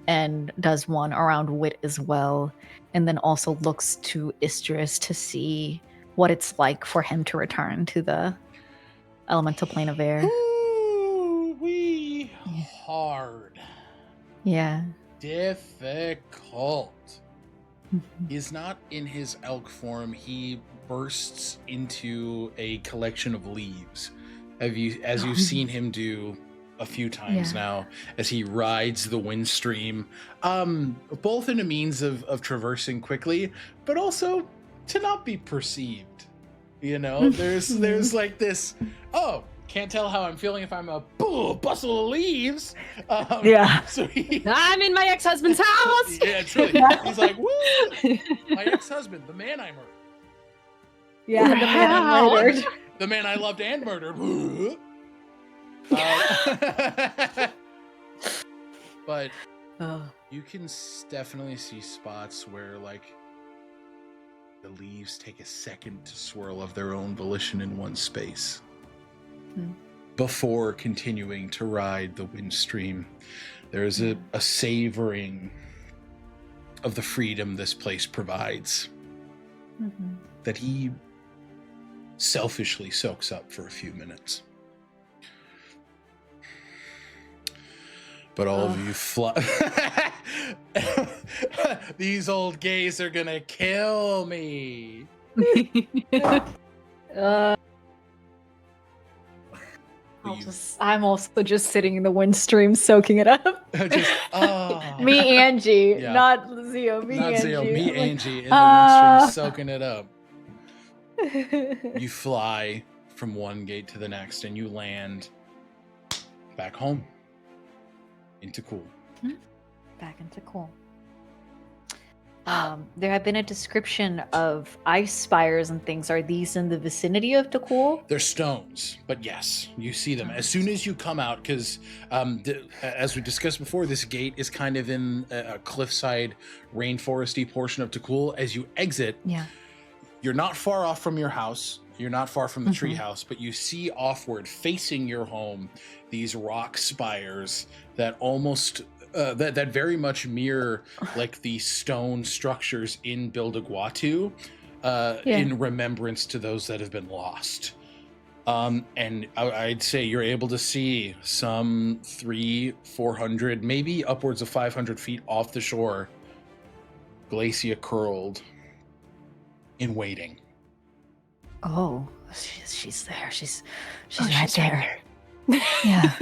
and does one around Wit as well, and then also looks to Istris to see what it's like for him to return to the elemental plane of air. Ooh-wee. Hard. Yeah. Difficult. He's not in his elk form. He bursts into a collection of leaves. As you've seen him do a few times now, as he rides the wind stream, both in a means of traversing quickly, but also to not be perceived. You know, there's like this, can't tell how I'm feeling if I'm a bustle of leaves. So I'm in my ex-husband's house! Yeah, it's really, he's like, woo! My ex-husband, the man I murdered. Yeah, the man I murdered. The man I loved and murdered. But you can definitely see spots where, like, the leaves take a second to swirl of their own volition in one space before continuing to ride the wind stream. There's a savoring of the freedom this place provides that he selfishly soaks up for a few minutes. But all of you these old gays are gonna kill me. I'm also just sitting in the wind stream soaking it up. Me, Angie, not Zio. Me, Angie in the wind stream soaking it up. You fly from one gate to the next, and you land back home into Cool. Back into Cool. There had been a description of ice spires and things. Are these in the vicinity of the Cool? They're stones, but yes, you see them as soon as you come out, because as we discussed before, this gate is kind of in a cliffside, rainforesty portion of Takul. As you exit, you're not far off from your house. You're not far from the tree house, but you see offward, facing your home, these rock spires that almost that very much mirror like the stone structures in Bildaguatu, in remembrance to those that have been lost. And I'd say you're able to see some 300-400, maybe upwards of 500 feet off the shore, Glacia curled in waiting. Oh, she's there. She's right there. Yeah.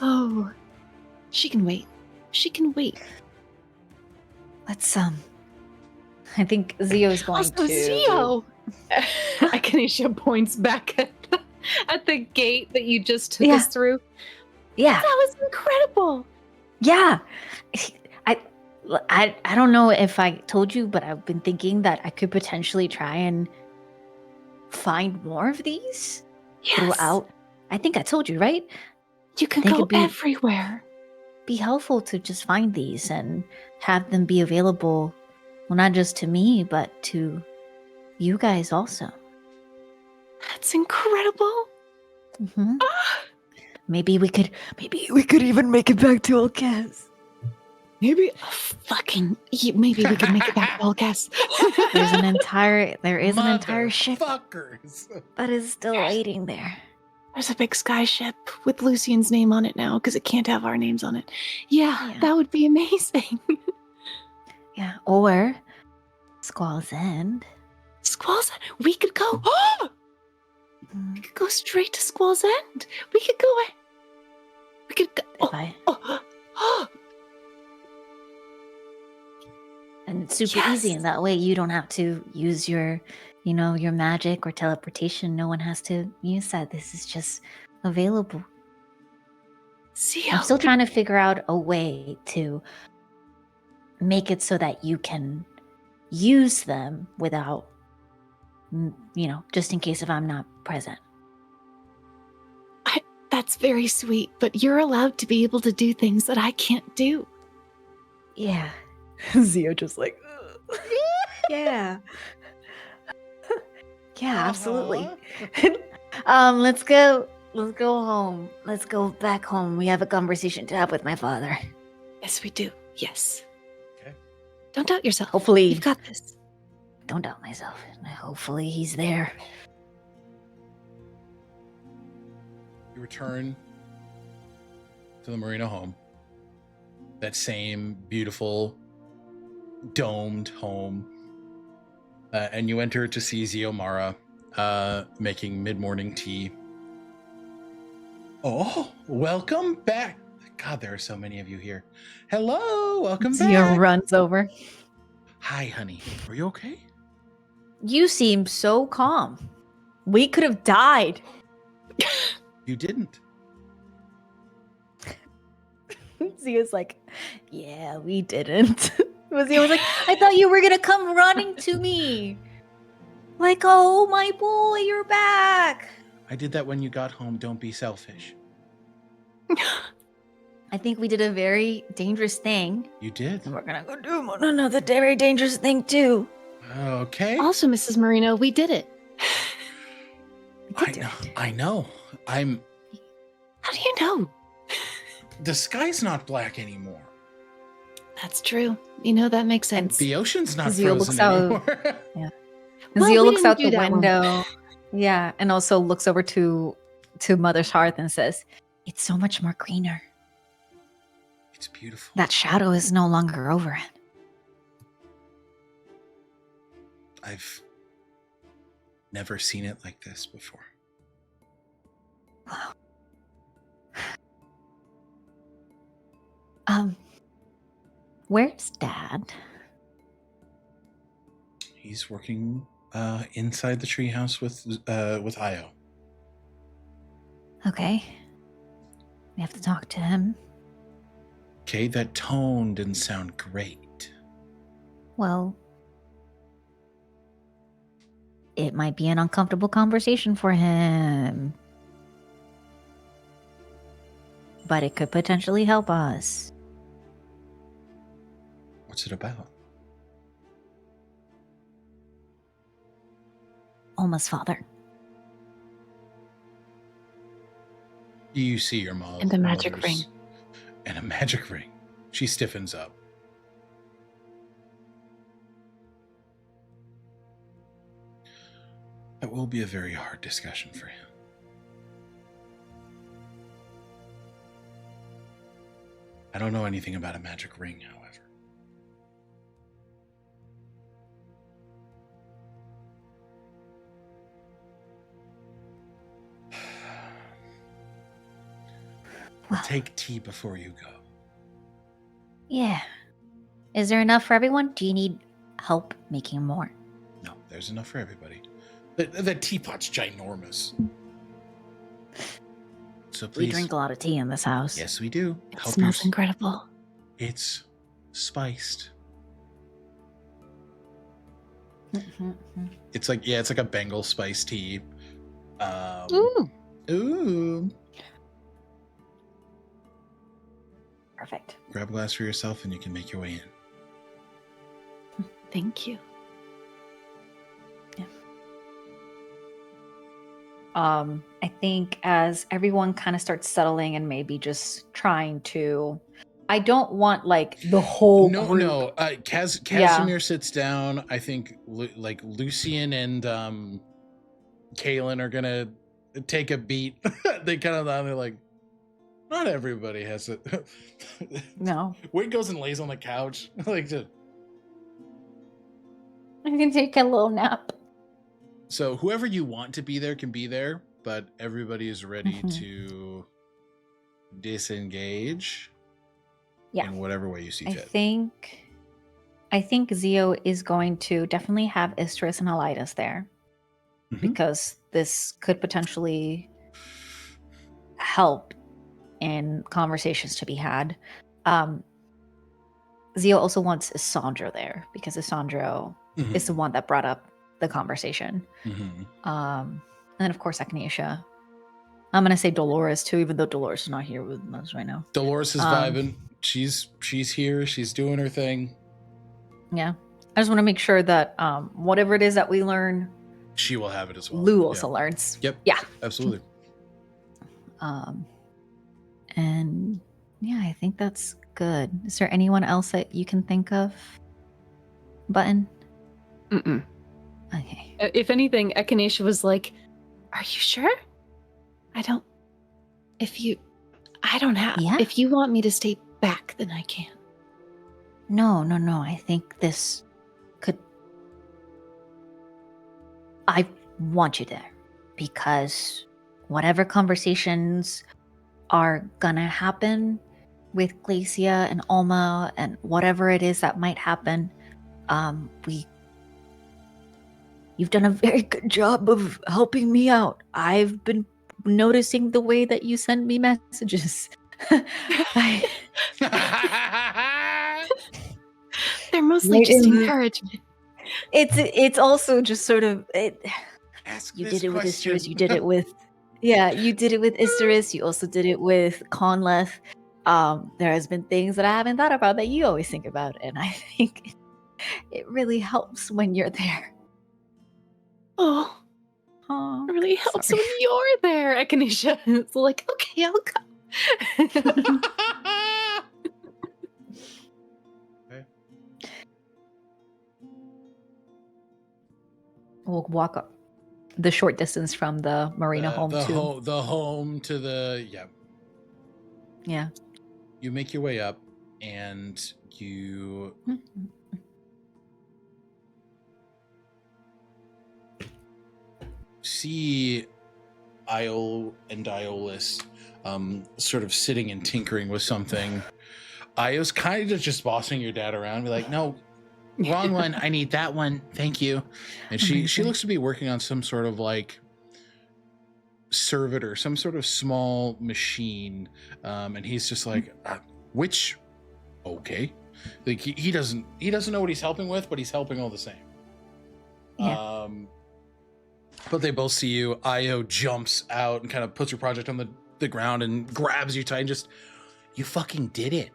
Oh, she can wait. She can wait. Let's I think Zio's going to. Zio! Echinacea points back at the gate that you just took us through. Yeah. That was incredible. Yeah. I don't know if I told you, but I've been thinking that I could potentially try and find more of these throughout. I think I told you, right? You can go everywhere. Be helpful to just find these and have them be available, well, not just to me, but to you guys also. That's incredible. Maybe we could even make it back to Olcaz. Maybe we could make it back to Olcaz. There is an entire ship Fuckers. that is still waiting there. There's a big sky ship with Lucian's name on it now because it can't have our names on it. Yeah, that would be amazing. Yeah, or Squall's End. Squall's End. We could go. Mm, We could go straight to Squall's End. We could go. We could go. if I- Oh. And it's super easy, Yes. and that way you don't have to use your, your magic or teleportation. No one has to use that. This is just available. See, I'm still trying to figure out a way to make it so that you can use them without, just in case if I'm not present. That's very sweet, but you're allowed to be able to do things that I can't do. Yeah. Zio just like, Yeah. Yeah, absolutely. Uh-huh. Let's go home. Let's go back home. We have a conversation to have with my father. Yes, we do. Yes. Okay. Don't doubt yourself. Hopefully. You've got this. Don't doubt myself. Hopefully he's there. You return to the Marina home. That same beautiful domed home. And you enter to see Ziomara making mid-morning tea. Oh, welcome back. God, there are so many of you here. Hello, welcome Zio back. runs over. Hi, honey. Are you okay? You seem so calm. We could have died. You didn't. Zio's like, Yeah, we didn't. But Zio was like, I thought you were gonna come running to me. Like, oh my boy, you're back. I did that when you got home. Don't be selfish. I think we did a very dangerous thing. You did. And we're gonna go do another very dangerous thing too. Okay. Also, Mrs. Marino, we did it. I know. I know. I'm. How do you know? The sky's not black anymore. That's true. That makes sense. The ocean's not Zio frozen looks out. anymore. Well, Zio we looks didn't out do the that one. window. Yeah, and also looks over to Mother's Hearth and says, It's so much more greener. It's beautiful. That shadow is no longer over it. I've never seen it like this before. Wow. Where's Dad? He's working inside the treehouse with Io. Okay. We have to talk to him. Okay, that tone didn't sound great. Well, it might be an uncomfortable conversation for him. But it could potentially help us. What's it about? Alma's father. You see your mom. And the magic ring. And a magic ring. She stiffens up. That will be a very hard discussion for him. I don't know anything about a magic ring, however. Well, Take tea before you go. yeah. Is there enough for everyone? Do you need help making more? No, there's enough for everybody. The teapot's ginormous. So please. We drink a lot of tea in this house. Yes, we do. It Help smells your- incredible. It's spiced. It's like a Bengal spice tea. Ooh. Ooh. Perfect. Grab a glass for yourself and you can make your way in. Thank you. I think as everyone kind of starts settling and maybe just trying to, I don't want like the whole group. No. Casimir sits down. I think Lucian and Kaylin are gonna take a beat. They kind of they're like, not everybody has it. No. Wade goes and lays on the couch, like just I can take a little nap. So whoever you want to be there can be there, but everybody is ready to disengage in whatever way you see fit. I think Zio is going to definitely have Istris and Elidas there because this could potentially help in conversations to be had. Zio also wants Isandro there because Isandro is the one that brought up the conversation. And then of course Echinacea. I'm gonna say Dolores too, even though Dolores is not here with us right now. Dolores is vibing. She's here. She's doing her thing. Yeah, I just want to make sure that whatever it is that we learn, she will have it as well. Lou also learns. Yep. Yeah. Absolutely. And yeah, I think that's good. Is there anyone else that you can think of? Button? Mm-mm. Okay. If anything, Echinacea was like, "Are you sure? I don't have. Yeah. If you want me to stay back, then I can." No. I think this could. I want you there because whatever conversations are gonna happen with Glacia and Alma and whatever it is that might happen, you've done a very good job of helping me out. I've been noticing the way that you send me messages. They're mostly just encouragement. It's also just sort of Ask you this did it with question. Isteris, you did it with you did it with Isteris, you also did it with Conleth. There has been things that I haven't thought about that you always think about, and I think it really helps when you're there. Oh, it really helps when you're there, Echinacea. It's like, okay, I'll come. Okay. We'll walk up the short distance from the marina home to the home to the yeah. You make your way up and you see Io and Iolus sort of sitting and tinkering with something. Io's kind of just bossing your dad around, be like, "No, wrong one. I need that one. Thank you." And she looks to be working on some sort of like servitor, some sort of small machine. And he's just like, which, okay. Like he doesn't know what he's helping with, but he's helping all the same. Yeah. But they both see you. Io jumps out and kind of puts her project on the ground and grabs you tight and just, "You fucking did it."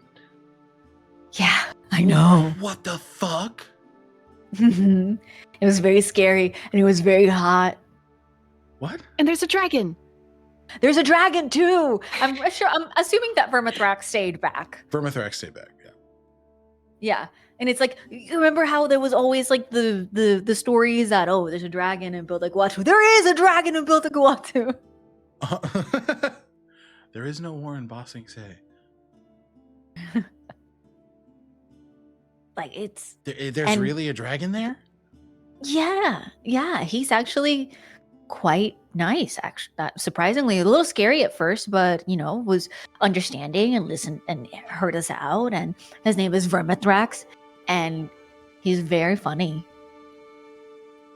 Yeah, I know. What the fuck? It was very scary and it was very hot. What? And there's a dragon. There's a dragon too. I'm assuming that Vermithrax stayed back. Vermithrax stayed back, yeah. Yeah. And it's like, you remember how there was always like the stories that, oh, there's a dragon in Buildaguatu. There is a dragon in Buildaguatu. There is no war in Bossing Say. Like it's there's really a dragon there? Yeah. He's actually quite nice, actually. Surprisingly, a little scary at first, but was understanding and listened and heard us out. And his name is Vermithrax, and he's very funny.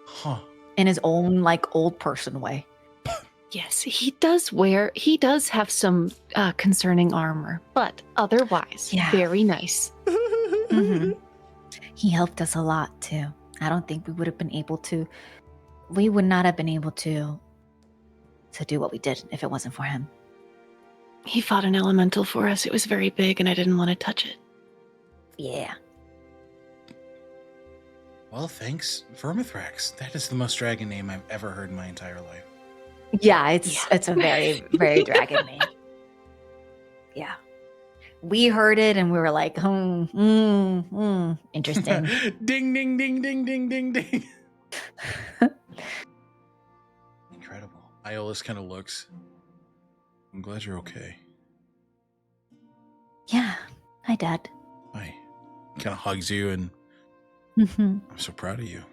Huh. In his own like old person way. Yes, he does have some concerning armor, but otherwise, very nice. Mm-hmm. He helped us a lot too. I don't think we would not have been able to do what we did if it wasn't for him. He fought an elemental for us. It was very big and I didn't want to touch it. Yeah. Well, thanks, Vermithrax. That is the most dragon name I've ever heard in my entire life. Yeah, it's a very, very dragon name. Yeah. We heard it and we were like, interesting. Ding, ding, ding, ding, ding, ding, ding. Incredible. Iolus kind of looks. I'm glad you're okay. Yeah. Hi, Dad. Hi. Kind of hugs you and Mm-hmm. I'm so proud of you.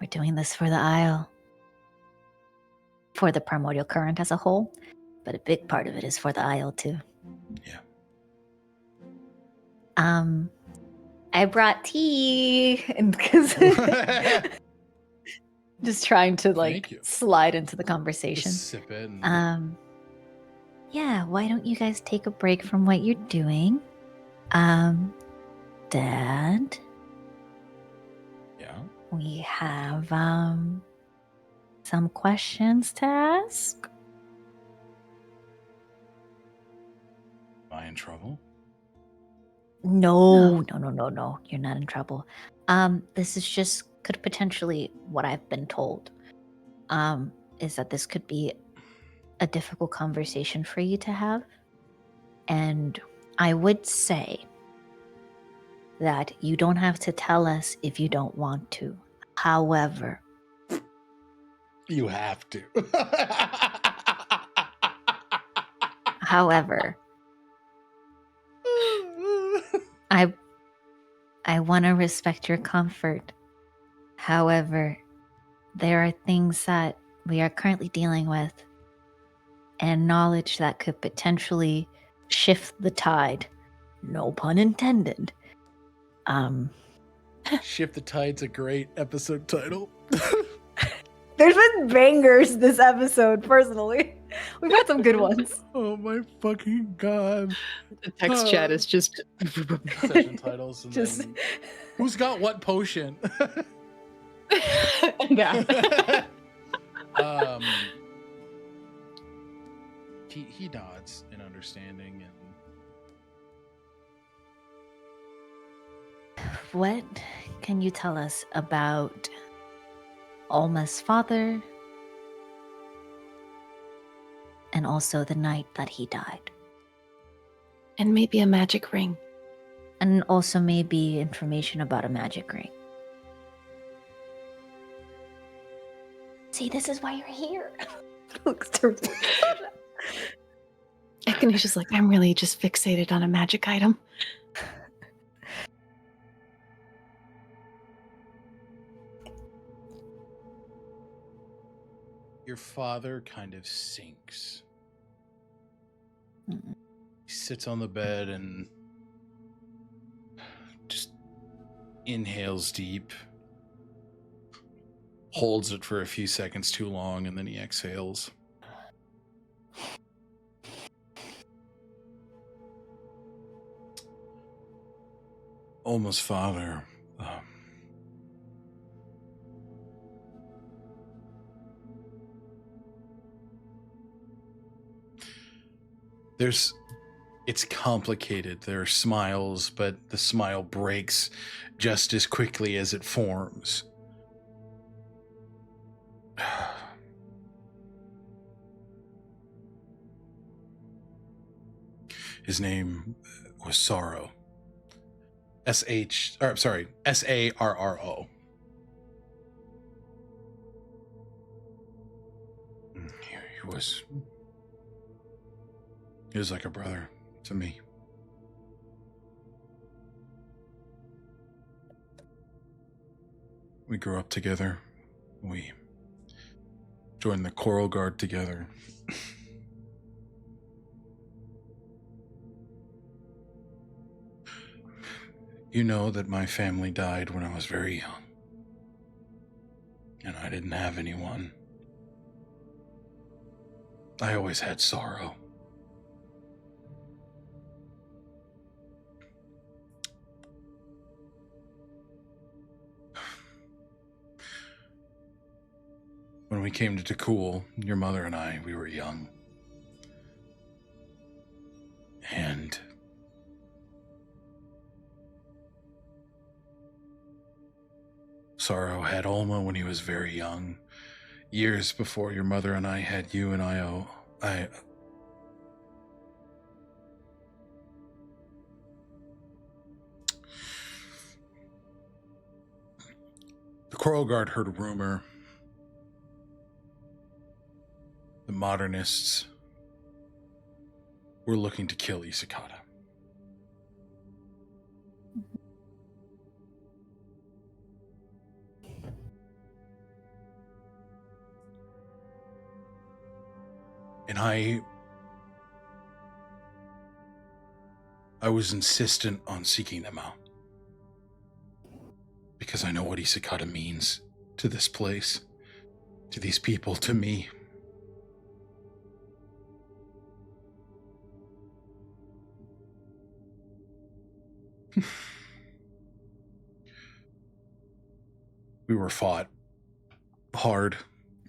We're doing this for the Isle. For the primordial current as a whole. But a big part of it is for the Isle, too. Yeah. I brought tea. And because just trying to, Thank you. slide into the conversation. Just sip it. And... Yeah, why don't you guys take a break from what you're doing? Dad? Yeah? We have, some questions to ask. Am I in trouble? No. You're not in trouble. This is just could potentially what I've been told. Is that this could be a difficult conversation for you to have. And I would say that you don't have to tell us if you don't want to. However, You have to. however, I want to respect your comfort. However, there are things that we are currently dealing with and knowledge that could potentially shift the tide. No pun intended. Shift the Tide's a great episode title. There's been bangers this episode, personally. We've had some good ones. Oh my fucking god. The text chat is just. Session titles. And Just- then, who's got what potion? Yeah. He nods in understanding and What can you tell us about Alma's father and also the night that he died? And maybe a magic ring. And also maybe information about a magic ring. See, this is why you're here. Looks terrible. Echinacea like, I'm really just fixated on a magic item. your father kind of sinks. Mm. He sits on the bed and just inhales deep, holds it for a few seconds too long, and then he exhales. Alma's father, it's complicated. There are smiles, but the smile breaks just as quickly as it forms. His name was Sorrow. S-A-R-R-O. He was like a brother to me. We grew up together. We joined the Coral Guard together. You know that my family died when I was very young. And I didn't have anyone. I always had Sorrow. When we came to Takul, your mother and I, we were young. And Sorrow had Alma when he was very young, years before your mother and I had you and The Coral Guard heard a rumor. The modernists were looking to kill Echinacea. And I was insistent on seeking them out. Because I know what Issakata means to this place, to these people, to me. We were fought hard.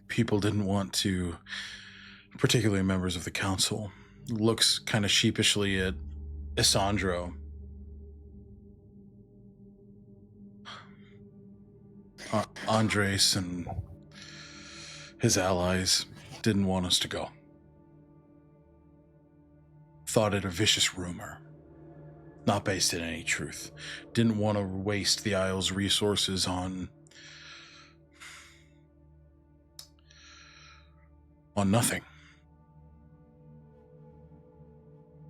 People didn't want to, particularly members of the council, looks kind of sheepishly at Isandro. Andres and his allies didn't want us to go. Thought it a vicious rumor, not based in any truth. Didn't want to waste the Isle's resources on nothing.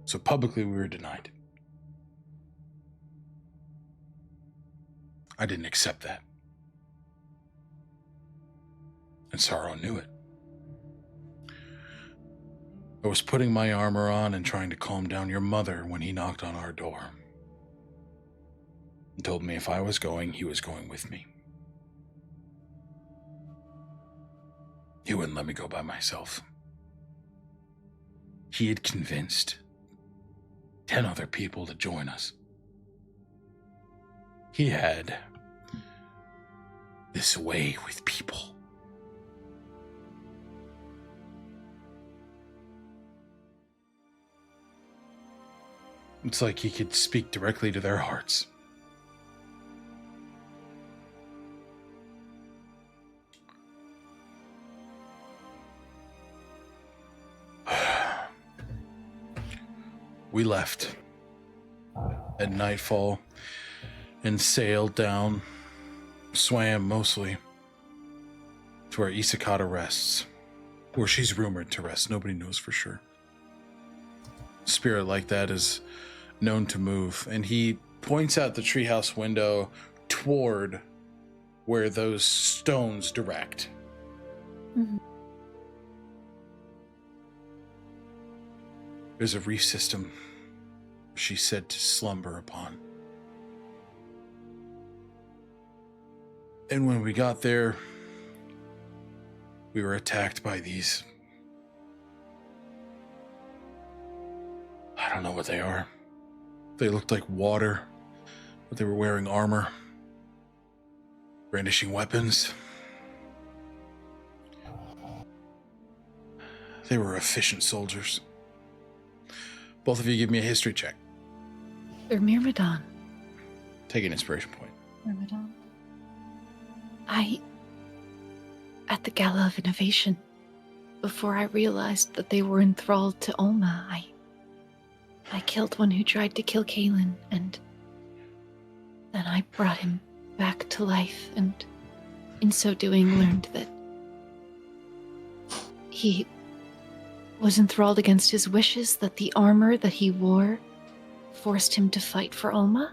So publicly we were denied. I didn't accept that. And Sorrow knew it. I was putting my armor on and trying to calm down your mother when he knocked on our door. And told me if I was going, he was going with me. He wouldn't let me go by myself. He had convinced 10 other people to join us. He had this way with people. It's like he could speak directly to their hearts. We left at nightfall and sailed down, swam mostly, to where Issakata rests, where she's rumored to rest. Nobody knows for sure. Spirit like that is known to move, and he points out the treehouse window toward where those stones direct. Mm-hmm. There's a reef system she's said to slumber upon. And when we got there, we were attacked by these... I don't know what they are. They looked like water, but they were wearing armor, brandishing weapons. They were efficient soldiers. Both of you give me a history check. They're Myrmidon. Take an inspiration point. Myrmidon. At the Gala of Innovation, before I realized that they were enthralled to Olma, I killed one who tried to kill Kaelin, and then I brought him back to life, and in so doing learned that he was enthralled against his wishes, that the armor that he wore forced him to fight for Olma.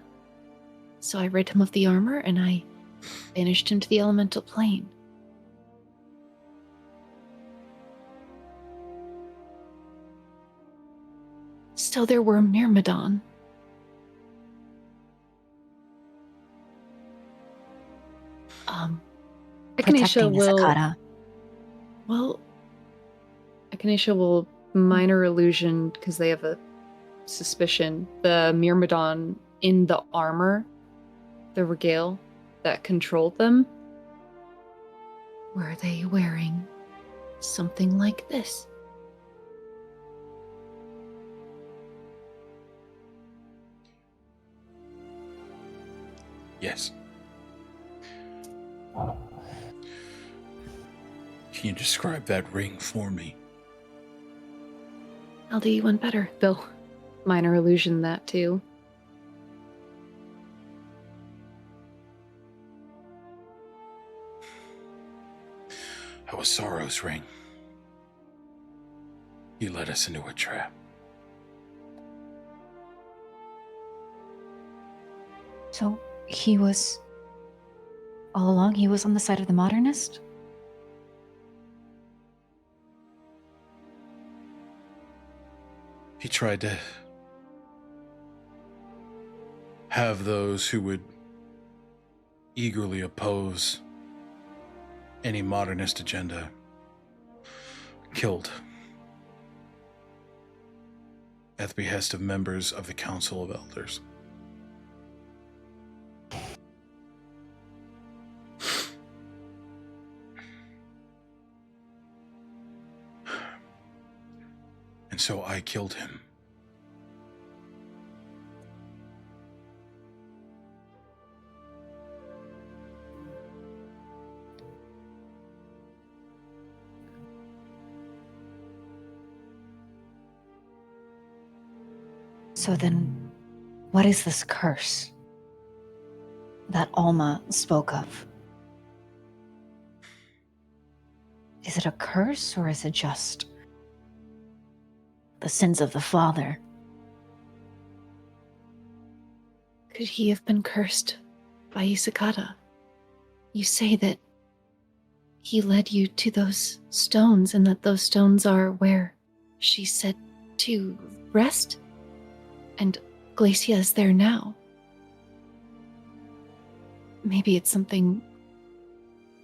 So I rid him of the armor, and I banished him to the elemental plane. Still, there were Myrmidon. Echinacea will... Issakata. Well, Echinacea will minor illusion, because they have a suspicion, the Myrmidon in the armor, the regale that controlled them. Were they wearing something like this? Yes. Can you describe that ring for me? I'll do you one better. They'll minor illusion that too. That was Sorrow's ring. You led us into a trap. So he was... all along, he was on the side of the modernist? He tried to have those who would eagerly oppose any modernist agenda killed at the behest of members of the Council of Elders. And so I killed him. So then, what is this curse that Alma spoke of? Is it a curse, or is it just the sins of the father? Could he have been cursed by Isakata? You say that he led you to those stones and that those stones are where she said to rest? And Glacia is there now. Maybe it's something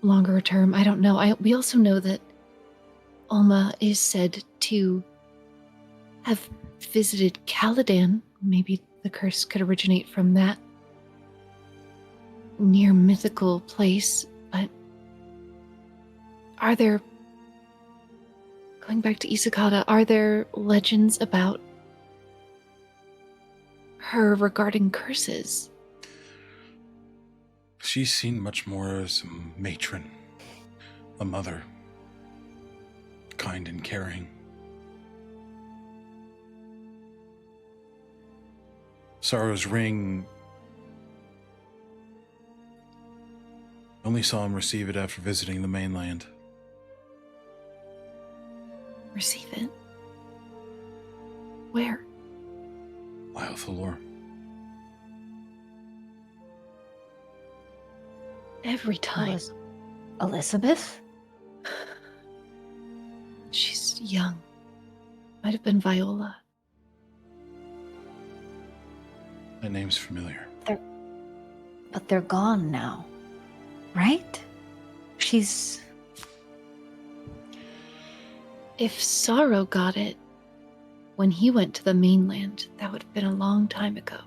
longer term. I don't know. We also know that Alma is said to have visited Caladan. Maybe the curse could originate from that near mythical place. But are there, going back to Isakata, are there legends about her regarding curses? She's seen much more as a matron, a mother, kind and caring. Sorrow's ring, only saw him receive it after visiting the mainland. Receive it? Where? Lyothalor. Every time. Elizabeth? She's young. Might have been Viola. That name's familiar. But they're gone now, right? She's... If Sorrow got it when he went to the mainland, that would have been a long time ago.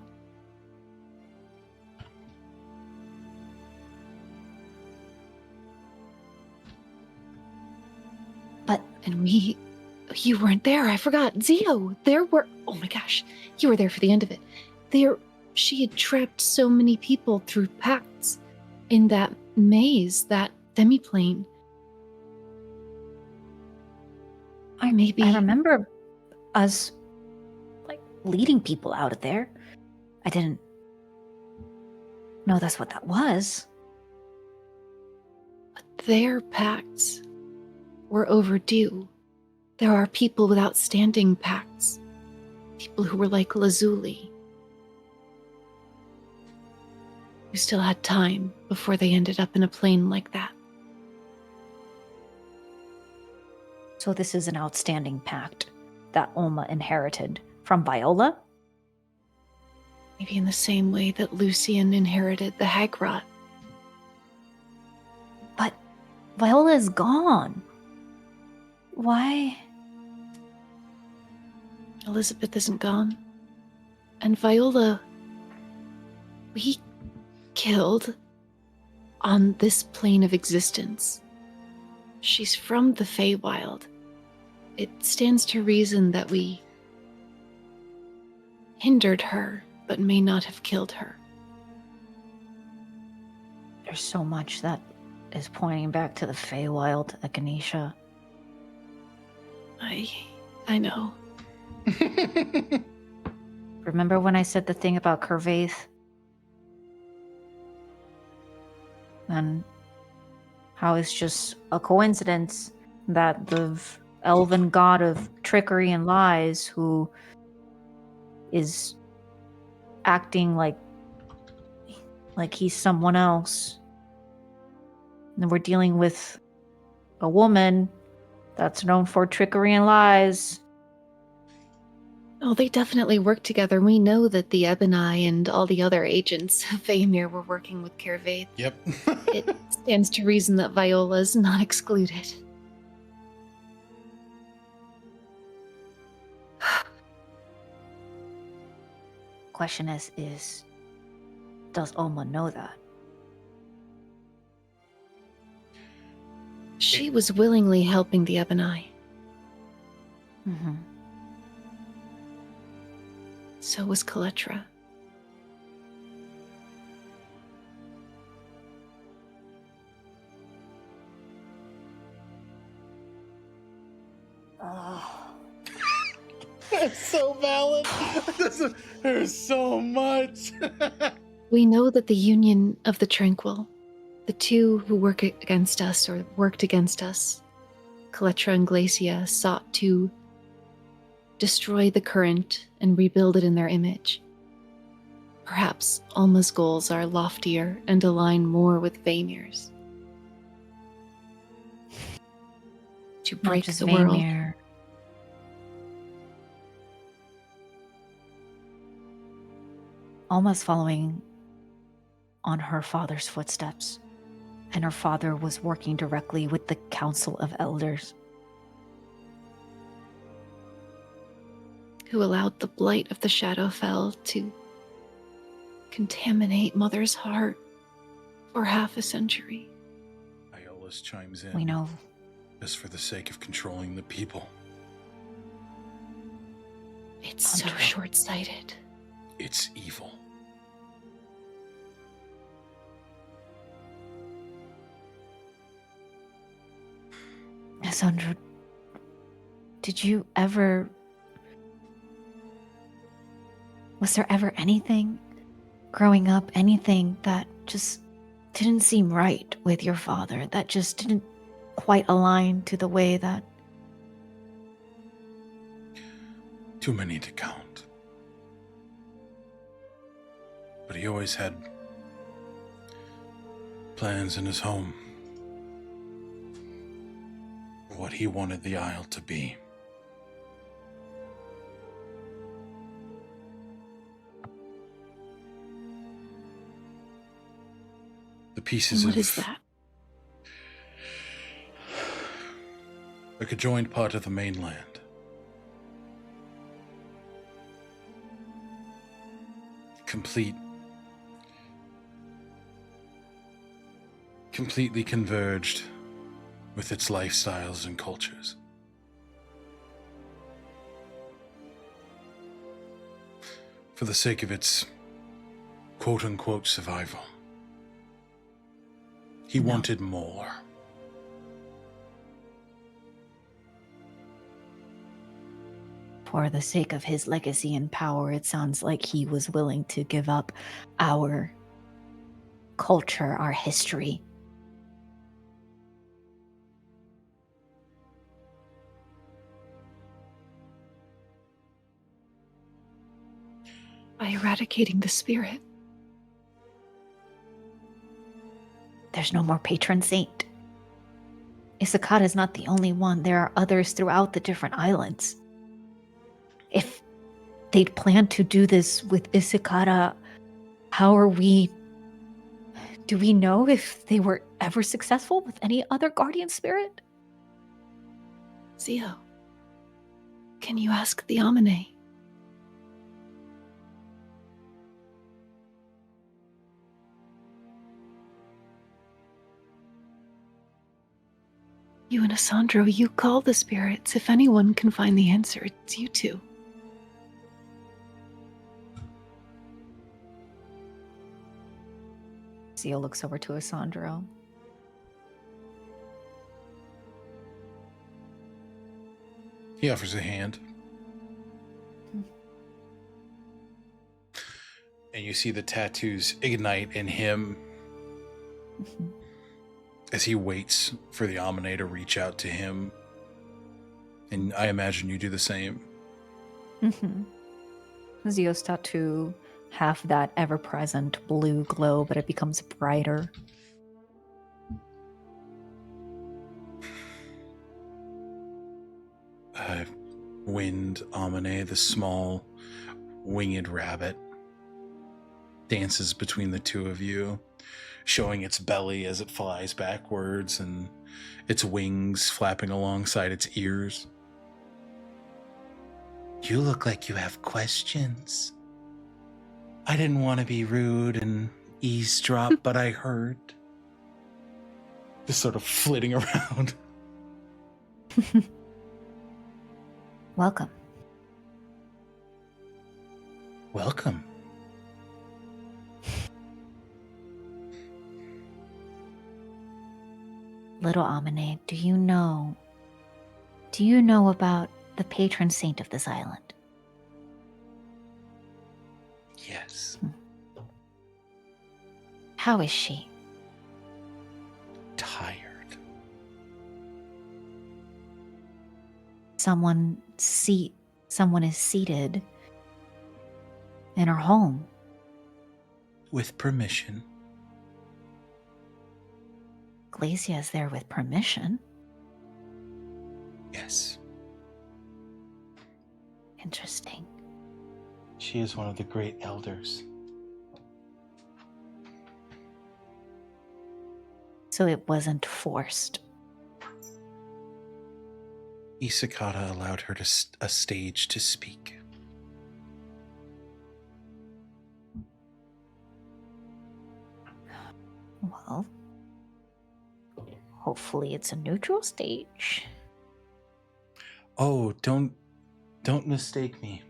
But... And you weren't there, I forgot. Zio, oh my gosh, you were there for the end of it. She had trapped so many people through pacts in that maze, that demiplane. I remember us, leading people out of there. I didn't know that's what that was. But their pacts were overdue. There are people with outstanding pacts. People who were like Lazuli, who still had time before they ended up in a plane like that. So this is an outstanding pact that Alma inherited from Viola? Maybe in the same way that Lucian inherited the hag rot. But Viola is gone. Why? Elizabeth isn't gone. And Viola, we killed on this plane of existence. She's from the Feywild. It stands to reason that we hindered her, but may not have killed her. There's so much that is pointing back to the Feywild, Echinacea. I know. Remember when I said the thing about Curvaith? And how it's just a coincidence that the elven god of trickery and lies who is acting like he's someone else. And we're dealing with a woman that's known for trickery and lies. Oh, they definitely work together. We know that the Ebony and all the other agents of Vaemir were working with Kervaith. Yep. It stands to reason that Viola is not excluded. Question is does Oma know that? She was willingly helping the Ebony. Mm-hmm. So was Kaletra. That's so valid. There's so much. We know that the Union of the Tranquil, the two who work against us or worked against us, Kaletra and Glacia, sought to destroy the current and rebuild it in their image. Perhaps Alma's goals are loftier and align more with Vaemir's. To Not break just the world. Vaemir. Alma's following on her father's footsteps, and her father was working directly with the Council of Elders. Who allowed the blight of the Shadowfell to contaminate Mother's heart for half a century. Iola's chimes in. We know. Just for the sake of controlling the people. It's so Untrue. short-sighted. It's evil. Sandra, did you ever... Was there ever anything growing up, anything that just didn't seem right with your father, that just didn't quite align to the way that... Too many to count. But he always had plans in his home. For what he wanted the Isle to be. The pieces And what of is that? a conjoined part of the mainland. Completely converged with its lifestyles and cultures. For the sake of its quote-unquote survival. He wanted more. For the sake of his legacy and power, it sounds like he was willing to give up our culture, our history. By eradicating the spirit. There's no more patron saint. Issachar is not the only one. There are others throughout the different islands. If they'd planned to do this with Issachar, how are we... Do we know if they were ever successful with any other guardian spirit? Zio, can you ask the Amine? You and Asandro, you call the spirits. If anyone can find the answer, it's you two. Zio looks over to Asandro. He offers a hand. And you see the tattoos ignite in him as he waits for the Amine to reach out to him. And I imagine you do the same. Zio's tattoo, half that ever-present blue glow, but it becomes brighter. Wind Amane, the small winged rabbit, dances between the two of you, showing its belly as it flies backwards and its wings flapping alongside its ears. You look like you have questions. I didn't want to be rude and eavesdrop, but I heard. Just sort of flitting around. Welcome. Welcome. Little Amine, do you know about the patron saint of this island? Yes. How is she? Tired. Someone is seated in her home. With permission. Glacia is there with permission. Yes. Interesting. She is one of the great elders. So it wasn't forced. Isakata allowed her a stage to speak. Well, hopefully it's a neutral stage. Oh, don't mistake me.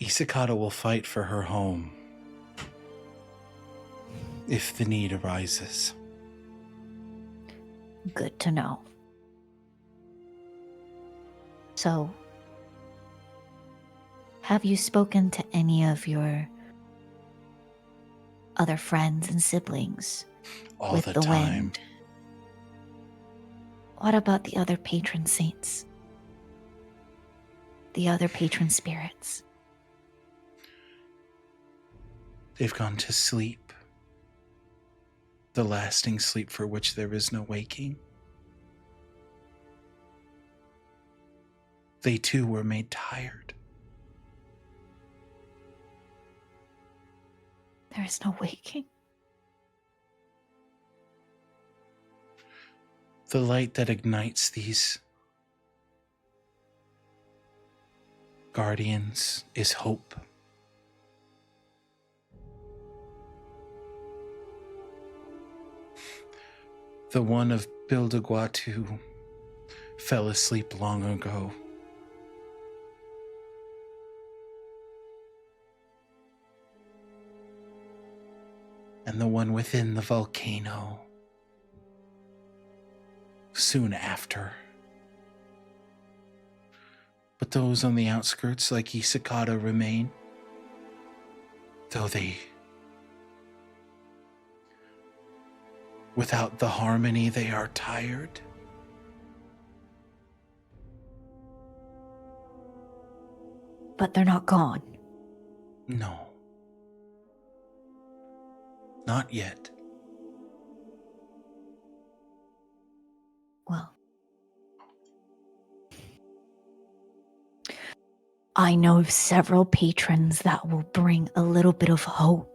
Isakata will fight for her home if the need arises. Good to know. So, have you spoken to any of your other friends and siblings All with the the time. wind? What about the other patron saints? The other patron spirits? They've gone to sleep. The lasting sleep for which there is no waking. They too were made tired. There is no waking. The light that ignites these guardians is hope. The one of Bildaguatu fell asleep long ago. And the one within the volcano soon after. But those on the outskirts, like Isakata, remain, though they, without the harmony, they are tired. But they're not gone. No. Not yet. Well, I know of several patrons that will bring a little bit of hope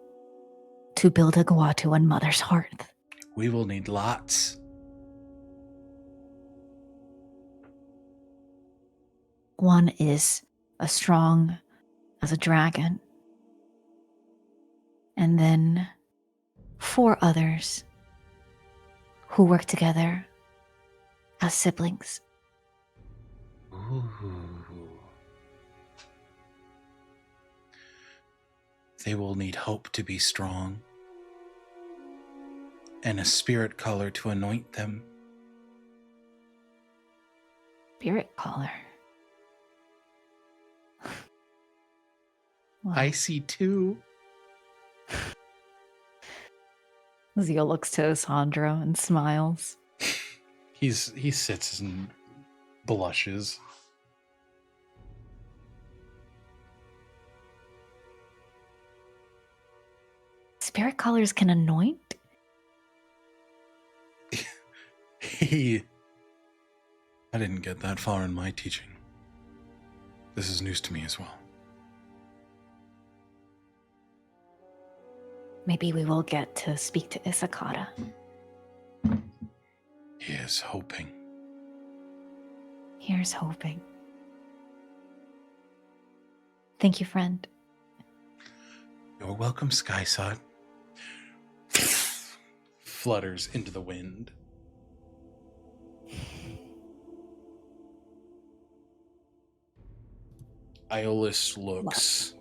to build a Guatu and Mother's Hearth. We will need lots. One is as strong as a dragon. And then 4 others who work together as siblings. Ooh. They will need hope to be strong, and a spirit color to anoint them. Spirit color. Well, I see 2. Zio looks to Sandra and smiles. He sits and blushes. Spirit colors can anoint? I didn't get that far in my teaching. This is news to me as well. Maybe we will get to speak to Isakata. He is hoping. Here's hoping. Thank you, friend. You're welcome, Skysod. Flutters into the wind. Iolus looks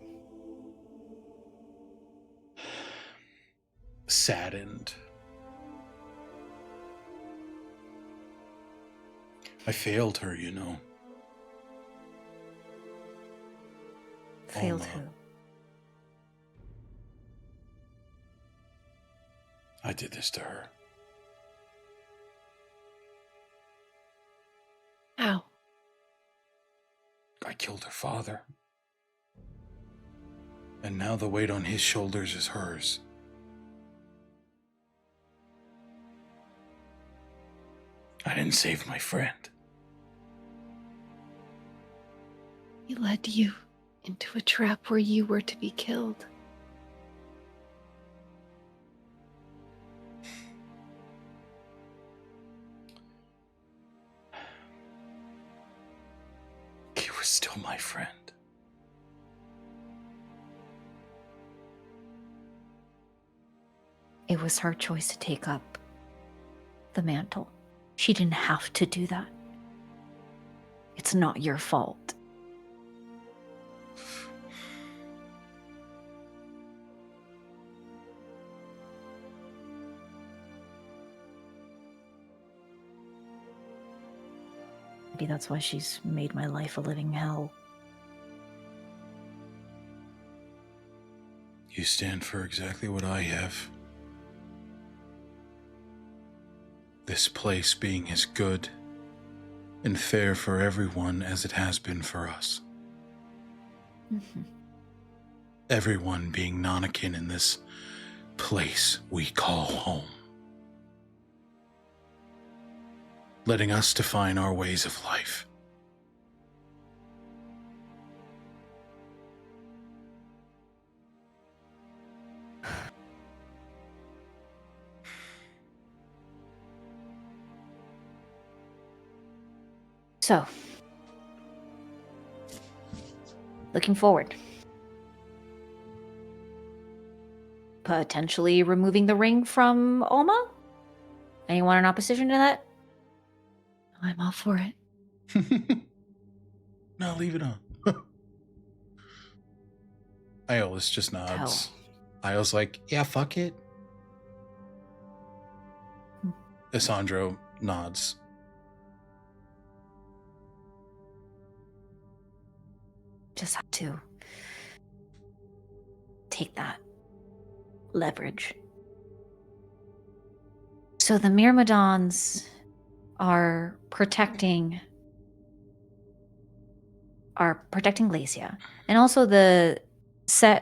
saddened. I failed her, you know. Failed Alma. who? I did this to her. How? I killed her father. And now the weight on his shoulders is hers. I didn't save my friend. He led you into a trap where you were to be killed. He was still my friend. It was her choice to take up the mantle. She didn't have to do that. It's not your fault. Maybe that's why she's made my life a living hell. You stand for exactly what I have. This place being as good and fair for everyone as it has been for us. Mm-hmm. Everyone being non-akin in this place we call home. Letting us define our ways of life. So, looking forward. Potentially removing the ring from Oma? Anyone in opposition to that? I'm all for it. No, leave it on. Iolus just nods. Iol's like, yeah, fuck it. Isandro nods. Just have to take that leverage. So the Myrmidons are protecting Glacia. And also the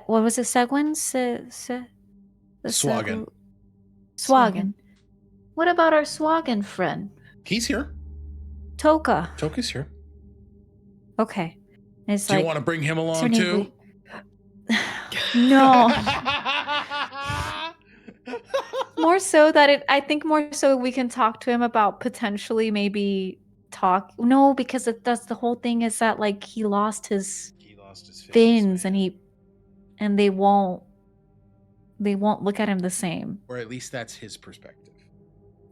what was it, Seguin? Swaggin. Swaggin. What about our Swaggin friend? He's here. Toka. Toka's here. Okay. And it's Do like, you want to bring him along certainly too? No. More so that I think more so we can talk to him about potentially maybe no, because that's the whole thing is that like he lost his fins and they won't look at him the same. Or at least that's his perspective.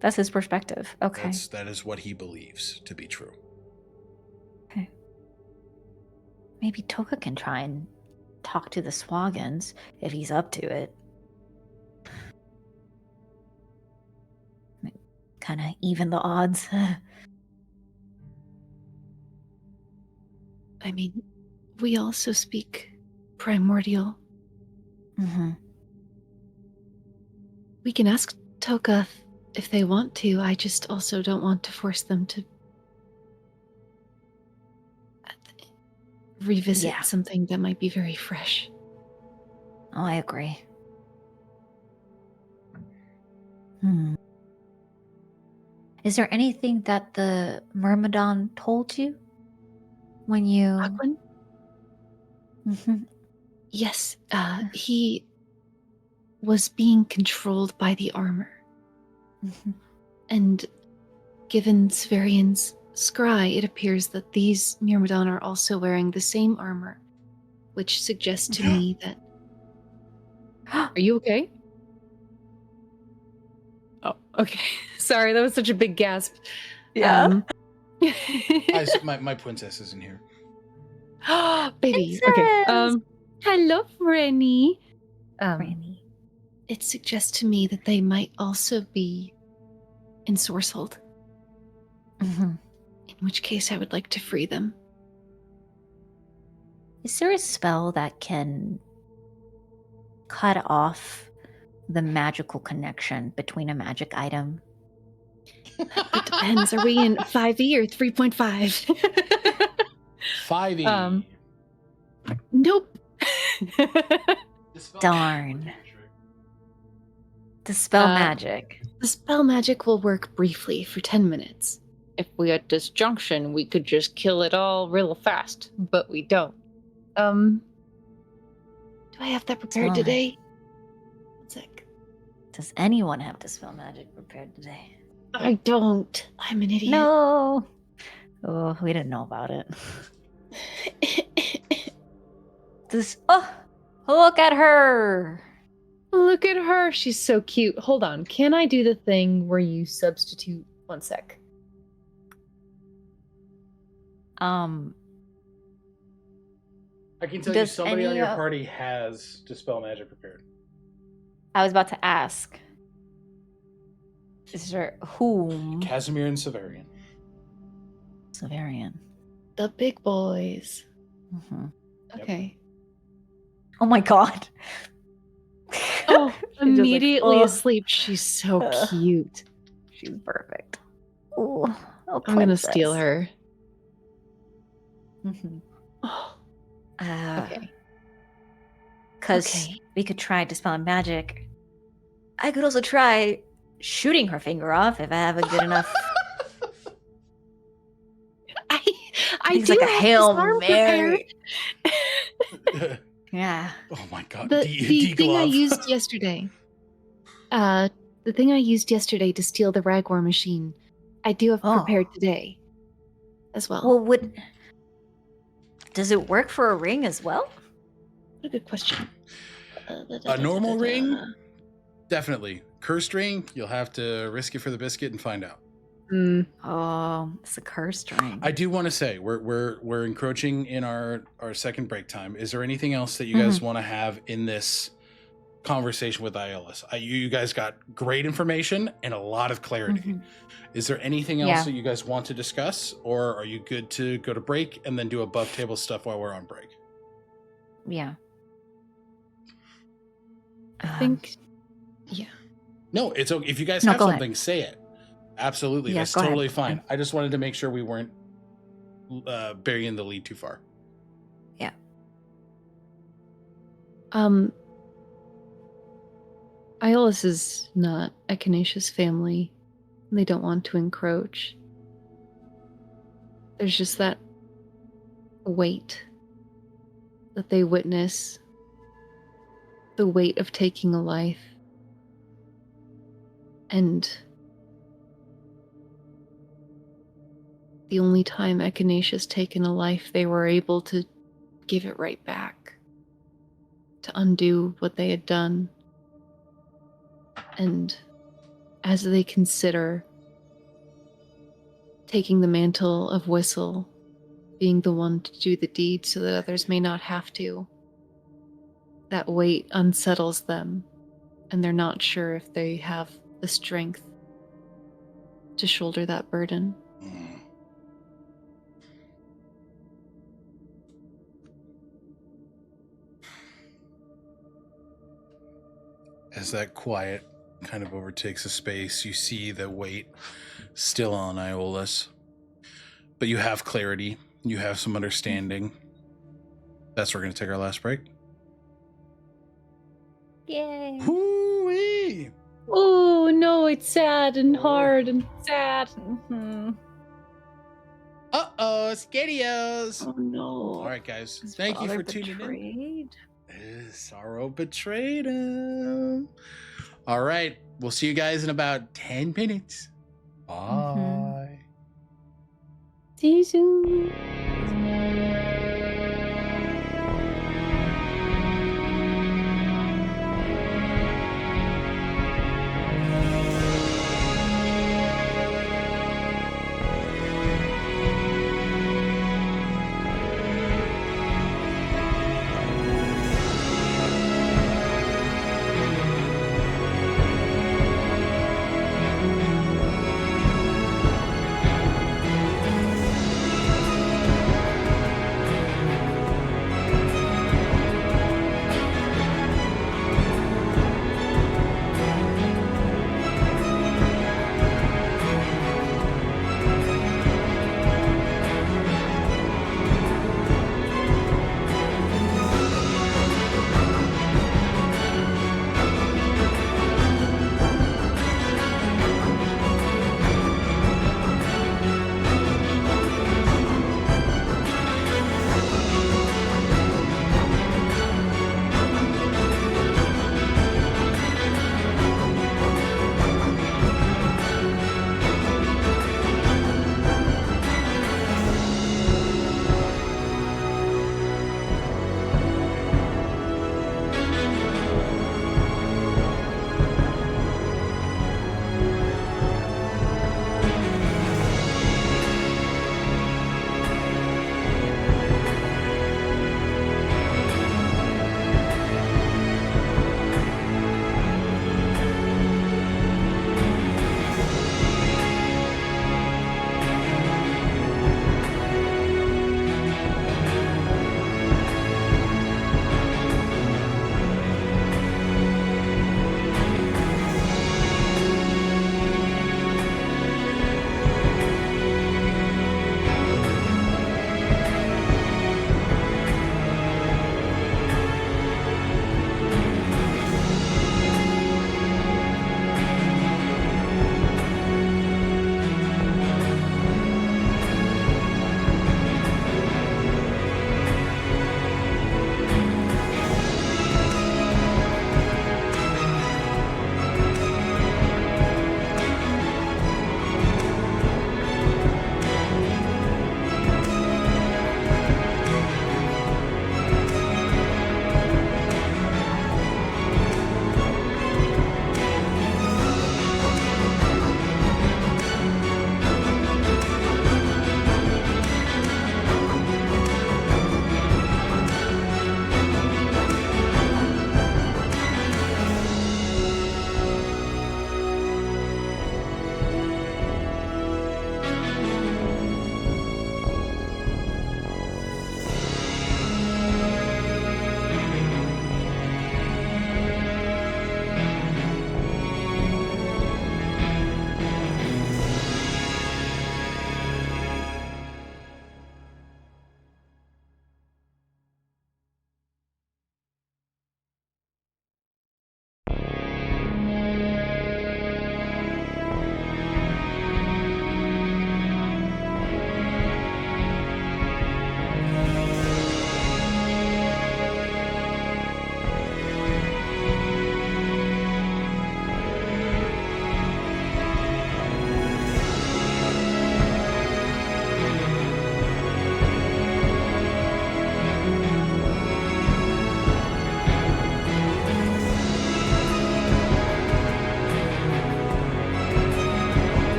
That's his perspective. Okay. That is what he believes to be true. Okay. Maybe Toka can try and talk to the Swaggins if he's up to it. Kind of even the odds. I mean, we also speak primordial. Mm-hmm. We can ask Toka if they want to. I just also don't want to force them to revisit something that might be very fresh. Oh, I agree. Is there anything that the Myrmidon told you when you... Aquin? Yes, he was being controlled by the armor. And given Severian's scry, it appears that these Myrmidon are also wearing the same armor, which suggests to me that... Are you okay? Oh, okay. Sorry, that was such a big gasp. Yeah. My princess isn't here. Baby. Princess! Okay. Hello, Rennie. Franny. It suggests to me that they might also be ensorcelled. In which case, I would like to free them. Is there a spell that can cut off the magical connection between a magic item? It depends. Are we in 5e or 3.5? 5e. Nope. Darn. Dispel magic. The spell magic will work briefly for 10 minutes. If we had disjunction, we could just kill it all real fast, but we don't. Do I have that prepared Fine. today? One sec. Does anyone have dispel magic prepared today? I don't. I'm an idiot. No. Oh, we didn't know about it. Look at her. Look at her. She's so cute. Hold on. Can I do the thing where you substitute? One sec. I can tell you Does somebody on any your of- party has Dispel Magic prepared. I was about to ask. Is there whom? Casimir and Severian. Severian. The big boys. Yep. Okay. Oh my god. Oh, She's just like, immediately "Oh." asleep. She's so cute. She's perfect. Ooh, I'm gonna steal her. Mhm. Oh, Okay. Because Okay. we could try dispelling magic. I could also try shooting her finger off if I have a good enough. I It's do like a have Hail this arm prepared. Mary. Yeah. Oh my god. The thing I D-glove. used yesterday. The thing I used yesterday to steal the Ragwar machine, I do have prepared today, as well. Well, does it work for a ring as well? What a good question. A normal ring? Definitely. Cursed ring, you'll have to risk it for the biscuit and find out. Oh, it's a cursed ring. I do want to say we're encroaching in our second break time. Is there anything else that you guys want to have in this conversation with Iolis? You guys got great information and a lot of clarity. Is there anything else that you guys want to discuss, or are you good to go to break and then do above table stuff while we're on break? Yeah. I think. Yeah. No, it's okay. If you guys No, have go ahead. something, say it. Absolutely, Yeah, that's go ahead. totally fine. I just wanted to make sure we weren't burying the lead too far. Yeah. Iolis is not Echinacea's family. They don't want to encroach. There's just that weight that they witness. The weight of taking a life. And the only time Echinacea's taken a life, they were able to give it right back. To undo what they had done. And as they consider taking the mantle of Whistle, being the one to do the deed so that others may not have to, that weight unsettles them, and they're not sure if they have the strength to shoulder that burden. As that quiet kind of overtakes the space, you see the weight still on Iolis. But you have clarity. You have some understanding. That's where we're going to take our last break. Yay. Hoo-wee! Oh no, it's sad and hard and sad. Skadios. Oh no. All right, guys. His Thank you father for tuning in. betrayed? Sorrow betrayed him. All right. We'll see you guys in about 10 minutes. Bye. See you soon.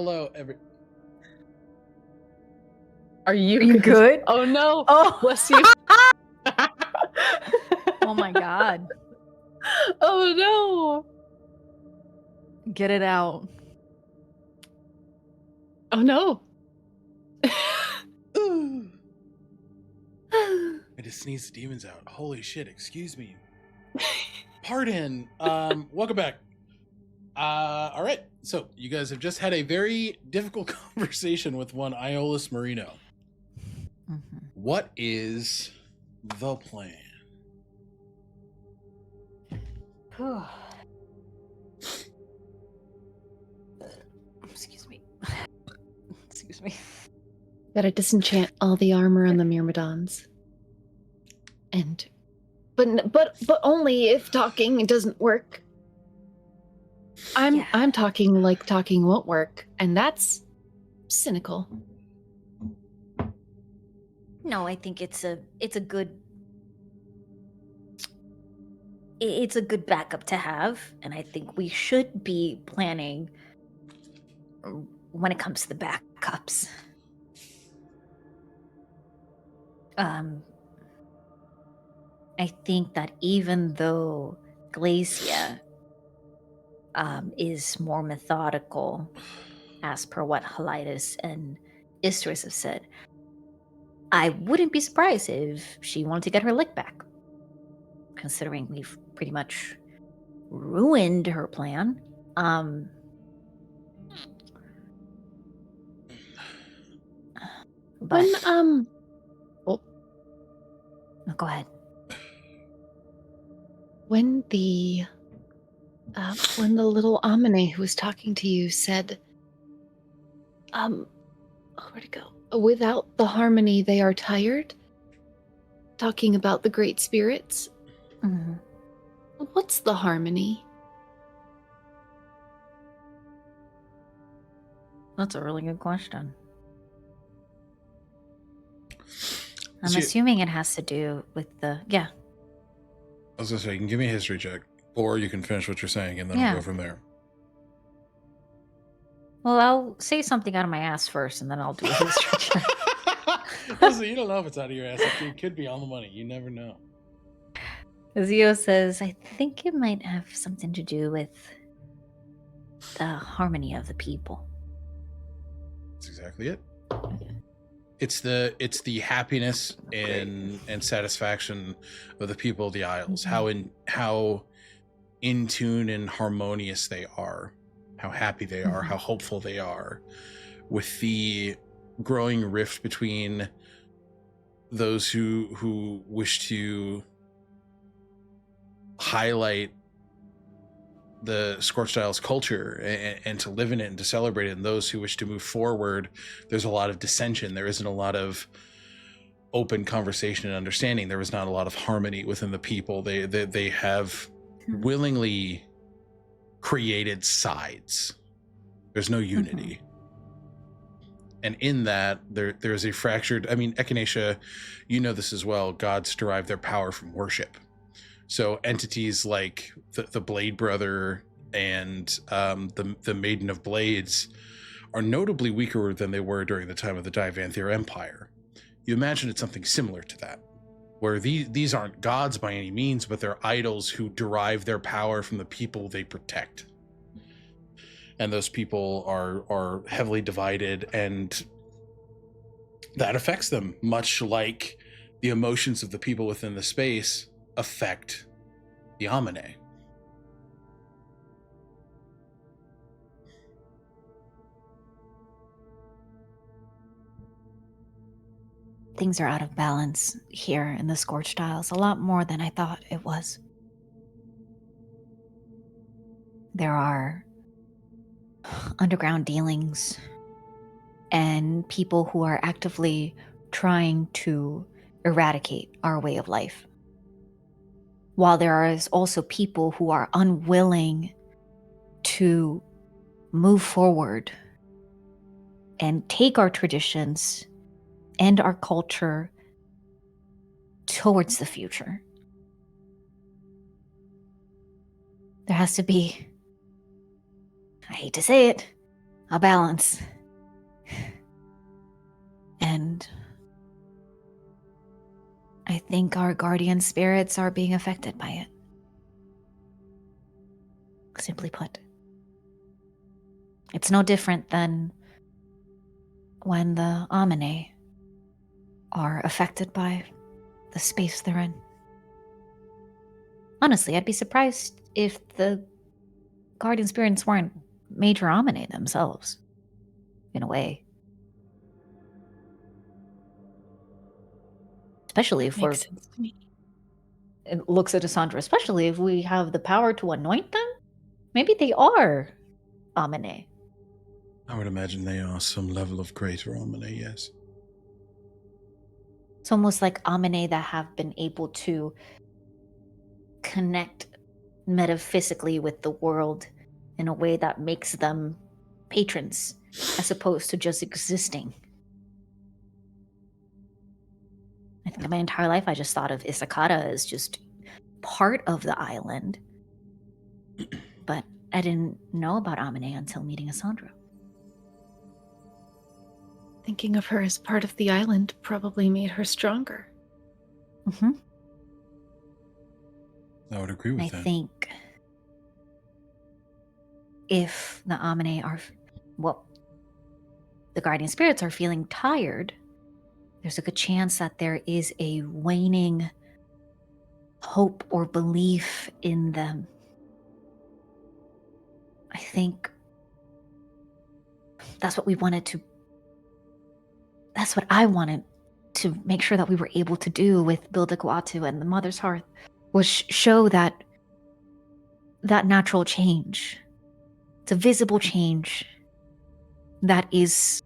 Hello, Are you Are you good? Oh no! Oh, Bless you. oh my god. Oh Get it out. no! Oh no! Ooh. I just sneezed the demons out. Holy shit! Excuse me. Pardon. Welcome back. All right. So you guys have just had a very difficult conversation with one Iolus Marino. Mhm. What is the plan? Excuse me. Excuse me. Gotta disenchant all the armor on the Myrmidons. But only if talking doesn't work. Yeah. I'm talking like talking won't work, and that's cynical. No, I think it's a good it's a good backup to have, and I think we should be planning when it comes to the backups. I think that even though Glacia is more methodical, as per what Helitis and Istris have said, I wouldn't be surprised if she wanted to get her lick back, considering we've pretty much ruined her plan. But When oh, go ahead. when the little Amine who was talking to you said, where'd it go? Without the harmony, they are tired. Talking about the great spirits. Mhm. What's the harmony? That's a really good question. I'm So you- assuming it has to do with the I was gonna say, you can give me a history check, or you can finish what you're saying, and then Yeah. I'll go from there. Well, I'll say something out of my ass first, and then I'll do a history check. Listen, you don't know if it's out of your ass. It could be on the money. You never know. Zio says, I think it might have something to do with the harmony of the people. That's exactly it. It's the happiness and satisfaction of the people of the Isles. Mhm. How in tune and harmonious they are, how happy they are, how hopeful they are, with the growing rift between those who wish to highlight the Scorched Isles culture and to live in it and to celebrate it, and those who wish to move forward. There's a lot of dissension. There isn't a lot of open conversation and understanding. There is not a lot of harmony within the people. They have willingly created sides. There's no unity. And in that, there's a fractured, I mean, Echinacea, you know this as well, gods derive their power from worship. So entities like the Blade Brother and the Maiden of Blades are notably weaker than they were during the time of the Divanthir Empire. You imagine it's something similar to that, where these aren't gods by any means, but they're idols who derive their power from the people they protect. And those people are heavily divided, and that affects them, much like the emotions of the people within the space affect the Amine. Things are out of balance here in the Scorched Isles, a lot more than I thought it was. There are underground dealings and people who are actively trying to eradicate our way of life. While there is also people who are unwilling to move forward and take our traditions and our culture towards the future. There has to be, I hate to say it, a balance. And I think our guardian spirits are being affected by it. Simply put. It's no different than when the Amine are affected by the space they're in. Honestly, I'd be surprised if the guardian spirits weren't major Amine themselves, in a way. Especially if Makes sense to me. it looks at Cassandra, especially if we have the power to anoint them. Maybe they are Amine. I would imagine they are some level of greater Omni, yes. It's almost like Amine that have been able to connect metaphysically with the world in a way that makes them patrons, as opposed to just existing. I think my entire life I just thought of Isakata as just part of the island, but I didn't know about Amine until meeting Cassandra. Thinking of her as part of the island probably made her stronger. Mm-hmm. I would agree with I that. think if the Amine are, well, the guardian spirits are feeling tired, there's a good chance that there is a waning hope or belief in them. I think that's what I wanted to make sure that we were able to do with Bildequatu and the Mother's Hearth, was show that natural change. It's a visible change that is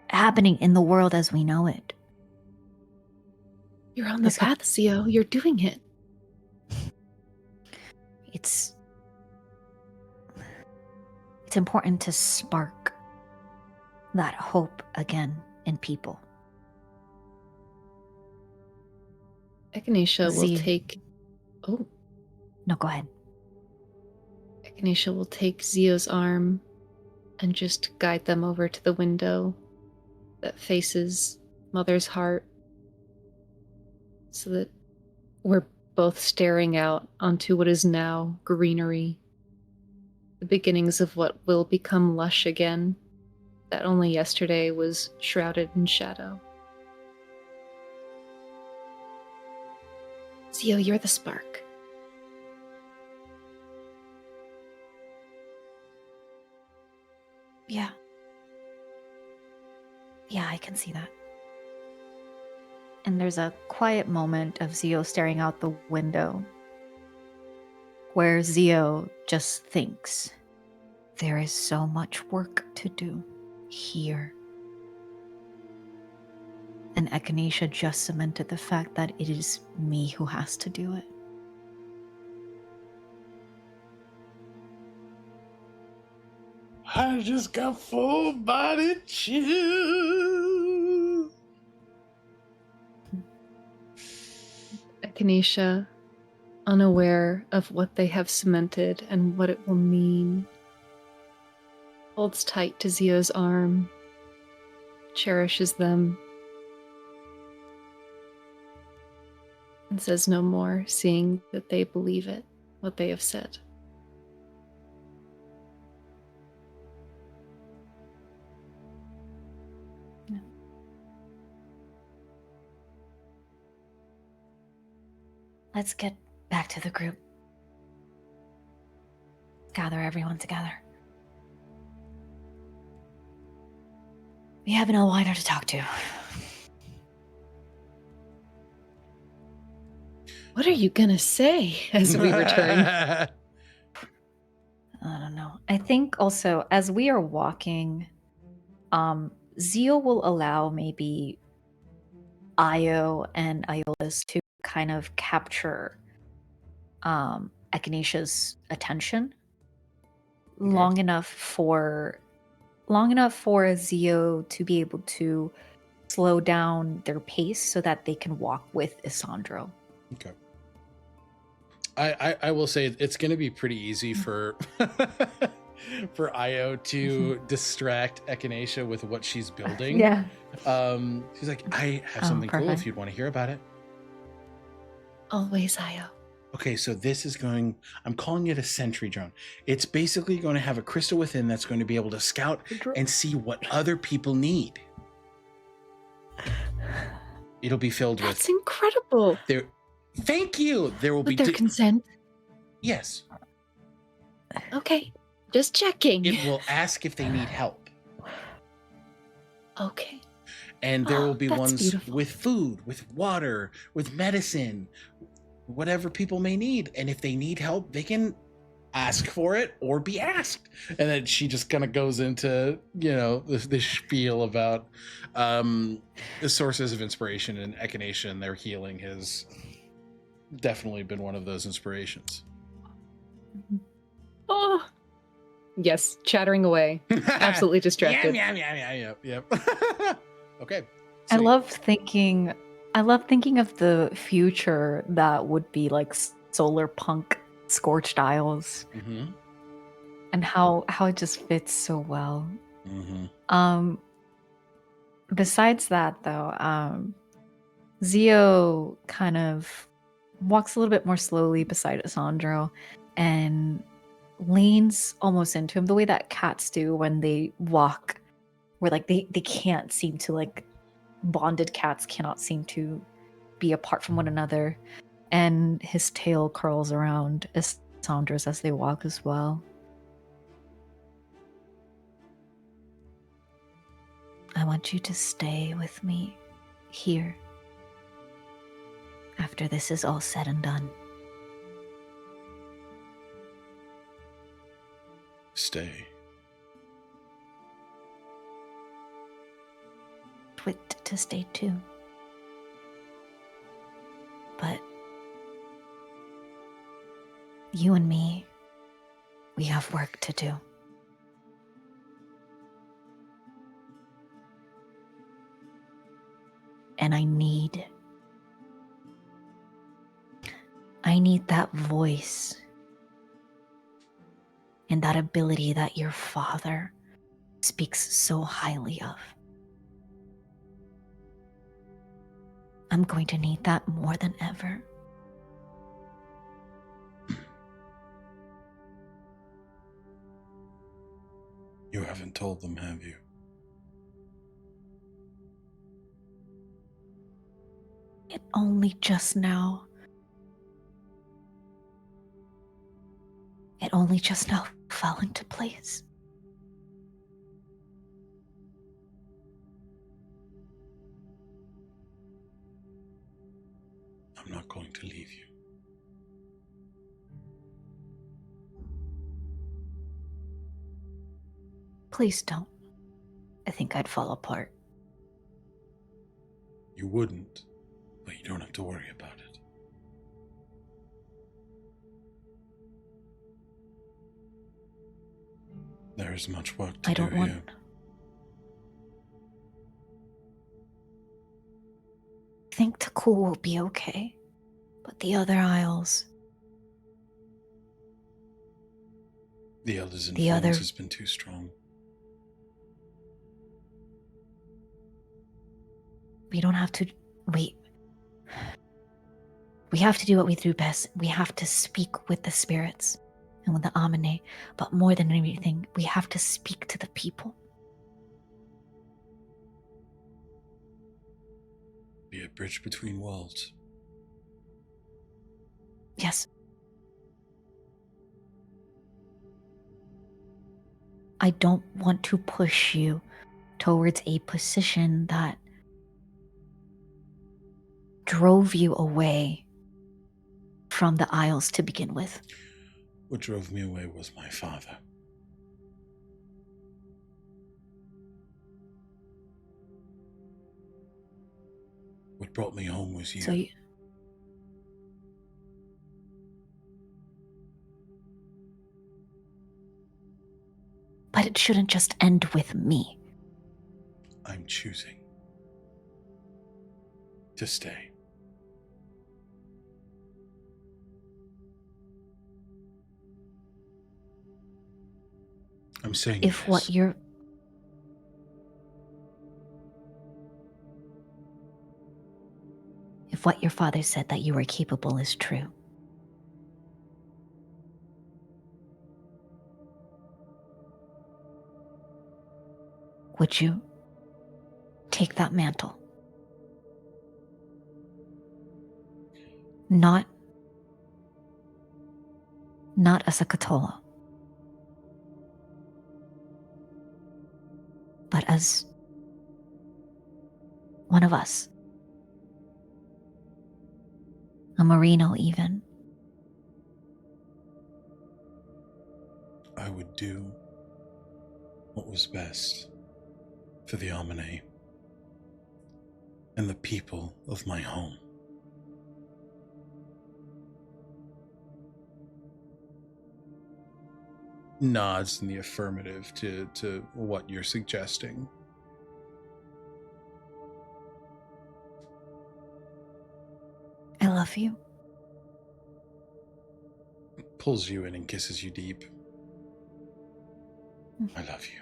happening in the world as we know it. You're on the path, Zio. You're doing it. It's important to spark that hope again in people. Echinacea will Zio. take... Oh. No, go ahead. Echinacea will take Zio's arm and just guide them over to the window that faces Mother's Heart so that we're both staring out onto what is now greenery, the beginnings of what will become lush again, that only yesterday was shrouded in shadow. Zio, you're the spark. Yeah. Yeah, I can see that. And there's a quiet moment of Zio staring out the window where Zio just thinks, there is so much work to do here. And Echinacea just cemented the fact that it is me who has to do it. I just got full body chills. Echinacea, unaware of what they have cemented and what it will mean, holds tight to Zio's arm, cherishes them, and says no more, seeing that they believe it, what they have said. Let's get back to the group. Gather everyone together. We have an outsider to talk to. What are you gonna say as we return? I don't know. I think also as we are walking, Zio will allow maybe Io and Iola's to kind of capture Echinacea's attention long enough for Zio to be able to slow down their pace so that they can walk with Isandro. Okay. I will say it's going to be pretty easy for for Io to distract Echinacea with what she's building. Yeah. She's like, I have Oh, something cool if perfect. you'd want to hear about it. Always, Io. Okay, so this is going, I'm calling it a sentry drone. It's basically going to have a crystal within that's going to be able to scout and see what other people need. It'll be filled with That's incredible. there. Thank you. There will With be their consent. yes. Okay. Just checking. It will ask if they need help. Okay. And there will be That's ones beautiful. with food, with water, with medicine, whatever people may need. And if they need help, they can ask for it or be asked. And then she just kind of goes into, this spiel about the sources of inspiration, and Echinacea and their healing has definitely been one of those inspirations. Oh. Yes, chattering away. Absolutely distracted. Yep. Okay. I So- love thinking of the future that would be like solar punk Scorched Isles, Mhm, and how it just fits so well. mhm. Besides that though, Zio kind of walks a little bit more slowly beside Asandro and leans almost into him the way that cats do when they walk, where like they can't seem to, like, bonded cats cannot seem to be apart from one another, and his tail curls around Asandro's as they walk as well. I want you to stay with me here after this is all said and done. Stay. Twit to stay too. But you and me, we have work to do. And I need that voice and that ability that your father speaks so highly of. I'm going to need that more than ever. You haven't told them, have you? It only just now fell into place. I'm not going to leave you. Please don't. I think I'd fall apart. You wouldn't, but you don't have to worry about it. There is much work to I do don't want. here. I think Takul will be okay, but the other isles. The Elder's The influence other- has been too strong. We don't have to. We have to do what we do best. We have to speak with the spirits and with the Amine, but more than anything, we have to speak to the people. Be a bridge between worlds. Yes. I don't want to push you towards a position that drove you away from the Isles to begin with. What drove me away was my father. What brought me home was you. So you, but it shouldn't just end with me. I'm choosing to stay. I'm saying if yes. what you're... If what your father said that you were capable is true, would you take that mantle? Not as a Cthulhu, but as one of us. A merino, even. I would do what was best for the Almanae and the people of my home. Nods in the affirmative to what you're suggesting. I love you. Pulls you in and kisses you deep. I love you.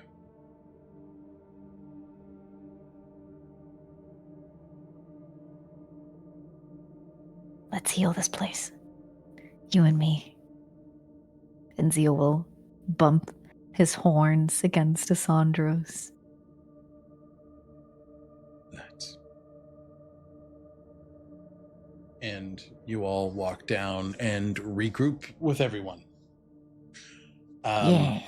Let's heal this place. You and me. And Zio will bump his horns against Asandro's. Let's. And you all walk down and regroup with everyone. Yeah.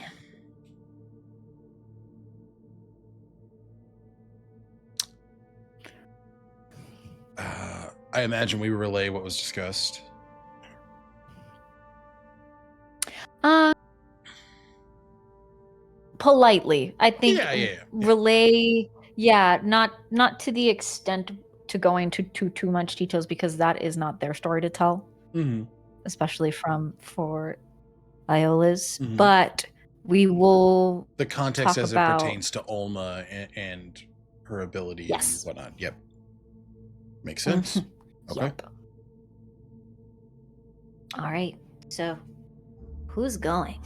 I imagine we relay what was discussed. Politely. I think Yeah. relay, not to the extent to go into too much details, because that is not their story to tell. Mm-hmm. Especially for Iola's. Mhm. But we will The context talk as about... it pertains to Ulma and her ability Yes. and whatnot. Yep. Makes sense. Okay. Yep. All right. So, who's going?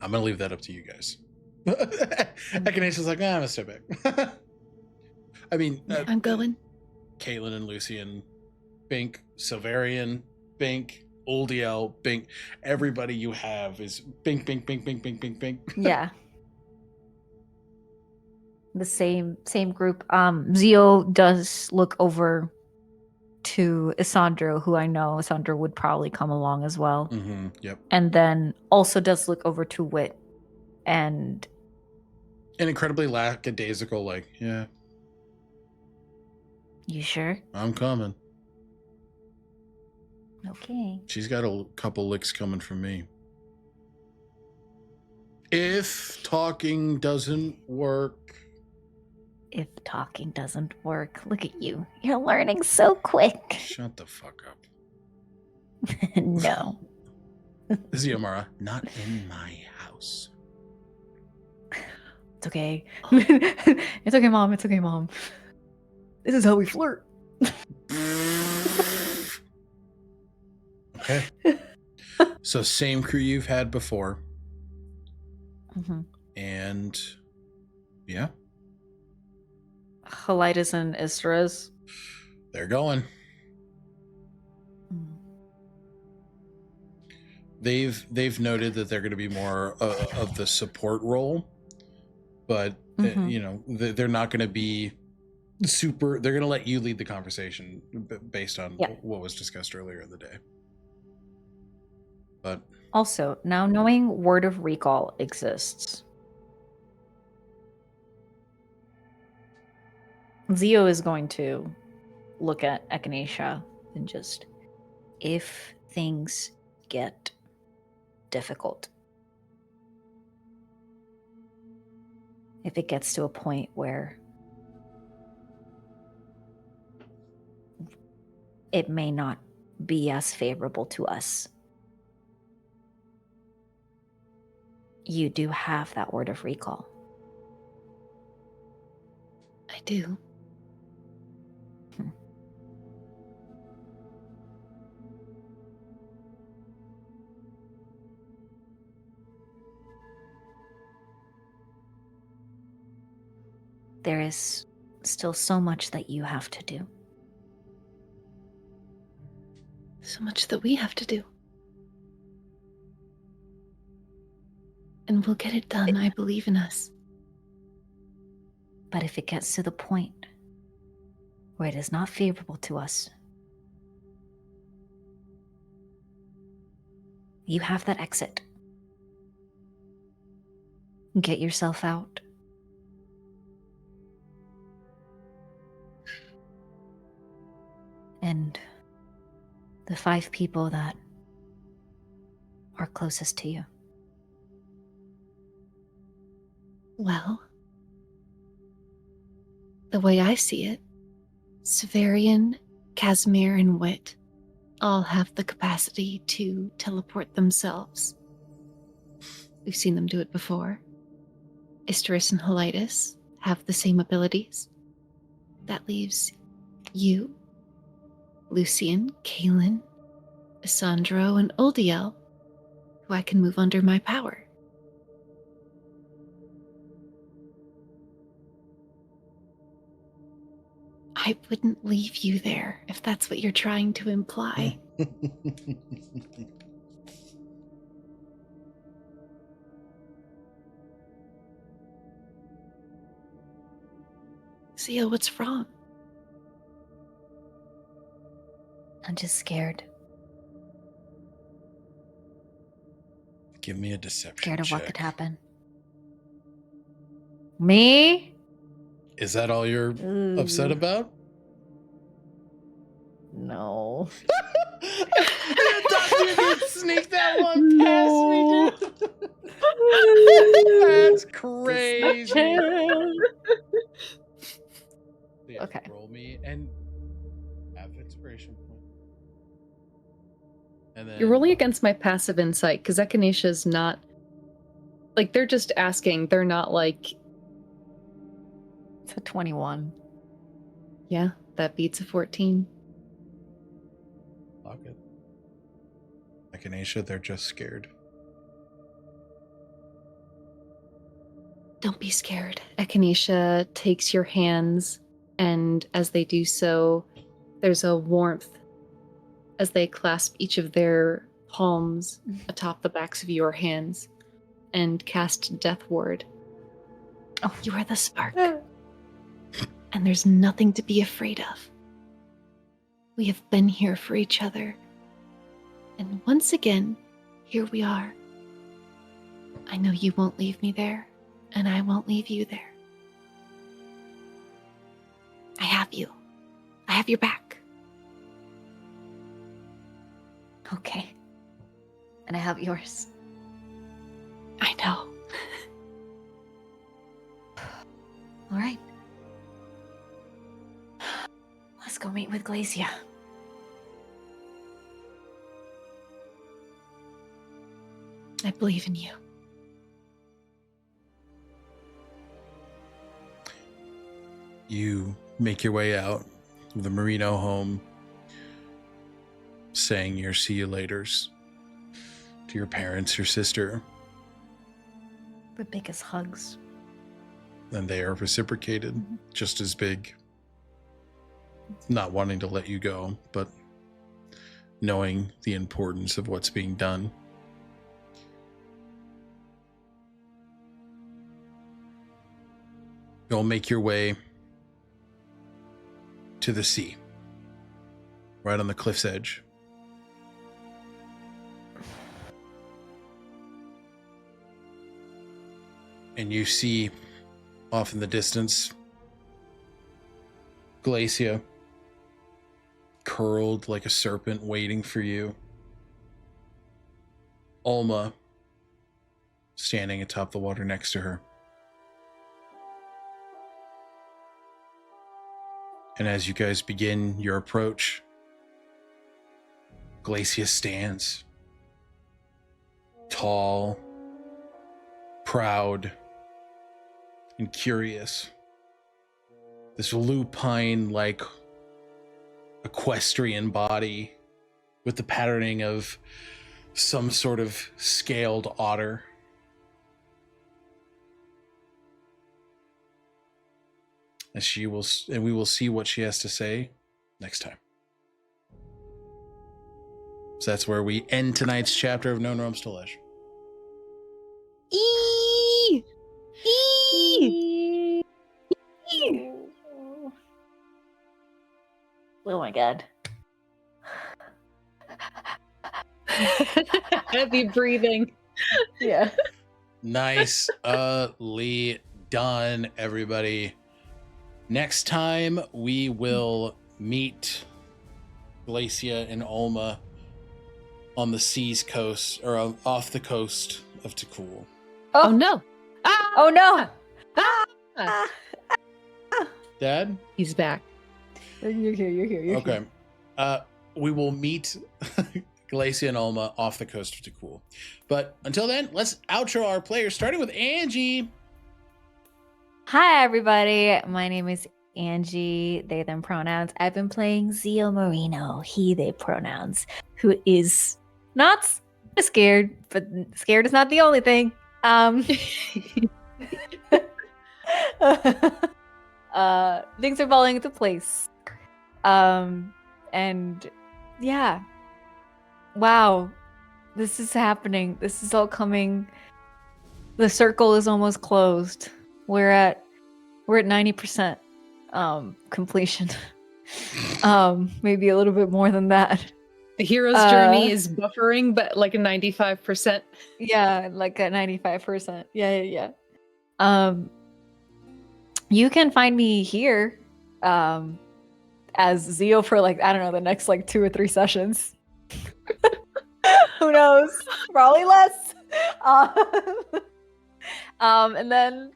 I'm going to leave that up to you guys. Echinacea's like, I'm going to step back. I mean, I'm going. Caitlin and Lucian, Bink, Silverian, Bink, Oldiel, Bink. Everybody you have is Bink, Bink, Bink, Bink, Bink, Bink, Bink. Yeah. The same group. Zio does look over to Isandro, who I know Isandro would probably come along as well. Mm-hmm. Yep. And then also does look over to Wit and An incredibly lackadaisical, like, yeah, you sure? I'm coming. Okay. She's got a couple licks coming from me. If talking doesn't work. If talking doesn't work, look at you. You're learning so quick. Shut the fuck up. No. Xiomara, not in my house. It's okay. It's okay, Mom. It's okay, Mom. This is how we flirt. Okay. So same crew you've had before. Mm-hmm. And yeah, Helitis and Istras. they're going. They've noted that they're going to be more of the support role, but you know, they're not going to be super. They're going to let you lead the conversation based on what was discussed earlier in the day. But also, now knowing Word of Recall exists, Zio is going to look at Echinacea and just, if things get difficult, if it gets to a point where it may not be as favorable to us, you do have that Word of Recall. I do. there is still so much that you have to do. So much that we have to do. And we'll get it done. I believe in us. But if it gets to the point where it is not favorable to us, you have that exit. Get yourself out. And the 5 people that are closest to you. Well, the way I see it, Severian, Casimir, and Wit all have the capacity to teleport themselves. We've seen them do it before. Isteris and Helitis have the same abilities. That leaves you, Lucian, Kaelin, Isandro, and Uldiel, who I can move under my power. I wouldn't leave you there, if that's what you're trying to imply. Zia, what's wrong? I'm just scared. Give me a deception Scared of check. what could happen. Me? Is that all you're upset about? No. You thought you could sneak that one past me, dude? That's crazy. Yeah, Okay. roll me and have inspiration point. And then You're rolling against my passive insight because Echinacea's not. Like, they're just asking. They're not like, It's a 21. yeah, that beats a 14. lock it. Echinacea, they're just scared. Don't be scared. Echinacea takes your hands, and as they do so, there's a warmth as they clasp each of their palms atop the backs of your hands and cast Death Ward. Oh, you are the spark. And there's nothing to be afraid of. We have been here for each other. And once again, here we are. I know you won't leave me there, and I won't leave you there. I have you. I have your back. Okay. And I have yours. I know. All right. Let's go meet with Glacia. I believe in you. You make your way out of the Merino home, saying your see you laters to your parents, your sister, The biggest hugs. and they are reciprocated just as big. Not wanting to let you go, but knowing the importance of what's being done. You'll make your way to the sea, right on the cliff's edge. And you see off in the distance Glacia, curled like a serpent, waiting for you. Alma, standing atop the water next to her. And as you guys begin your approach, Glacia stands, tall, proud, and curious. This lupine-like equestrian body with the patterning of some sort of scaled otter. and we will see what she has to say next time. So that's where we end tonight's chapter of Known Realms Tolesh. Eee! Eee! Oh my god. Heavy breathing. Yeah. Nicely done, everybody. Next time we will meet Echinacea and Olma on the seas coast, or off the coast of Takul. Oh no! Ah! Oh no! Ah! Dad? He's back. You're here. Okay. We will meet Echinacea and Olma off the coast of Takul. But until then, let's outro our players, starting with Angie. Hi, everybody. My name is Angie, they, them pronouns. I've been playing Zio Marino, he, they pronouns, who is not scared, but scared is not the only thing. Things are falling into place. And yeah. Wow. This is happening. This is all coming. The circle is almost closed. We're at 90% completion. Maybe a little bit more than that. The hero's journey is buffering, but like a 95%. Yeah, like a 95%. Yeah. You can find me here as Zio for like, I don't know, the next like 2 or 3 sessions. Who knows? Probably less. And then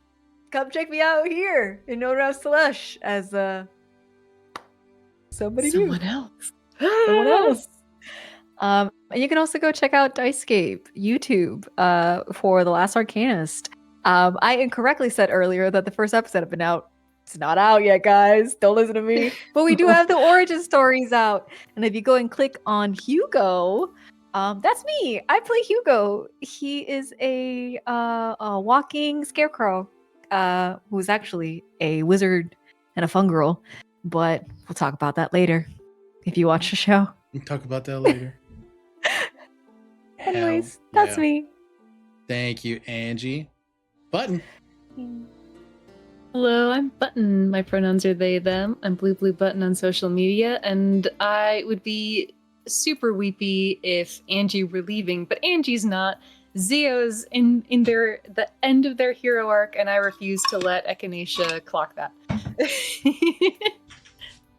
come check me out here in No Rouse Tolesh as someone else. Someone else. And you can also go check out Dicescape YouTube for The Last Arcanist. I incorrectly said earlier that the first episode had been out. It's not out yet, guys. Don't listen to me. But we do have the origin stories out. And if you go and click on Hugo, that's me. I play Hugo. He is a walking scarecrow who's actually a wizard and a fungirl. But we'll talk about that later if you watch the show. We'll talk about that later. Anyways, that's me. Thank you, Angie. Button. Hello, I'm Button. My pronouns are they, them. I'm Bluebluebutton on social media, and I would be super weepy if Angie were leaving, but Angie's not. Zio's in the end of their hero arc, and I refuse to let Echinacea clock that.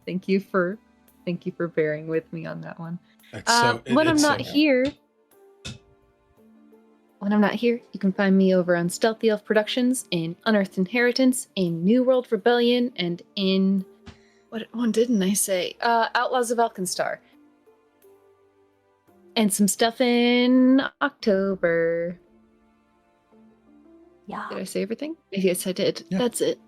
Thank you for bearing with me on that one. When I'm not here, you can find me over on Stealthy Elf Productions, in Unearthed Inheritance, in New World Rebellion, and in what one didn't I say? Outlaws of Alkenstar. And some stuff in October. Yeah. Did I say everything? Yes, I did. Yeah. That's it.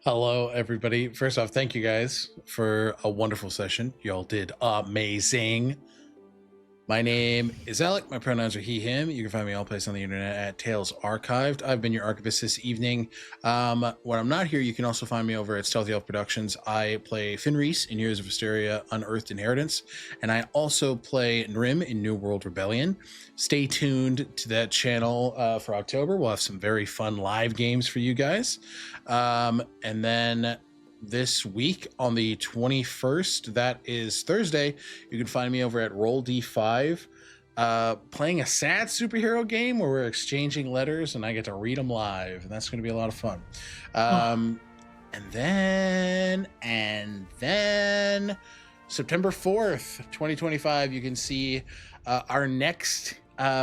Hello, everybody. First off, thank you guys for a wonderful session. Y'all did amazing. My name is Alec. My pronouns are he, him. You can find me all places on the internet at Tales Archived. I've been your Archivist this evening. When I'm not here, you can also find me over at Stealthy Elf Productions. I play Fenris in Years of Hysteria, Unearthed Inheritance, and I also play Nrim in New World Rebellion. Stay tuned to that channel for October. We'll have some very fun live games for you guys. And then this week on the 21st, that is Thursday, you can find me over at Roll D5 playing a sad superhero game where we're exchanging letters and I get to read them live, and that's going to be a lot of fun. And then September 4th 2025, you can see our next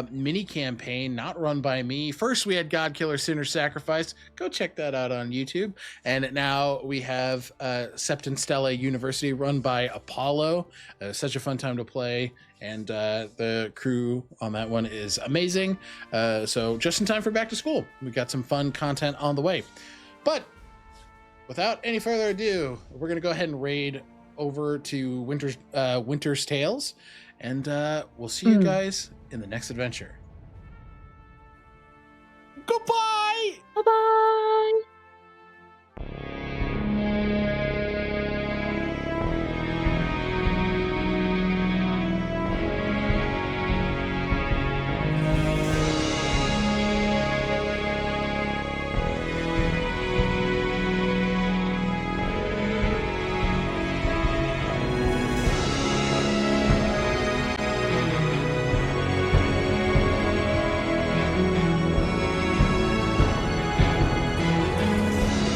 mini campaign, not run by me. First we had God Killer Sinner Sacrifice. Go check that out on YouTube. And now we have Septon Stella University, run by Apollo. Such a fun time to play, and the crew on that one is amazing. So just in time for back to school, we got some fun content on the way. But without any further ado, we're gonna go ahead and raid over to Winter's Tales, and we'll see you guys in the next adventure. Goodbye! Bye-bye!